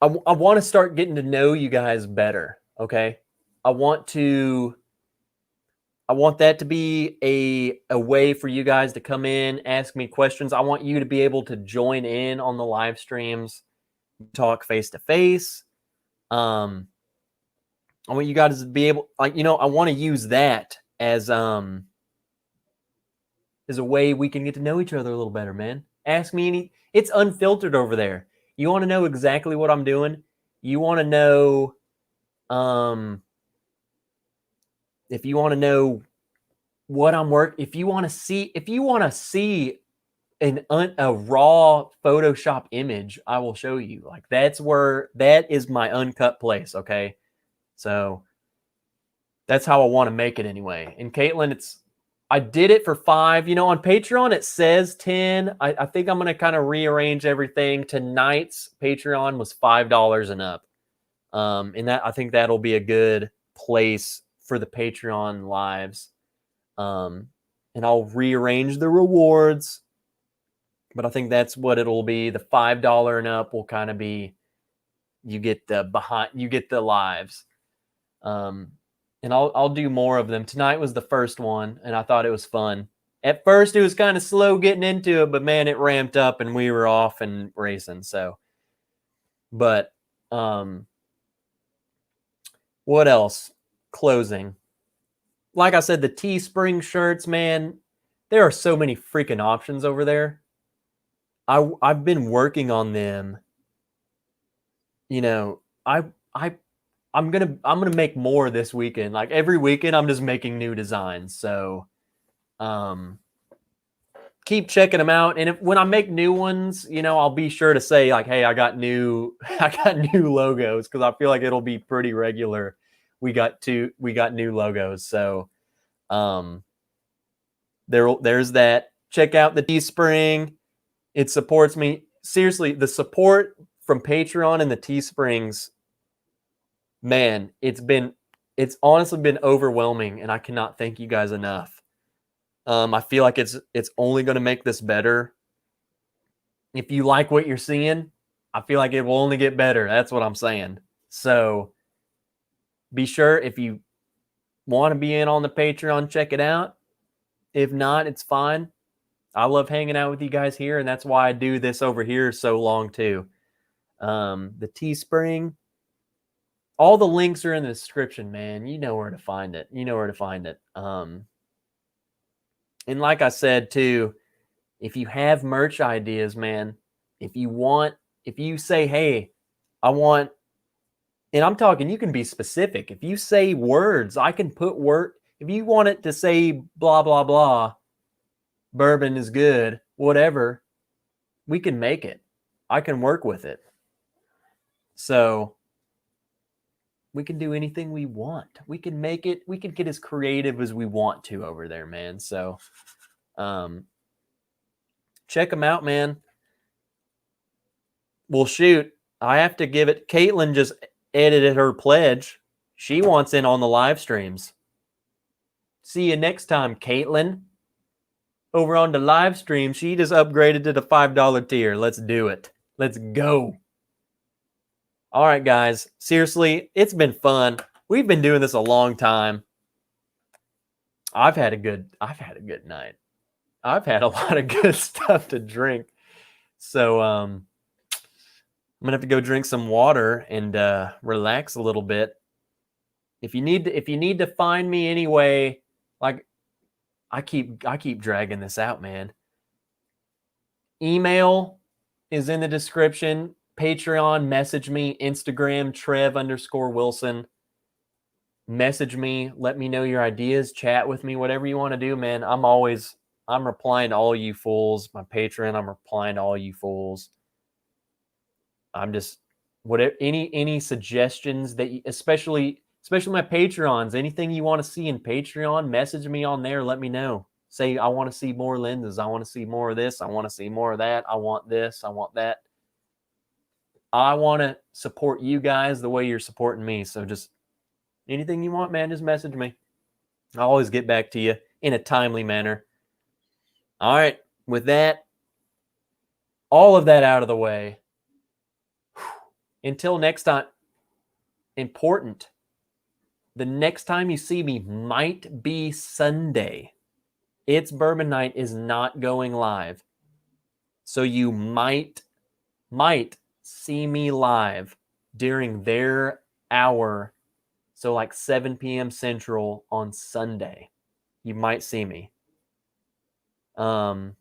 I want to start getting to know you guys better, okay? I want that to be a way for you guys to come in, ask me questions. I want you to be able to join in on the live streams, talk face to face. I want you guys to be able, I want to use that as a way we can get to know each other a little better, man. Ask me it's unfiltered over there. You want to know exactly what I'm doing? You want to know, if you want to know what I'm working, if you want to see a raw Photoshop image, I will show you. Like that is my uncut place. Okay. So that's how I want to make it anyway. And Caitlin, I did it for $5. On Patreon, it says 10. I think I'm going to kind of rearrange everything. Tonight's Patreon was $5 and up. And I think that'll be a good place for the Patreon lives. And I'll rearrange the rewards, but I think that's what it'll be. The $5 and up will kind of be, you get the lives. And I'll do more of them. Tonight was the first one, and I thought it was fun. At first, it was kind of slow getting into it, but man, it ramped up, and we were off and racing. So, but what else? Closing. Like I said, the Teespring shirts, man, there are so many freaking options over there. I've been working on them. I'm gonna make more this weekend. Like every weekend, I'm just making new designs. So, keep checking them out. And when I make new ones, I'll be sure to say like, hey, I got new logos, because I feel like it'll be pretty regular. We got new logos. So, there's that. Check out the Teespring. It supports me. Seriously, the support from Patreon and the Teesprings, man, it's honestly been overwhelming, and I cannot thank you guys enough. I feel like it's only going to make this better. If you like what you're seeing, I feel like it will only get better. That's what I'm saying. So be sure, if you want to be in on the Patreon, check it out. If not, it's fine. I love hanging out with you guys here, and that's why I do this over here so long too. The Teespring, all the links are in the description, man. You know where to find it. And like I said too, if you have merch ideas, man, if you say, hey, I want, and I'm talking, you can be specific. If you say words, I can put word. If you want it to say blah, blah, blah, bourbon is good, whatever, we can make it. I can work with it. So we can do anything we want. We can make it. We can get as creative as we want to over there, man. So, check them out, man. Well, shoot, I have to give it. Caitlin just edited her pledge. She wants in on the live streams. See you next time, Caitlin. Over on the live stream, she just upgraded to the $5 tier. Let's do it. Let's go. All right, guys. Seriously, it's been fun. We've been doing this a long time. I've had a good night. I've had a lot of good stuff to drink. So I'm gonna have to go drink some water and relax a little bit. If you need to find me anyway, like I keep dragging this out, man. Email is in the description. Patreon, message me. Instagram, Trev_Wilson. Message me. Let me know your ideas. Chat with me. Whatever you want to do, man. I'm replying to all you fools. My Patreon, I'm replying to all you fools. I'm just whatever any suggestions that you, especially my Patreons, anything you want to see in Patreon, message me on there. Let me know. Say, I want to see more lenses. I want to see more of this. I want to see more of that. I want this. I want that. I want to support you guys the way you're supporting me. So just anything you want, man, just message me. I'll always get back to you in a timely manner. All right. With that, all of that out of the way, until next time, important. The next time you see me might be Sunday. It's Bourbon Night is not going live. So you might see me live during their hour. So like 7 p.m. Central on Sunday. You might see me. And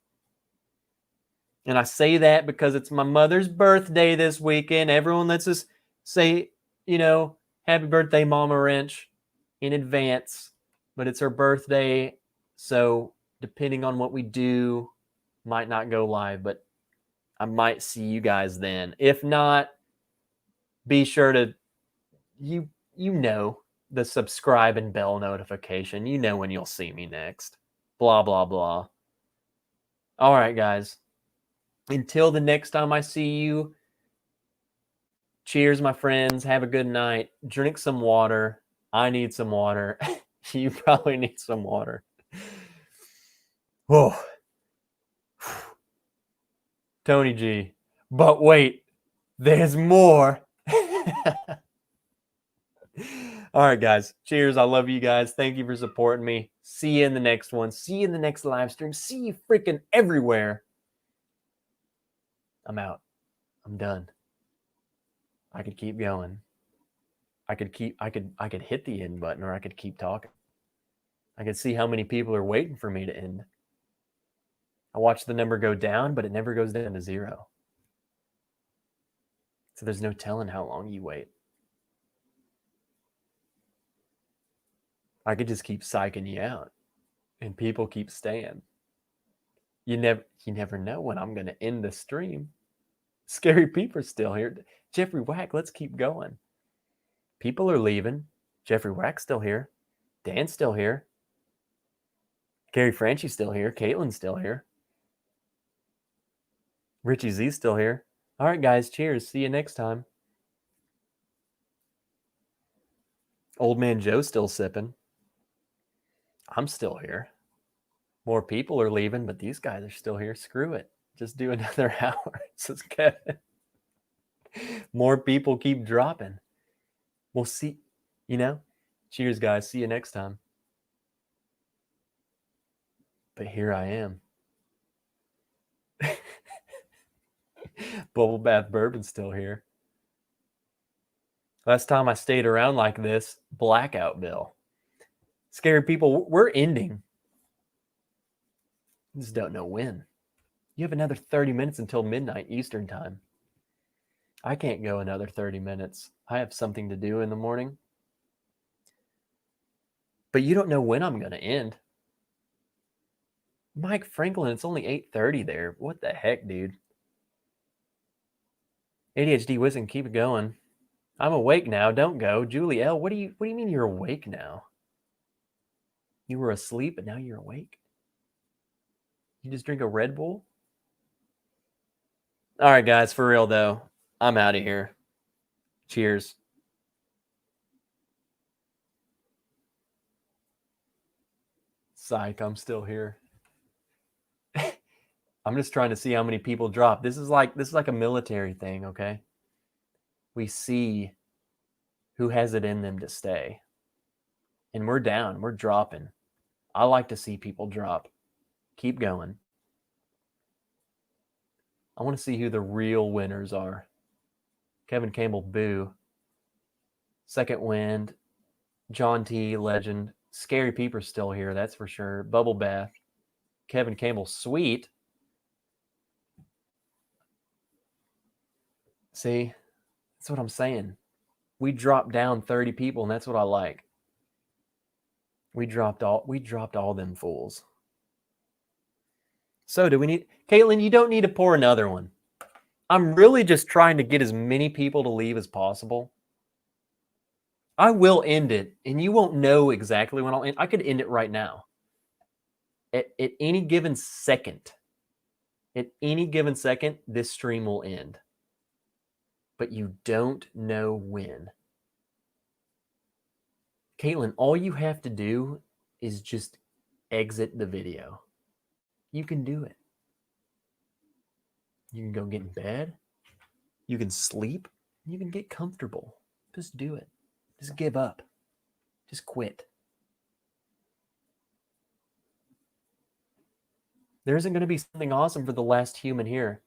I say that because it's my mother's birthday this weekend. Everyone, let's just say, happy birthday, Mama Wrench, in advance. But it's her birthday, so depending on what we do, might not go live, but I might see you guys then. If not, be sure to, the subscribe and bell notification. You know when you'll see me next. Blah, blah, blah. All right, guys. Until the next time I see you, cheers, my friends. Have a good night. Drink some water. I need some water. You probably need some water. Whoa. Tony G. But wait, there's more. All right, guys. Cheers. I love you guys. Thank you for supporting me. See you in the next one. See you in the next live stream. See you freaking everywhere. I'm out. I'm done. I could keep going. I could hit the end button, or I could keep talking. I could see how many people are waiting for me to end. I watch the number go down, but it never goes down to 0. So there's no telling how long you wait. I could just keep psyching you out, and people keep staying. You never know when I'm gonna end the stream. Scary Peeper's still here. Jeffrey Wack, let's keep going. People are leaving. Jeffrey Wack's still here. Dan's still here. Gary Franchi's still here. Caitlin's still here. Richie Z's still here. All right, guys, cheers. See you next time. Old Man Joe's still sipping. I'm still here. More people are leaving, but these guys are still here. Screw it. Just do another hour. Says Kevin. More people keep dropping. We'll see. Cheers, guys. See you next time. But here I am. Bubble Bath Bourbon's still here. Last time I stayed around like this, blackout bill. Scary people, we're ending. I just don't know when. You have another 30 minutes until midnight Eastern time. I can't go another 30 minutes. I have something to do in the morning. But you don't know when I'm going to end. Mike Franklin, it's only 8:30 there. What the heck, dude? ADHD Wisdom, keep it going. I'm awake now. Don't go. Julie L, what do you mean you're awake now? You were asleep, but now you're awake? You just drink a Red Bull? All right, guys, for real, though. I'm out of here. Cheers. Psych, I'm still here. I'm just trying to see how many people drop. This is like a military thing, okay? We see who has it in them to stay. And we're down. We're dropping. I like to see people drop. Keep going. I want to see who the real winners are. Kevin Campbell, boo. Second Wind. John T, legend. Scary Peeper's still here, that's for sure. Bubble Bath. Kevin Campbell, sweet. See, that's what I'm saying. We dropped down 30 people, and that's what I like. We dropped all them fools. So do we need Caitlin, you don't need to pour another one. I'm really just trying to get as many people to leave as possible. I will end it, and you won't know exactly when I'll end. I could end it right now. At any given second. At any given second, this stream will end. But you don't know when. Caitlin, all you have to do is just exit the video. You can do it. You can go get in bed. You can sleep. You can get comfortable. Just do it. Just give up. Just quit. There isn't going to be something awesome for the last human here.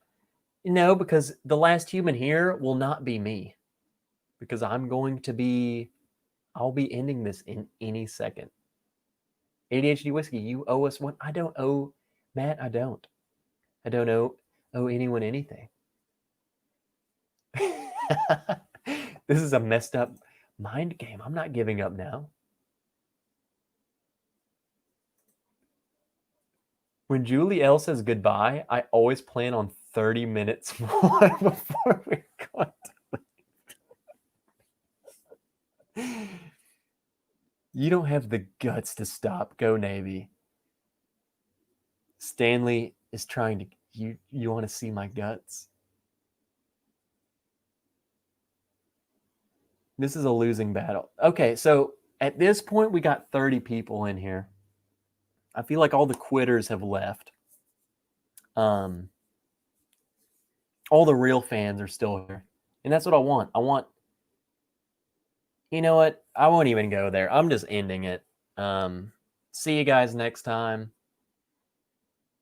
No, because the last human here will not be me. Because I'll be ending this in any second. ADHD Whiskey, you owe us one. I don't owe Matt, I don't. I don't owe anyone anything. This is a messed up mind game. I'm not giving up now. When Julie L says goodbye, I always plan on 30 minutes more before we go. You don't have the guts to stop. Go Navy. Stanley is trying to. You want to see my guts? This is a losing battle. Okay, so at this point, we got 30 people in here. I feel like all the quitters have left. All the real fans are still here. And that's what I want. You know what? I won't even go there. I'm just ending it. See you guys next time.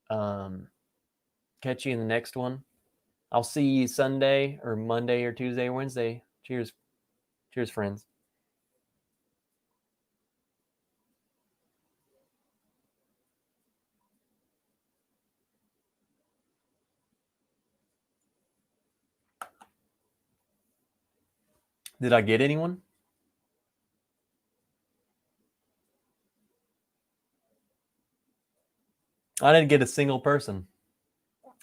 Catch you in the next one. I'll see you Sunday or Monday or Tuesday or Wednesday. Cheers. Cheers, friends. Did I get anyone? I didn't get a single person.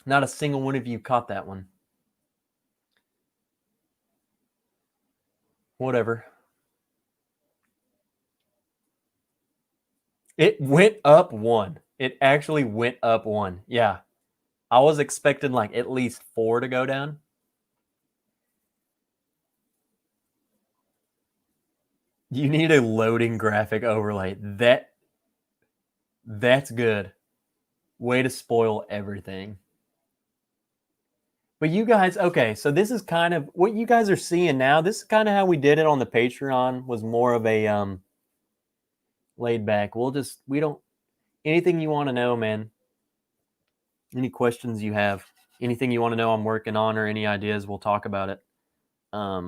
Not a single one of you caught that one. Whatever. It went up one. It actually went up one. Yeah. I was expecting like at least 4 to go down. You need a loading graphic overlay. That's good. Way to spoil everything. But you guys, okay, so this is kind of what you guys are seeing now. This is kind of how we did it on the Patreon, was more of a laid back. We don't, anything you want to know, man. Any questions you have, anything you want to know I'm working on, or any ideas, we'll talk about it. I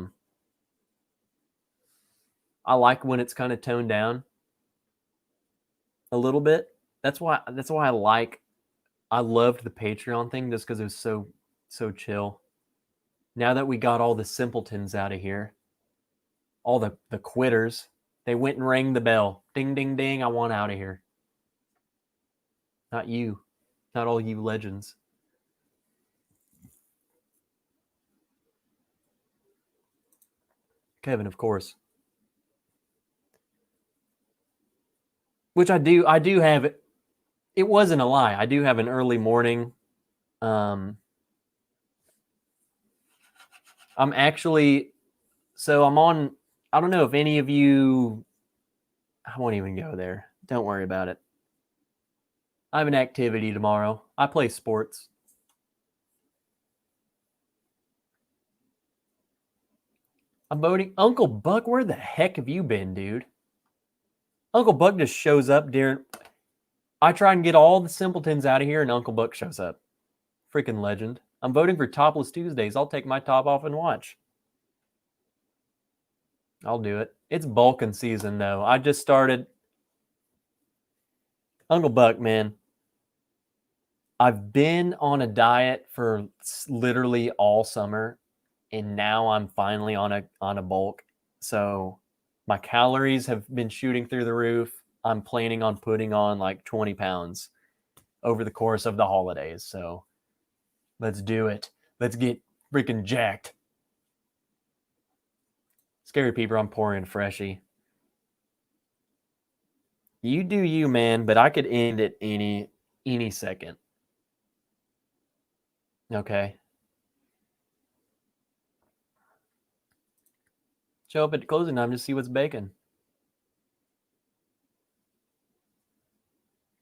like when it's kind of toned down a little bit. That's why I loved the Patreon thing, just because it was so chill. Now that we got all the simpletons out of here, all the quitters, they went and rang the bell. Ding, ding, ding. I want out of here. Not you. Not all you legends. Kevin, of course. Which I do have it. It wasn't a lie. I do have an early morning. I'm actually, so I'm on, I don't know if any of you, I won't even go there. Don't worry about it. I have an activity tomorrow. I play sports. I'm voting. Uncle Buck, where the heck have you been, dude? Uncle Buck just shows up during. I try and get all the simpletons out of here, and Uncle Buck shows up. Freaking legend. I'm voting for Topless Tuesdays. I'll take my top off and watch. I'll do it. It's Balkan season, though. I just started. Uncle Buck, man. I've been on a diet for literally all summer, and now I'm finally on a bulk. So my calories have been shooting through the roof. I'm planning on putting on like 20 pounds over the course of the holidays. So let's do it. Let's get freaking jacked. Scary Peeper, I'm pouring Freshie. You do you, man, but I could end it any second. Okay. Show up at closing time to see what's baking.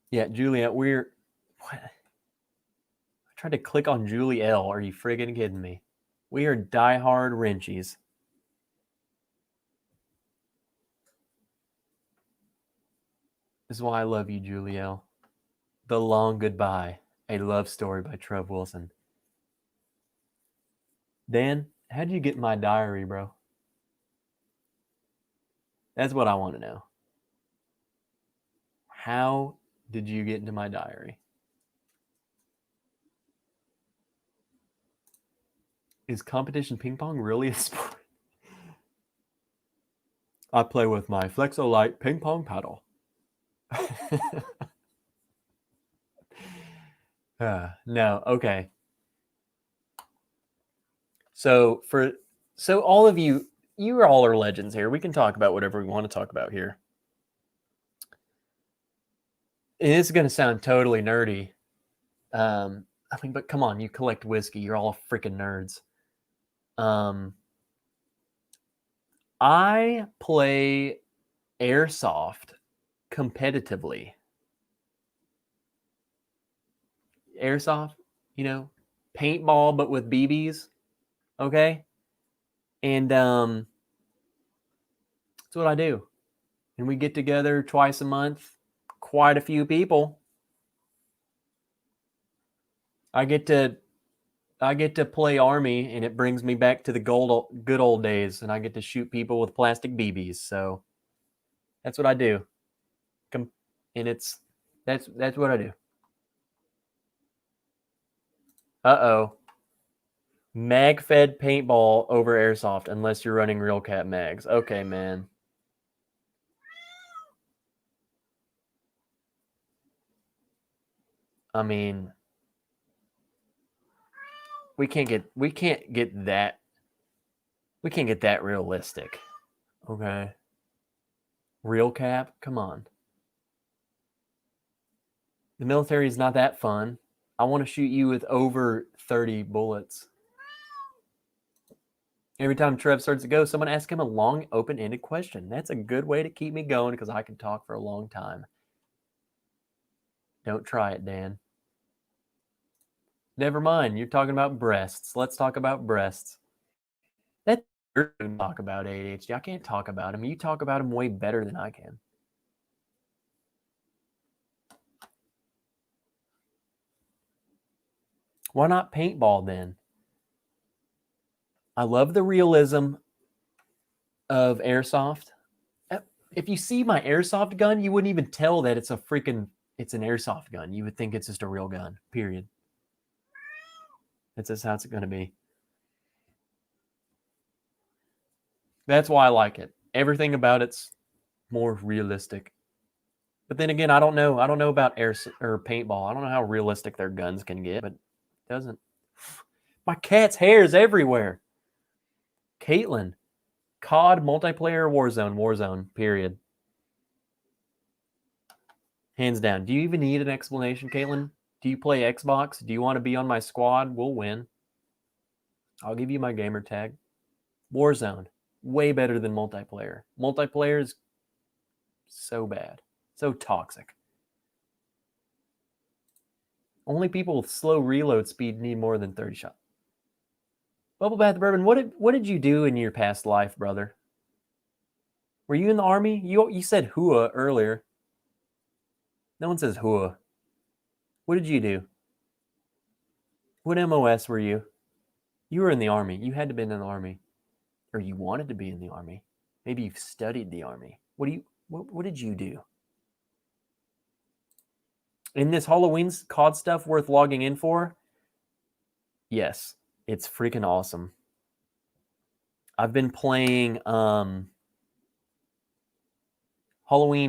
Yeah, Juliet, we're... What? I tried to click on Julie L. Are you friggin' kidding me? We are diehard Wrenchies. This is why I love you, Julie L. The Long Goodbye, a love story by Trev Wilson. Dan, how'd you get my diary, bro? That's what I want to know. How did you get into my diary? Is competition ping pong really a sport? I play with my Flexolite ping pong paddle. No, okay. So all of you all are legends here. We can talk about whatever we want to talk about here. And it's going to sound totally nerdy. But come on, you collect whiskey. You're all freaking nerds. I play airsoft competitively. Airsoft, paintball, but with BBs. Okay. And that's what I do. And we get together twice a month. Quite a few people. I get to play Army, and it brings me back to the good old days, and I get to shoot people with plastic BBs. So that's what I do. And that's what I do. Uh-oh. Mag-fed paintball over airsoft unless you're running real cat mags. Okay, man. I mean, we can't get that realistic. Okay. Real cap? Come on. The military is not that fun. I want to shoot you with over 30 bullets. Every time Trev starts to go, someone asks him a long, open-ended question. That's a good way to keep me going because I can talk for a long time. Don't try it, Dan. Never mind. You're talking about breasts. Let's talk about breasts. That's your talk about ADHD. I can't talk about him. You talk about him way better than I can. Why not paintball then? I love the realism of airsoft. If you see my airsoft gun, you wouldn't even tell that it's an airsoft gun. You would think it's just a real gun, period. That's just how it's going to be. That's why I like it. Everything about it's more realistic. But then again, I don't know about air or paintball. I don't know how realistic their guns can get, but it doesn't. My cat's hair is everywhere. Caitlin, COD multiplayer Warzone, period. Hands down. Do you even need an explanation, Caitlin? Do you play Xbox? Do you want to be on my squad? We'll win. I'll give you my gamer tag. Warzone, way better than multiplayer. Multiplayer is so bad, so toxic. Only people with slow reload speed need more than 30 shots. Bubble Bath Bourbon, what did you do in your past life, brother? Were you in the army? You said hua earlier. No one says hua. What did you do? What MOS were you? You were in the army. You had to have been in the army. Or you wanted to be in the army. Maybe you've studied the army. What did you do? In this Halloween COD stuff worth logging in for? Yes, it's freaking awesome. I've been playing Halloween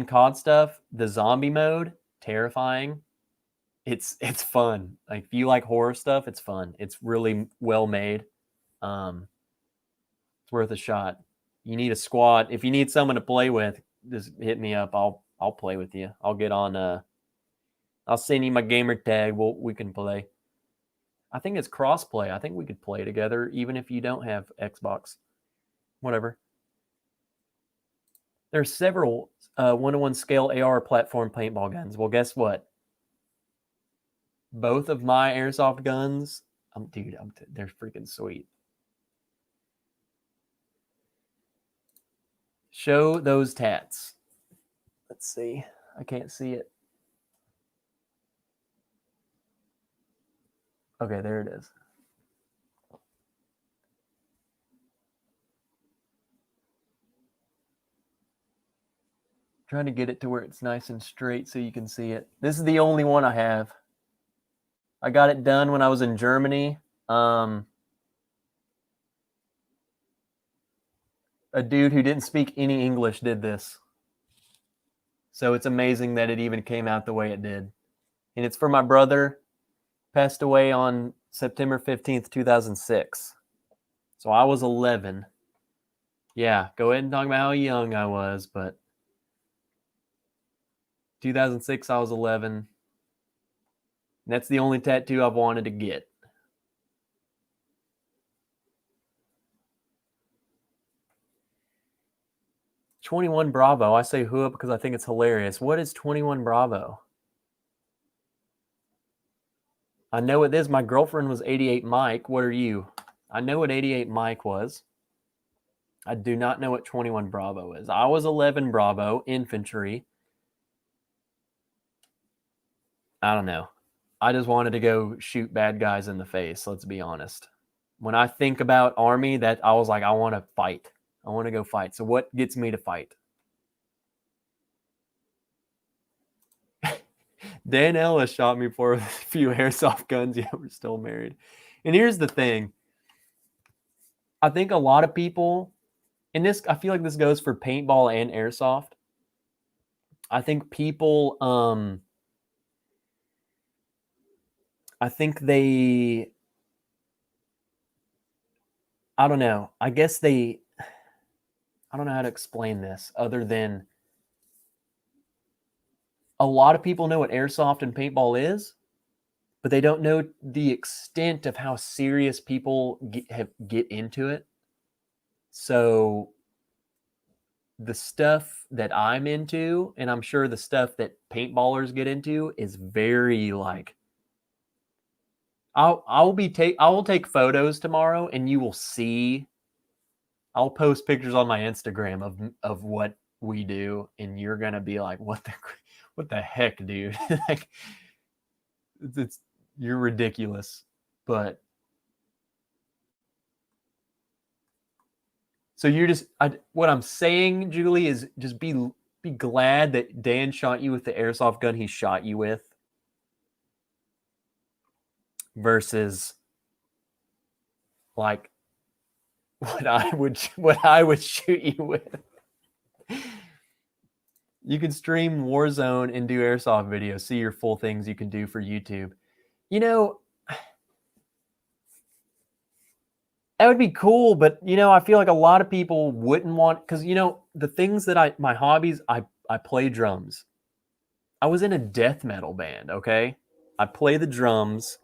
COD stuff, the zombie mode, terrifying. It's fun. Like if you like horror stuff, it's fun. It's really well made. It's worth a shot. You need a squad. If you need someone to play with, just hit me up. I'll play with you. I'll get on I'll send you my gamer tag. We can play. I think it's cross-play. I think we could play together even if you don't have Xbox. Whatever. There's several 1-to-1 scale AR platform paintball guns. Well, guess what? Both of my airsoft guns, they're freaking sweet. Show those tats. Let's see. I can't see it. Okay, there it is. Trying to get it to where it's nice and straight so you can see it. This is the only one I have. I got it done when I was in Germany. A dude who didn't speak any English did this. So it's amazing that it even came out the way it did. And it's for my brother, passed away on September 15th, 2006. So I was 11. Yeah, go ahead and talk about how young I was, but 2006, I was 11. And that's the only tattoo I've wanted to get. "21 Bravo." I say hua because I think it's hilarious. What is 21 Bravo? I know it is. My girlfriend was 88 Mike. What are you? I know what 88 Mike was. I do not know what 21 Bravo is. I was 11 Bravo, infantry. I don't know. I just wanted to go shoot bad guys in the face, let's be honest. When I think about Army, that I was like, I want to fight. I want to go fight. So what gets me to fight? Dan Ellis shot me for a few airsoft guns. Yeah, we're still married. And here's the thing. I think a lot of people, and this, I feel like this goes for paintball and airsoft. I think people I think they, I don't know. I guess they, I don't know how to explain this other than a lot of people know what airsoft and paintball is, but they don't know the extent of how serious people get into it. So the stuff that I'm into, and I'm sure the stuff that paintballers get into, is very like, I will take photos tomorrow, and you will see. I'll post pictures on my Instagram of what we do, and you're gonna be like, what the heck, dude? Like, it's you're ridiculous. But so you're just what I'm saying, Julie, is just be glad that Dan shot you with the airsoft gun he shot you with versus like what I would shoot you with. You can stream Warzone and do airsoft videos. See your full things you can do for YouTube. You know, that would be cool, but you know, I feel like a lot of people wouldn't want, because you know, the things that my hobbies, I play drums. I was in a death metal band, okay? I play the drums.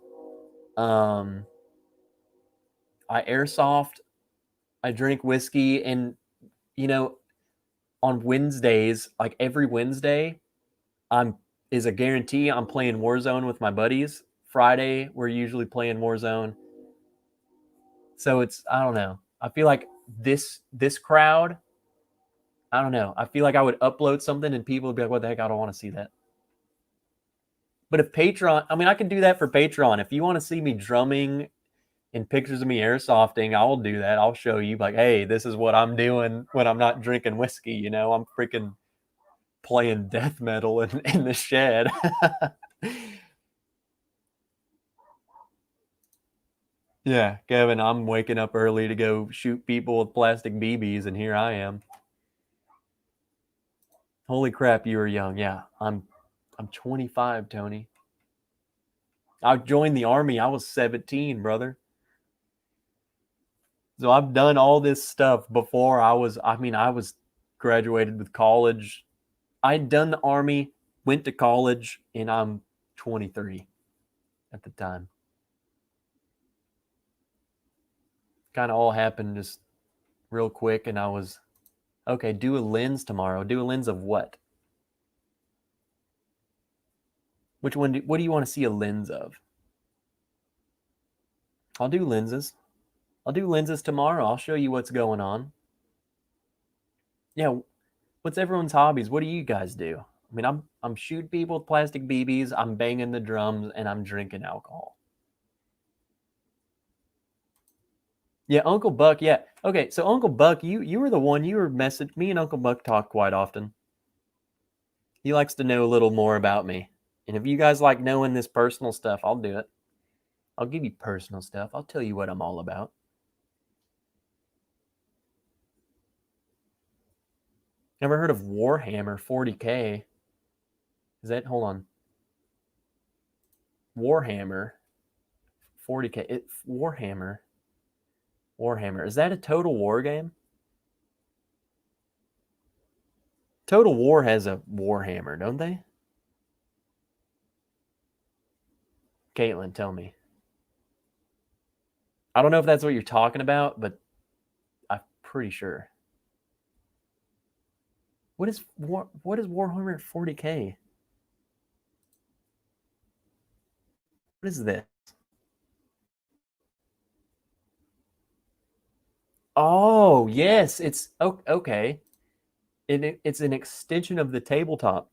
I airsoft, I drink whiskey, and you know, on Wednesdays, like every Wednesday, is a guarantee I'm playing Warzone with my buddies. Friday, we're usually playing Warzone. So it's, I don't know. I feel like this crowd, I don't know. I feel like I would upload something and people would be like, what the heck? I don't want to see that. But if Patreon, I mean, I can do that for Patreon. If you want to see me drumming and pictures of me airsofting, I'll do that. I'll show you like, hey, this is what I'm doing when I'm not drinking whiskey. You know, I'm freaking playing death metal in the shed. Yeah, Kevin, I'm waking up early to go shoot people with plastic BBs, and here I am. Holy crap, you were young. Yeah, I'm 25, Tony. I joined the Army. I was 17, brother. So I've done all this stuff before I was graduated with college. I'd done the Army, went to college, and I'm 23 at the time. Kind of all happened just real quick, and I was, okay, do a lens tomorrow. Do a lens of what? Which one? What do you want to see a lens of? I'll do lenses. I'll do lenses tomorrow. I'll show you what's going on. Yeah, what's everyone's hobbies? What do you guys do? I mean, I'm shooting people with plastic BBs, I'm banging the drums, and I'm drinking alcohol. Yeah, Uncle Buck, yeah. Okay, so Uncle Buck, you were the one, you were messaging me, and Uncle Buck talk quite often. He likes to know a little more about me. And if you guys like knowing this personal stuff, I'll do it. I'll give you personal stuff. I'll tell you what I'm all about. Never heard of Warhammer 40K? Is that, hold on. Warhammer 40K. Warhammer. Is that a Total War game? Total War has a Warhammer, don't they? Caitlin, tell me. I don't know if that's what you're talking about, but I'm pretty sure. What is Warhammer 40K? What is this? Oh, yes, it's okay. It's an extension of the tabletop.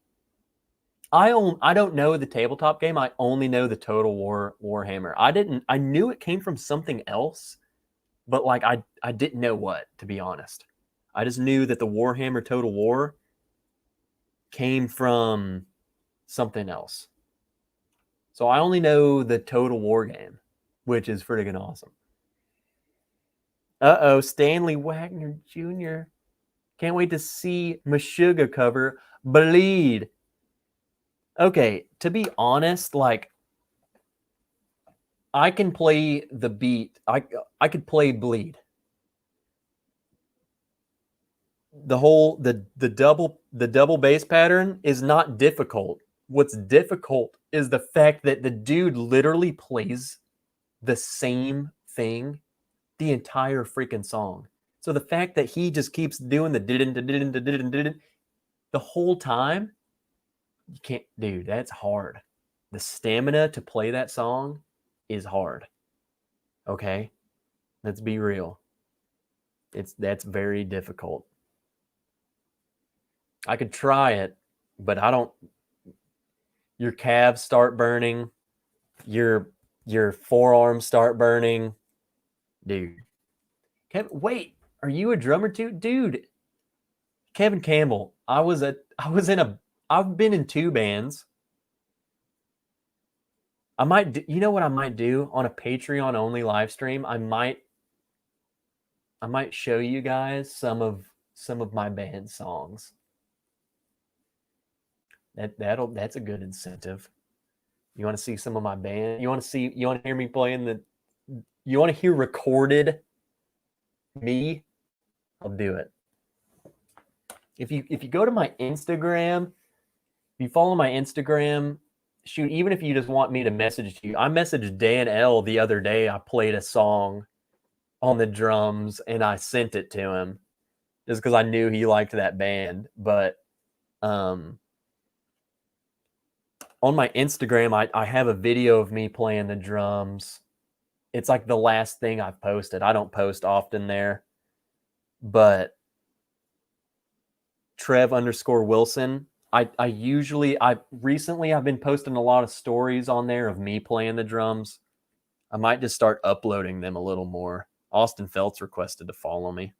I don't know the tabletop game. I only know the Total War Warhammer. I knew it came from something else, but like I didn't know what, to be honest. I just knew that the Warhammer Total War came from something else. So I only know the Total War game, which is freaking awesome. Uh-oh, Stanley Wagner Jr. Can't wait to see Meshuggah cover Bleed. Okay, to be honest, like, I can play the beat. I could play bleed. The double bass pattern is not difficult. What's difficult is the fact that the dude literally plays the same thing the entire freaking song. So the fact that he just keeps doing the the whole time, you can't, dude, that's hard. The stamina to play that song is hard. Okay? Let's be real. That's very difficult. I could try it, but I don't. Your calves start burning, your forearms start burning, dude. Wait, are you a drummer too, dude? Kevin Campbell. I've been in 2 bands. I might, you know what I might do on a Patreon only live stream? I might show you guys some of my band songs. That's a good incentive. You want to see some of my band? You want to hear me playing you want to hear recorded me? I'll do it. If you go to my Instagram, if you follow my Instagram, shoot, even if you just want me to message you, I messaged Dan L the other day. I played a song on the drums and I sent it to him just because I knew he liked that band. But on my Instagram, I have a video of me playing the drums. It's like the last thing I've posted. I don't post often there, but Trev_Wilson. Recently I've been posting a lot of stories on there of me playing the drums. I might just start uploading them a little more. Austin Feltz requested to follow me.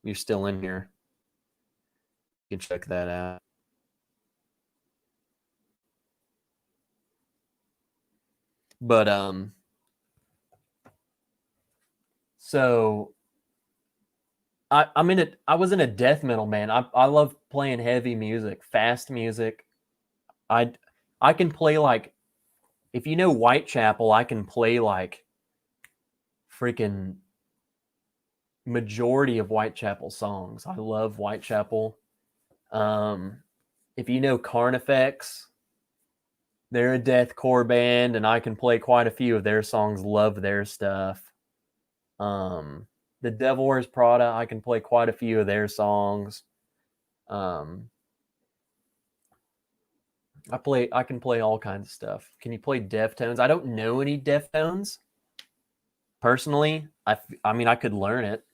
You're still in here. You can check that out. But so I was in a death metal band. I love playing heavy music, fast music. I can play like, if you know Whitechapel, I can play like freaking majority of Whitechapel songs. I love Whitechapel. If you know Carnifex, they're a deathcore band, and I can play quite a few of their songs. Love their stuff. The Devil Wears Prada, I can play quite a few of their songs. I can play all kinds of stuff. Can you play Deftones? I don't know any Deftones personally. I mean, I could learn it.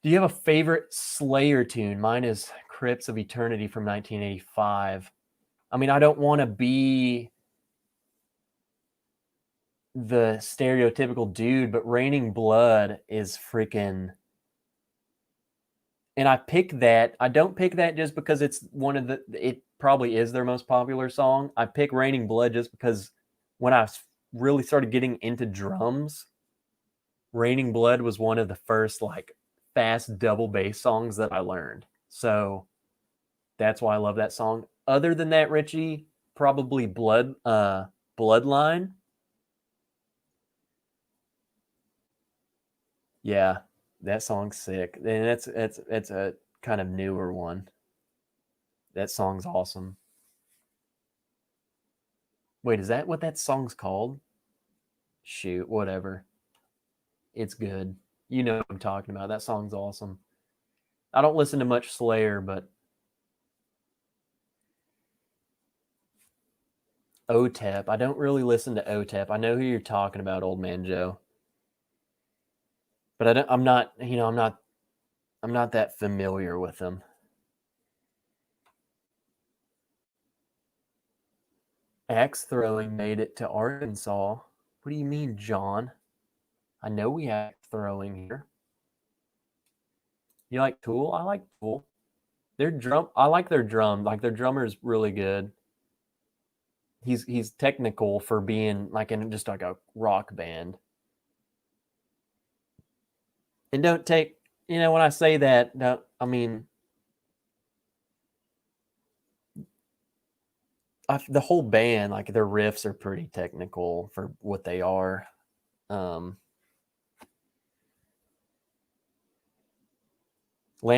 Do you have a favorite Slayer tune? Mine is Crypts of Eternity from 1985. I mean, I don't want to be the stereotypical dude, but Raining Blood is freaking. And I pick that. I don't pick that just because it's it probably is their most popular song. I pick Raining Blood just because when I really started getting into drums, Raining Blood was one of the first like fast double bass songs that I learned. So that's why I love that song. Other than that, Richie, probably Bloodline. Yeah, that song's sick. And it's a kind of newer one. That song's awesome. Wait, is that what that song's called? Shoot, whatever. It's good. You know what I'm talking about. That song's awesome. I don't listen to much Slayer, but OTEP. I don't really listen to OTEP. I know who you're talking about, Old Man Joe. But I'm not that familiar with them. Axe throwing made it to Arkansas. What do you mean, John? I know we have throwing here. You like Tool? I like Tool. I like their drum. Like their drummer's really good. He's technical for being like in just like a rock band. And don't take, when I say that, I mean, the whole band, like their riffs are pretty technical for what they are. Lamb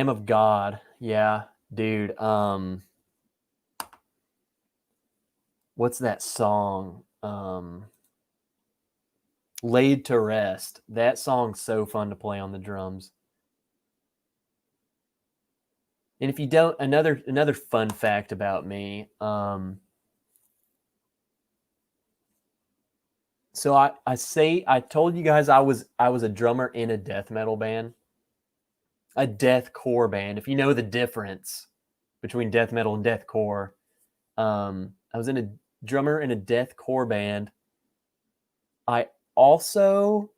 of God, yeah, dude. What's that song? Laid to Rest. That song's so fun to play on the drums. And if you don't, another fun fact about me. So I told you guys I was a drummer in a death metal band, a deathcore band. If you know the difference between death metal and deathcore, I was in a drummer in a deathcore band. I also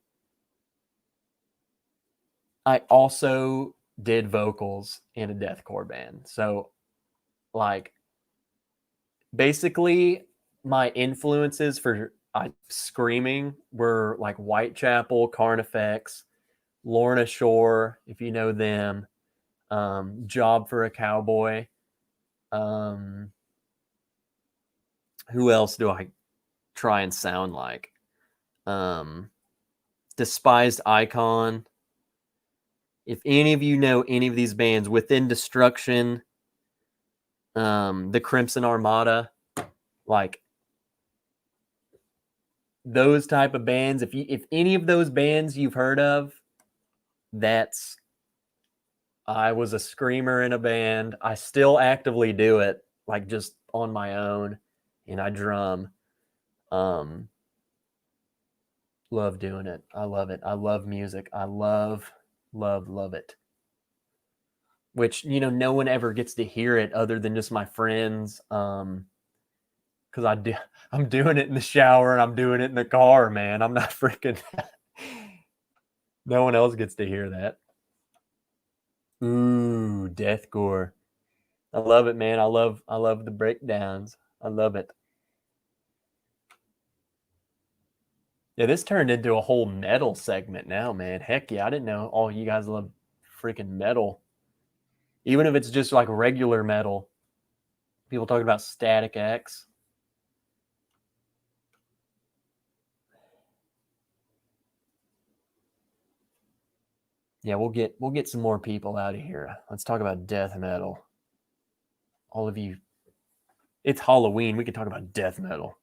did vocals in a deathcore band. So, like, basically, my influences for screaming were like Whitechapel, Carnifex, Lorna Shore, if you know them, Job for a Cowboy. Who else do I try and sound like? Despised Icon. If any of you know any of these bands, Within Destruction, the Crimson Armada, like those type of bands, if any of those bands you've heard of, I was a screamer in a band. I still actively do it, like just on my own, and I drum. Love doing it. I love it. I love music. I love it. Which, no one ever gets to hear it other than just my friends. Because I'm doing it in the shower and I'm doing it in the car, man. I'm not freaking. No one else gets to hear that. Ooh, deathcore. I love it, man. I love the breakdowns. I love it. Yeah, this turned into a whole metal segment now, man. Heck yeah, I didn't know all you guys love freaking metal. Even if it's just like regular metal. People talking about Static X. Yeah, we'll get some more people out of here. Let's talk about death metal. All of you. It's Halloween. We can talk about death metal.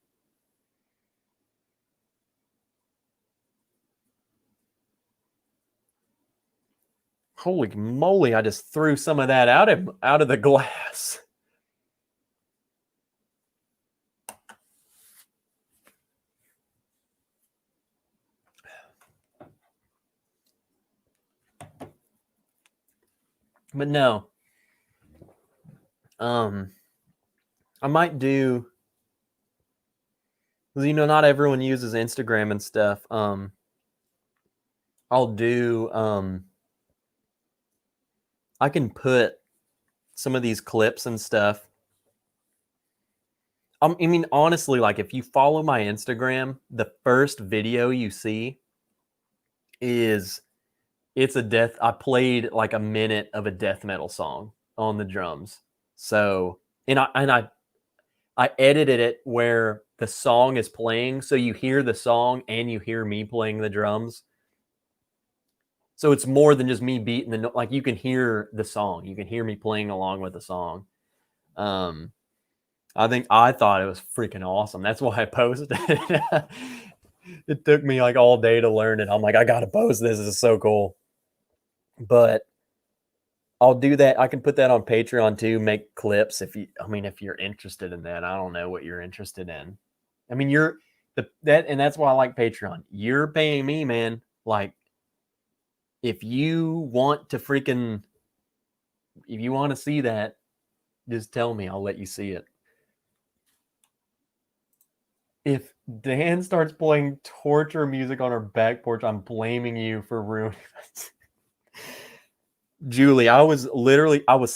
Holy moly, I just threw some of that out of the glass. But no. I might do, because not everyone uses Instagram and stuff. I'll do I can put some of these clips and stuff. I mean, honestly, like if you follow my Instagram, the first video you see is I played like a minute of a death metal song on the drums. So, and I edited it where the song is playing, so you hear the song and you hear me playing the drums. So it's more than just me beating the note. Like you can hear the song, you can hear me playing along with the song. I thought it was freaking awesome. That's why I posted it. It took me like all day to learn it. I'm like, I gotta post this. This is so cool. But I'll do that. I can put that on Patreon too. Make clips if you're interested in that. I don't know what you're interested in. I mean, and that's why I like Patreon. You're paying me, man. Like, if you want to see that, just tell me. I'll let you see it. If Dan starts playing torture music on our back porch, I'm blaming you for ruining it. Julie, I was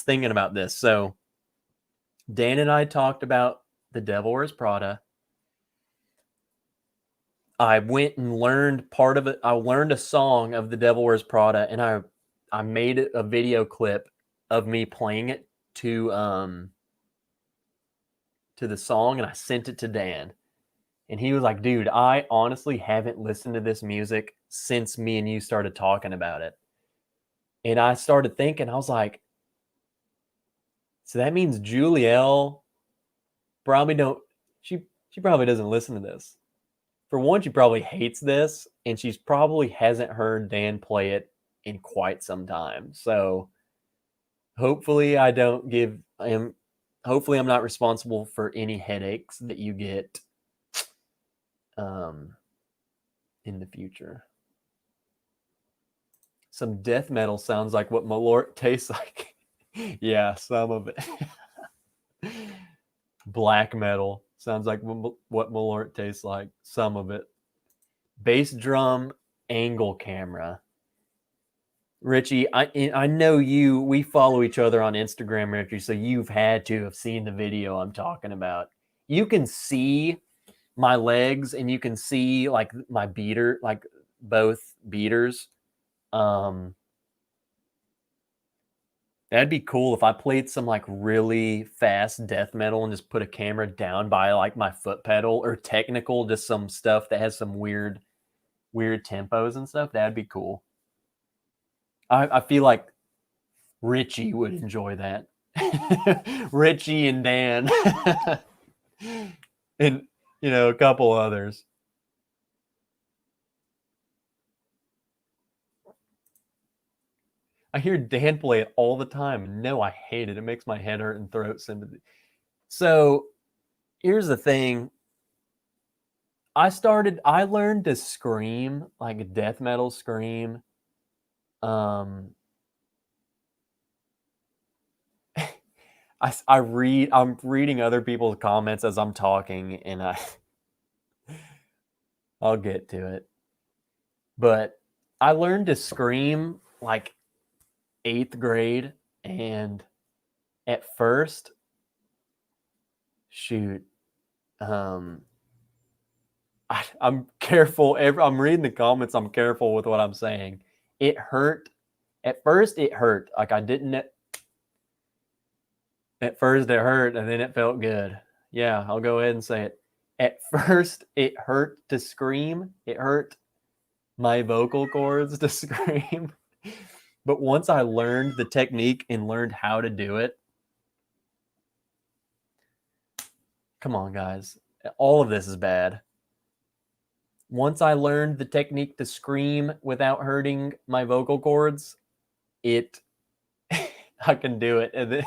thinking about this. So Dan and I talked about The Devil Wears Prada. I went and learned part of it. I learned a song of The Devil Wears Prada, and I made a video clip of me playing it to to the song and I sent it to Dan. And he was like, dude, I honestly haven't listened to this music since me and you started talking about it. And I started thinking, I was like, so that means Julielle probably she probably doesn't listen to this. For one, she probably hates this, and she's probably hasn't heard Dan play it in quite some time. So hopefully hopefully I'm not responsible for any headaches that you get in the future. Some death metal sounds like what Malort tastes like. Yeah, some of it. Black metal sounds like what Malort tastes like. Some of it. Bass drum angle camera. Richie, I know you. We follow each other on Instagram, Richie, so you've had to have seen the video I'm talking about. You can see my legs and you can see like my beater, like both beaters. That'd be cool if I played some like really fast death metal and just put a camera down by like my foot pedal, or technical, just some stuff that has some weird tempos and stuff. That'd be cool. I feel like Richie would enjoy that. Richie and Dan. And, a couple others. I hear Dan play it all the time. No, I hate it. It makes my head hurt and throat sympathy. So here's the thing. I learned to scream, like a death metal scream. I'm reading other people's comments as I'm talking, and I'll get to it. But I learned to scream like 8th grade, and at first, shoot, I'm careful. I'm reading the comments. I'm careful with what I'm saying. It hurt. At first, it hurt. Like I didn't. At first, it hurt, and then it felt good. Yeah, I'll go ahead and say it. At first, it hurt to scream. It hurt my vocal cords to scream. But once I learned the technique and learned how to do it, come on, guys. All of this is bad. Once I learned the technique to scream without hurting my vocal cords, I can do it. And then,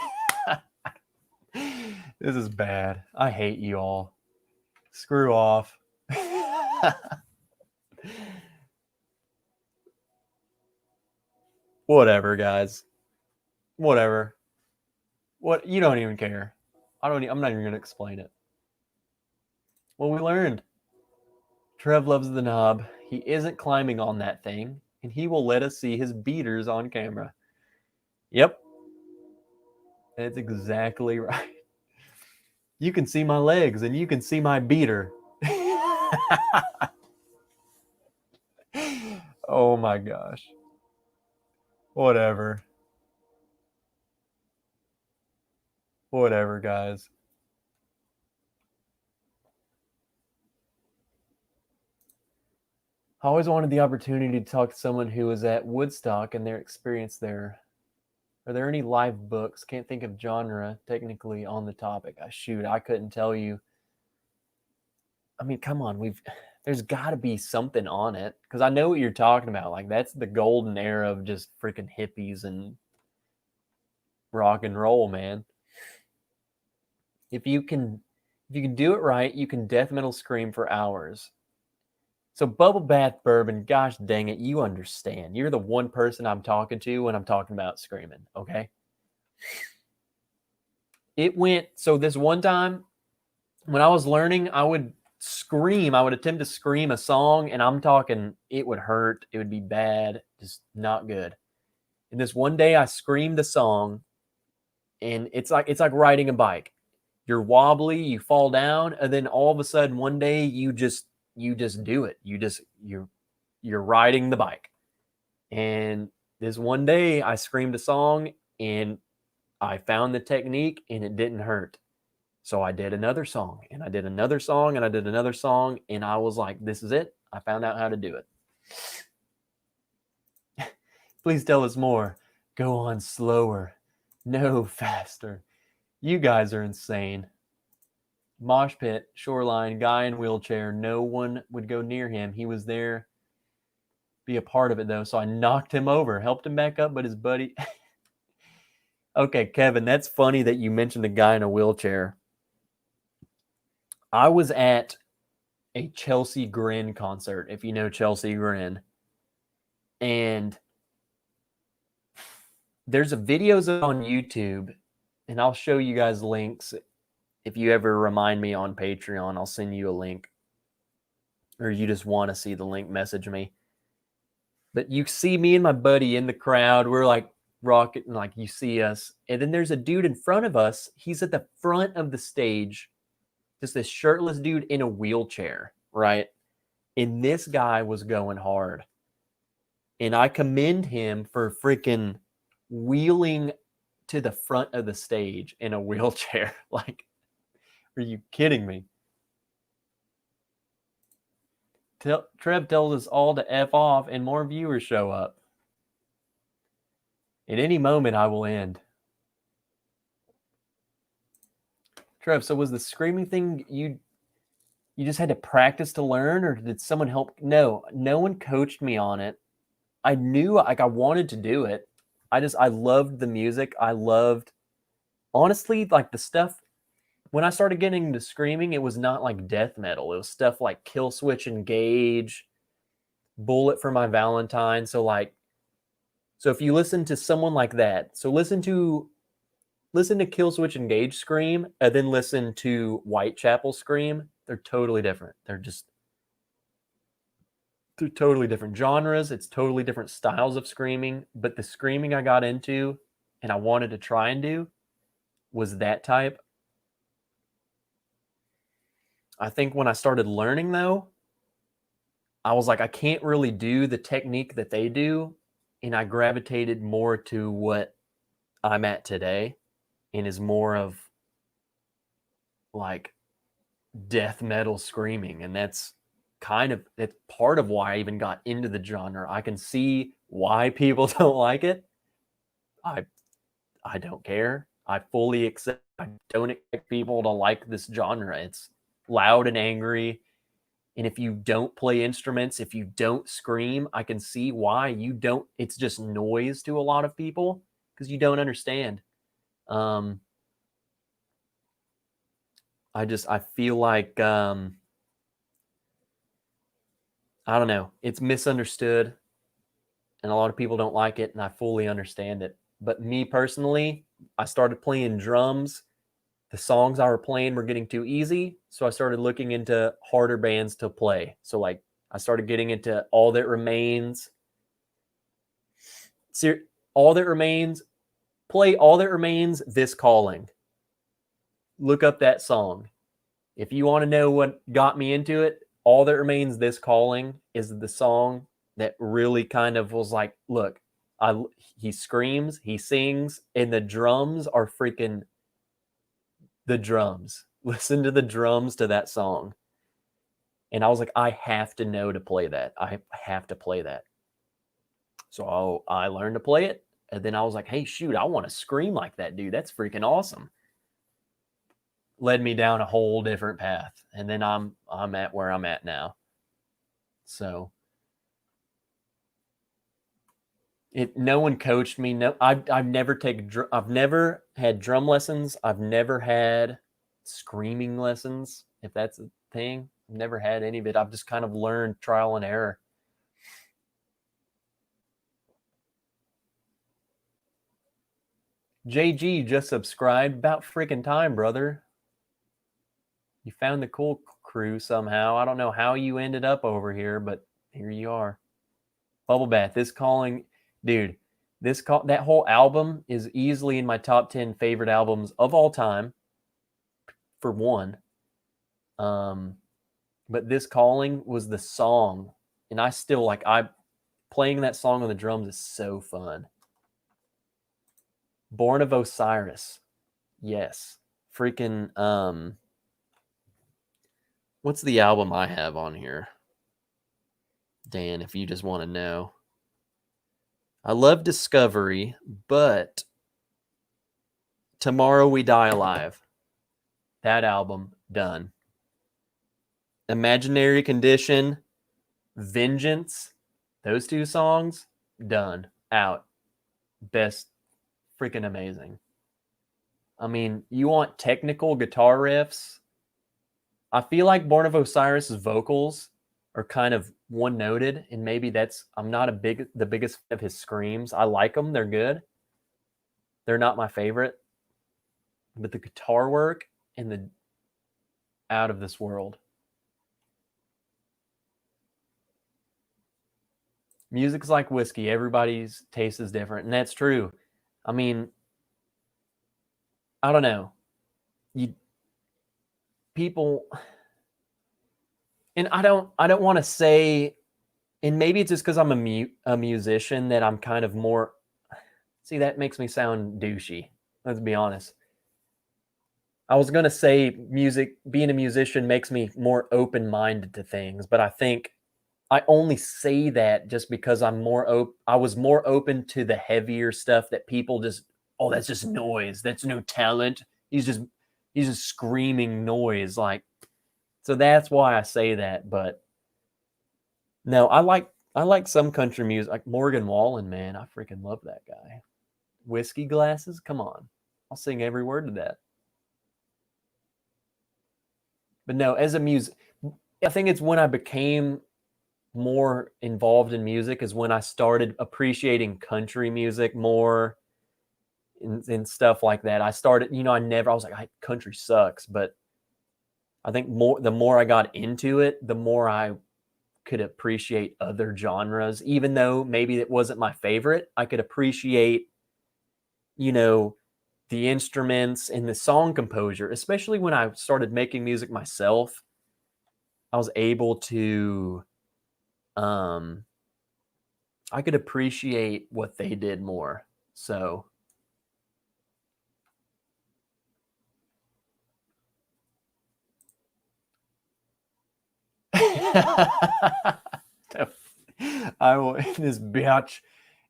this is bad. I hate you all. Screw off. Whatever, guys. Whatever. What, you don't even care. I'm not even going to explain it. Well, we learned. Trev loves the knob. He isn't climbing on that thing, and he will let us see his beaters on camera. Yep. That's exactly right. You can see my legs, and you can see my beater. Oh my gosh. Whatever. Whatever, guys. I always wanted the opportunity to talk to someone who was at Woodstock and their experience there. Are there any live books? Can't think of genre technically on the topic. I couldn't tell you. I mean, come on, there's got to be something on it, because I know what you're talking about. Like, that's the golden era of just freaking hippies and rock and roll, man. If you can do it right, you can death metal scream for hours. So Bubble Bath Bourbon, gosh dang it, you understand. You're the one person I'm talking to when I'm talking about screaming, okay? So this one time, when I was learning, I would scream. I would attempt to scream a song, and I'm talking, it would hurt. It would be bad, just not good. And this one day, I screamed the song, and it's like riding a bike. You're wobbly, you fall down, and then all of a sudden, one day, you just do it. You're riding the bike. And this one day, I screamed a song, and I found the technique, and it didn't hurt. So I did another song, and I did another song, and I did another song, and I was like, this is it. I found out how to do it. Please tell us more. Go on slower. No, faster. You guys are insane. Mosh pit, shoreline, guy in wheelchair. No one would go near him. He was there, be a part of it though. So I knocked him over, helped him back up, but his buddy. Okay, Kevin, that's funny that you mentioned a guy in a wheelchair. I was at a Chelsea Grin concert, if you know Chelsea Grin. And there's a videos on YouTube, and I'll show you guys links. If you ever remind me on Patreon, I'll send you a link. Or you just want to see the link, message me. But you see me and my buddy in the crowd. We're like rocking, like you see us. And then there's a dude in front of us. He's at the front of the stage. Just this shirtless dude in a wheelchair, right? And this guy was going hard. And I commend him for freaking wheeling to the front of the stage in a wheelchair. Like, are you kidding me? Trev tells us all to F off and more viewers show up. At any moment, I will end. Trev, so was the screaming thing you just had to practice to learn, or did someone help? No one coached me on it. I knew like I wanted to do it. I loved the music. I loved, honestly, like the stuff. When I started getting into screaming, it was not like death metal. It was stuff like Kill Switch Engage, Bullet for My Valentine. So if you listen to someone like that, so listen to Kill Switch Engage scream, and then listen to Whitechapel scream. They're totally different. They're totally different genres. It's totally different styles of screaming. But the screaming I got into and I wanted to try and do was that type. I think when I started learning, though, I was like, I can't really do the technique that they do. And I gravitated more to what I'm at today, and is more of like death metal screaming. And that's part of why I even got into the genre. I can see why people don't like it. I don't care. I fully accept. I don't expect people to like this genre. It's loud and angry. And if you don't play instruments, if you don't scream, I can see why you don't. It's just noise to a lot of people because you don't understand. I feel like, I don't know. It's misunderstood and a lot of people don't like it, and I fully understand it. But me personally, I started playing drums. The songs I were playing were getting too easy, so I started looking into harder bands to play. So like I started getting into All That Remains. All That Remains, play All That Remains, This Calling. Look up that song. If you want to know what got me into it, All That Remains, This Calling is the song that really kind of was like, look, he screams, he sings, and the drums are freaking the drums. Listen to the drums to that song. And I was like, I have to know to play that. I have to play that. So I learned to play it. And then I was like, hey, shoot, I want to scream like that dude. That's freaking awesome. Led me down a whole different path. And then I'm at where I'm at now. So no one coached me. No, I've never had drum lessons. I've never had screaming lessons, if that's a thing. I've never had any of it. I've just kind of learned trial and error. JG just subscribed. About freaking time, brother. You found the cool crew somehow. I don't know how you ended up over here, but here you are. Bubble Bath, This Calling, dude. That whole album is easily in my top 10 favorite albums of all time. For one, but This Calling was the song, and I still playing that song on the drums is so fun. Born of Osiris, yes, freaking what's the album I have on here? Dan, if you just want to know. I love Discovery, but Tomorrow We Die Alive. That album, done. Imaginary Condition, Vengeance, those two songs, done. Out. Best. Freaking amazing. I mean, you want technical guitar riffs? I feel like Born of Osiris's vocals are kind of one-noted, and maybe that's, I'm not the biggest fan of his screams. I like them, they're good. They're not my favorite, but the guitar work and the out of this world. Music's like whiskey. Everybody's taste is different, and that's true. I mean, I don't know. People, and I don't want to say, and maybe it's just because I'm a musician that I'm kind of more. See, that makes me sound douchey. Let's be honest. I was gonna say being a musician makes me more open-minded to things, but I think I only say that just because I was more open to the heavier stuff that people just, oh, that's just noise. That's no talent. He's just screaming noise. Like, so that's why I say that. But no, I like some country music, like Morgan Wallen, man. I freaking love that guy. Whiskey Glasses, come on. I'll sing every word to that. But no, as a music, I think it's when I became more involved in music is when I started appreciating country music more and stuff like that. I started, I was like, country sucks, but I think the more I got into it, the more I could appreciate other genres, even though maybe it wasn't my favorite. I could appreciate, the instruments and the song composure, especially when I started making music myself. I was able to, I could appreciate what they did more. So, I will in this bitch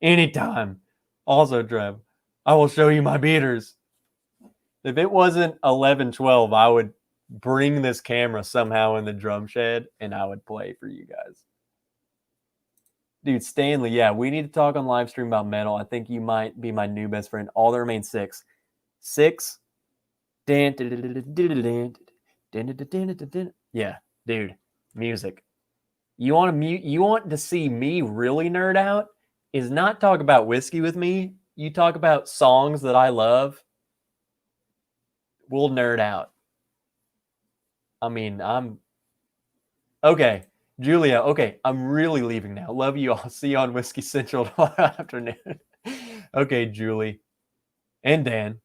anytime. Also, Trev, I will show you my beaters. If it wasn't 11:12, I would bring this camera somehow in the drum shed and I would play for you guys. Dude, Stanley, yeah, we need to talk on live stream about metal. I think you might be my new best friend. All there remain 6. 6. Yeah, dude, music. You want to see me really nerd out? Is not talk about whiskey with me. You talk about songs that I love. We'll nerd out. I mean, okay, Julia. Okay, I'm really leaving now. Love you. I'll see you on Whiskey Central tomorrow afternoon. Okay, Julie and Dan.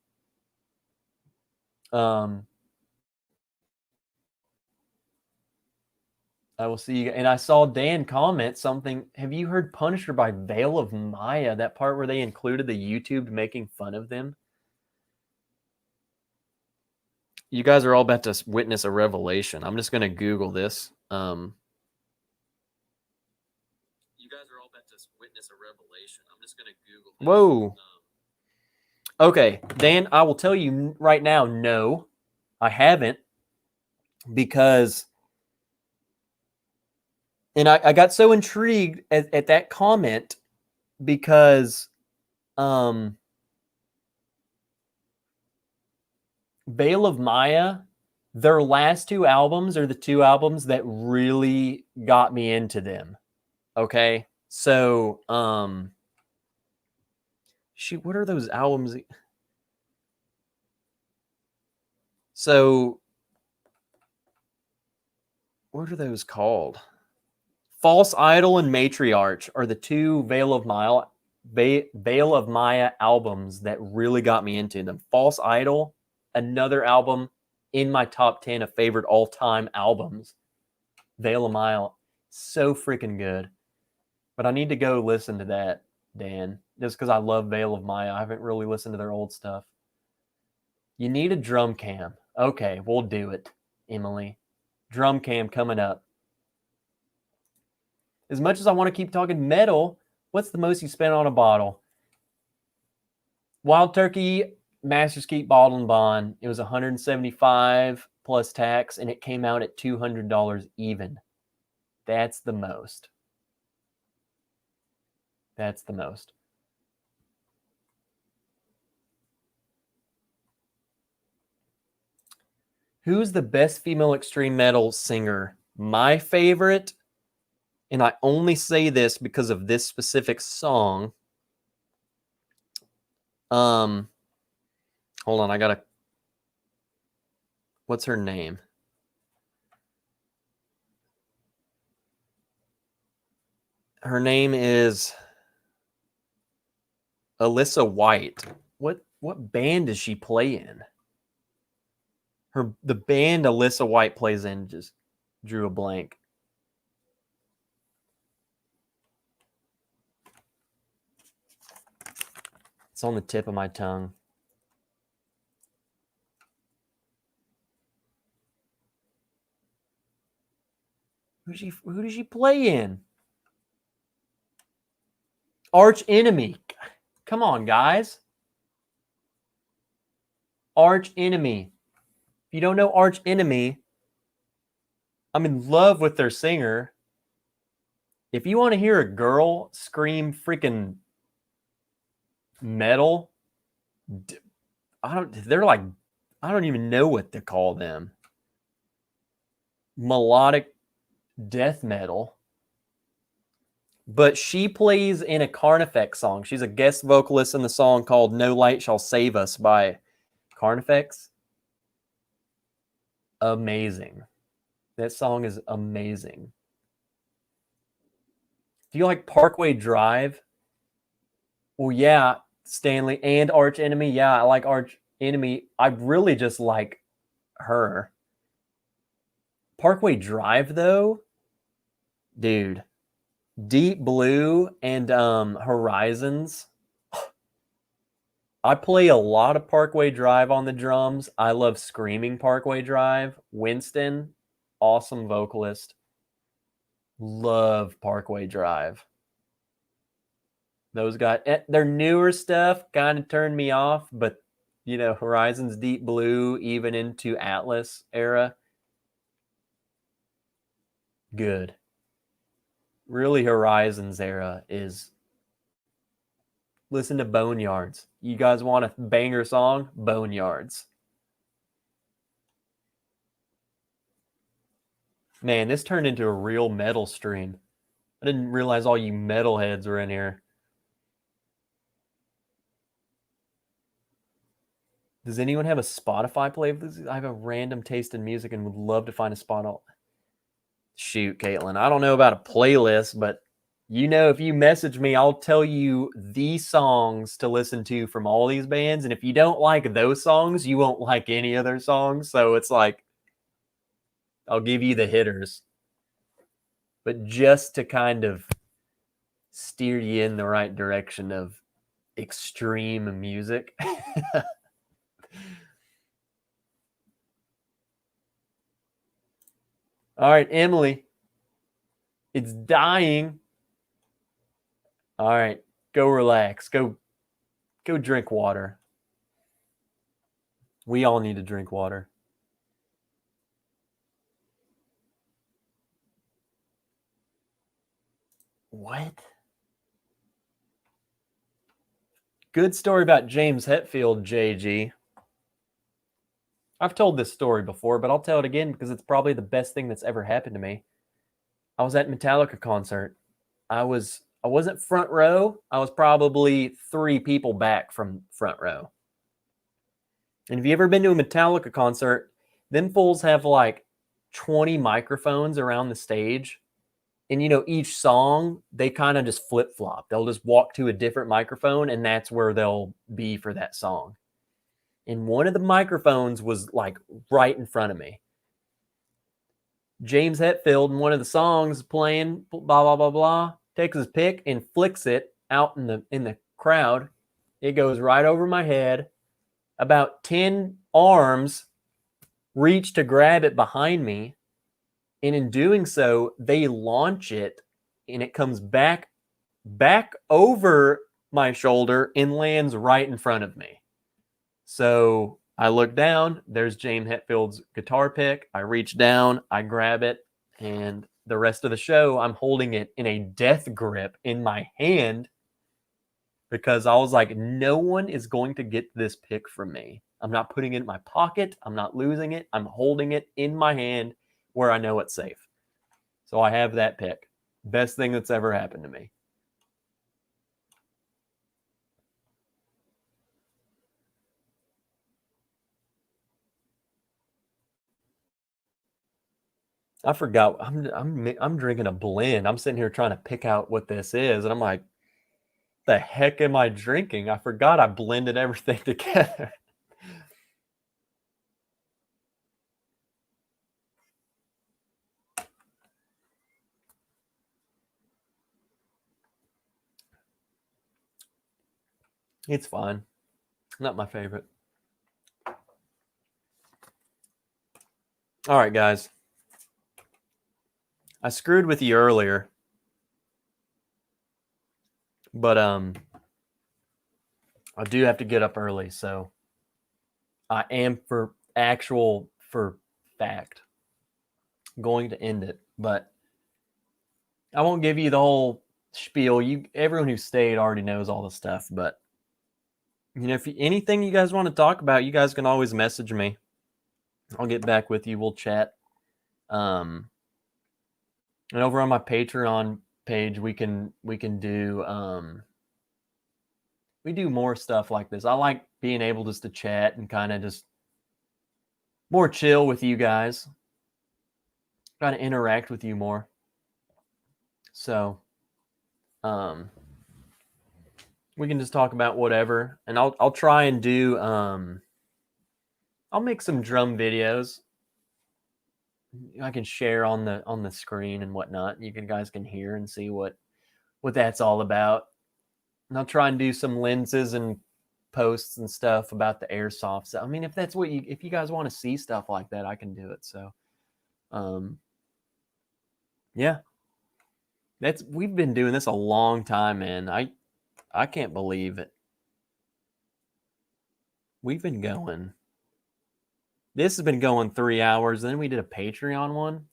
I will see you. And I saw Dan comment something. Have you heard Punisher by Veil of Maya? That part where they included the YouTube making fun of them. You guys are all about to witness a revelation. I'm just going to Google this. You guys are all about to witness a revelation. I'm just going to Google this. Whoa. Okay, Dan, I will tell you right now, no, I haven't, because, and I got so intrigued at that comment because Veil of Maya, their last 2 albums are the 2 albums that really got me into them. Okay, so shoot, what are those albums? So what are those called? False Idol and Matriarch are the 2 Veil of Maya albums that really got me into them. False Idol, another album in my top 10 of favorite all-time albums. Veil of Maya, so freaking good. But I need to go listen to that, Dan, just because I love Veil of Maya. I haven't really listened to their old stuff. You need a drum cam. Okay, we'll do it, Emily. Drum cam coming up. As much as I want to keep talking metal, what's the most you spent on a bottle? Wild Turkey, Master's Keep Bottle and Bond. It was $175 plus tax, and it came out at $200 even. That's the most. That's the most. Who's the best female extreme metal singer? My favorite, and I only say this because of this specific song. Hold on, I gotta. What's her name? Her name is Alyssa White. What band does she play in? The band Alyssa White plays in just drew a blank. It's on the tip of my tongue. Who does she play in? Arch Enemy. Come on, guys. Arch Enemy. If you don't know Arch Enemy, I'm in love with their singer. If you want to hear a girl scream freaking metal, I don't even know what to call them. Melodic death metal. But she plays in a Carnifex song. She's a guest vocalist in the song called No Light Shall Save Us by Carnifex. Amazing. That song is amazing. Do you like Parkway Drive? Well, yeah, Stanley and Arch Enemy. Yeah, I like Arch Enemy. I really just like her. Parkway Drive, though, dude. Deep Blue and Horizons. I play a lot of Parkway Drive on the drums. I love screaming Parkway Drive. Winston, awesome vocalist. Love Parkway Drive. Those guys, their newer stuff kind of turned me off, but Horizons, Deep Blue, even into Atlas era, good. Really, Horizons era is. Listen to Boneyards. You guys want a banger song? Boneyards. Man, this turned into a real metal stream. I didn't realize all you metalheads were in here. Does anyone have a Spotify playlist? I have a random taste in music and would love to find a spot. Shoot, Caitlin. I don't know about a playlist, but if you message me, I'll tell you the songs to listen to from all these bands. And if you don't like those songs, you won't like any other songs. So it's like, I'll give you the hitters. But just to kind of steer you in the right direction of extreme music. All right, Emily. It's dying. All right, go relax. Go drink water. We all need to drink water. What? Good story about James Hetfield, JG. I've told this story before, but I'll tell it again because it's probably the best thing that's ever happened to me. I was at Metallica concert. I wasn't front row. I was probably 3 people back from front row. And have you ever been to a Metallica concert? Them fools have like 20 microphones around the stage. And each song, they kind of just flip-flop. They'll just walk to a different microphone, and that's where they'll be for that song. And one of the microphones was like right in front of me. James Hetfield in one of the songs playing, blah, blah, blah, blah, takes his pick and flicks it out in the crowd. It goes right over my head. About 10 arms reach to grab it behind me, and in doing so, they launch it, and it comes back over my shoulder and lands right in front of me. So I look down, there's James Hetfield's guitar pick. I reach down, I grab it, and the rest of the show, I'm holding it in a death grip in my hand because I was like, no one is going to get this pick from me. I'm not putting it in my pocket. I'm not losing it. I'm holding it in my hand where I know it's safe. So I have that pick. Best thing that's ever happened to me. I forgot. I'm drinking a blend. I'm sitting here trying to pick out what this is, and I'm like, the heck am I drinking? I forgot I blended everything together. It's fine. Not my favorite. All right, guys. I screwed with you earlier, but I do have to get up early, so I am for fact going to end it, but I won't give you the whole spiel. Everyone who stayed already knows all the stuff, but if anything you guys want to talk about, you guys can always message me. I'll get back with you. We'll chat. And over on my Patreon page, we can do we do more stuff like this. I like being able just to chat and kind of just more chill with you guys. Try to interact with you more. So we can just talk about whatever, and I'll try and do I'll make some drum videos I can share on the screen and whatnot. You guys can hear and see what that's all about. And I'll try and do some lenses and posts and stuff about the airsoft. So I mean, if that's if you guys want to see stuff like that, I can do it. So yeah. We've been doing this a long time, man. I can't believe it. We've been going. This has been going 3 hours. Then we did a Patreon one.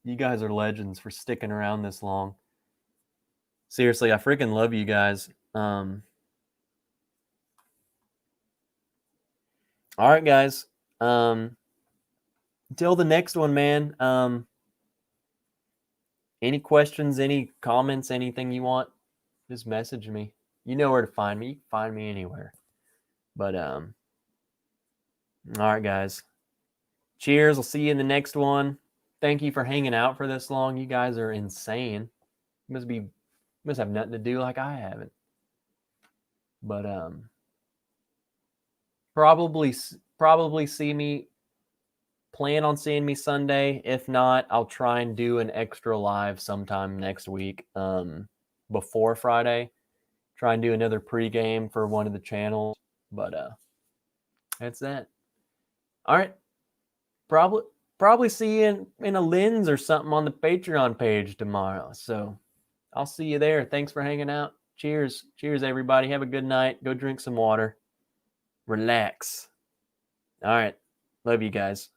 You guys are legends for sticking around this long. Seriously, I freaking love you guys. All right, guys. Until the next one, man. Any questions, any comments, anything you want, just message me. You know where to find me. You can find me anywhere. But all right, guys. Cheers. I'll see you in the next one. Thank you for hanging out for this long. You guys are insane. You must have nothing to do like I haven't. But probably plan on seeing me Sunday. If not, I'll try and do an extra live sometime next week before Friday. Try and do another pregame for one of the channels. But that's that. All right. Probably see you in a lens or something on the Patreon page tomorrow. So I'll see you there. Thanks for hanging out. Cheers. Cheers, everybody. Have a good night. Go drink some water. Relax. All right. Love you guys.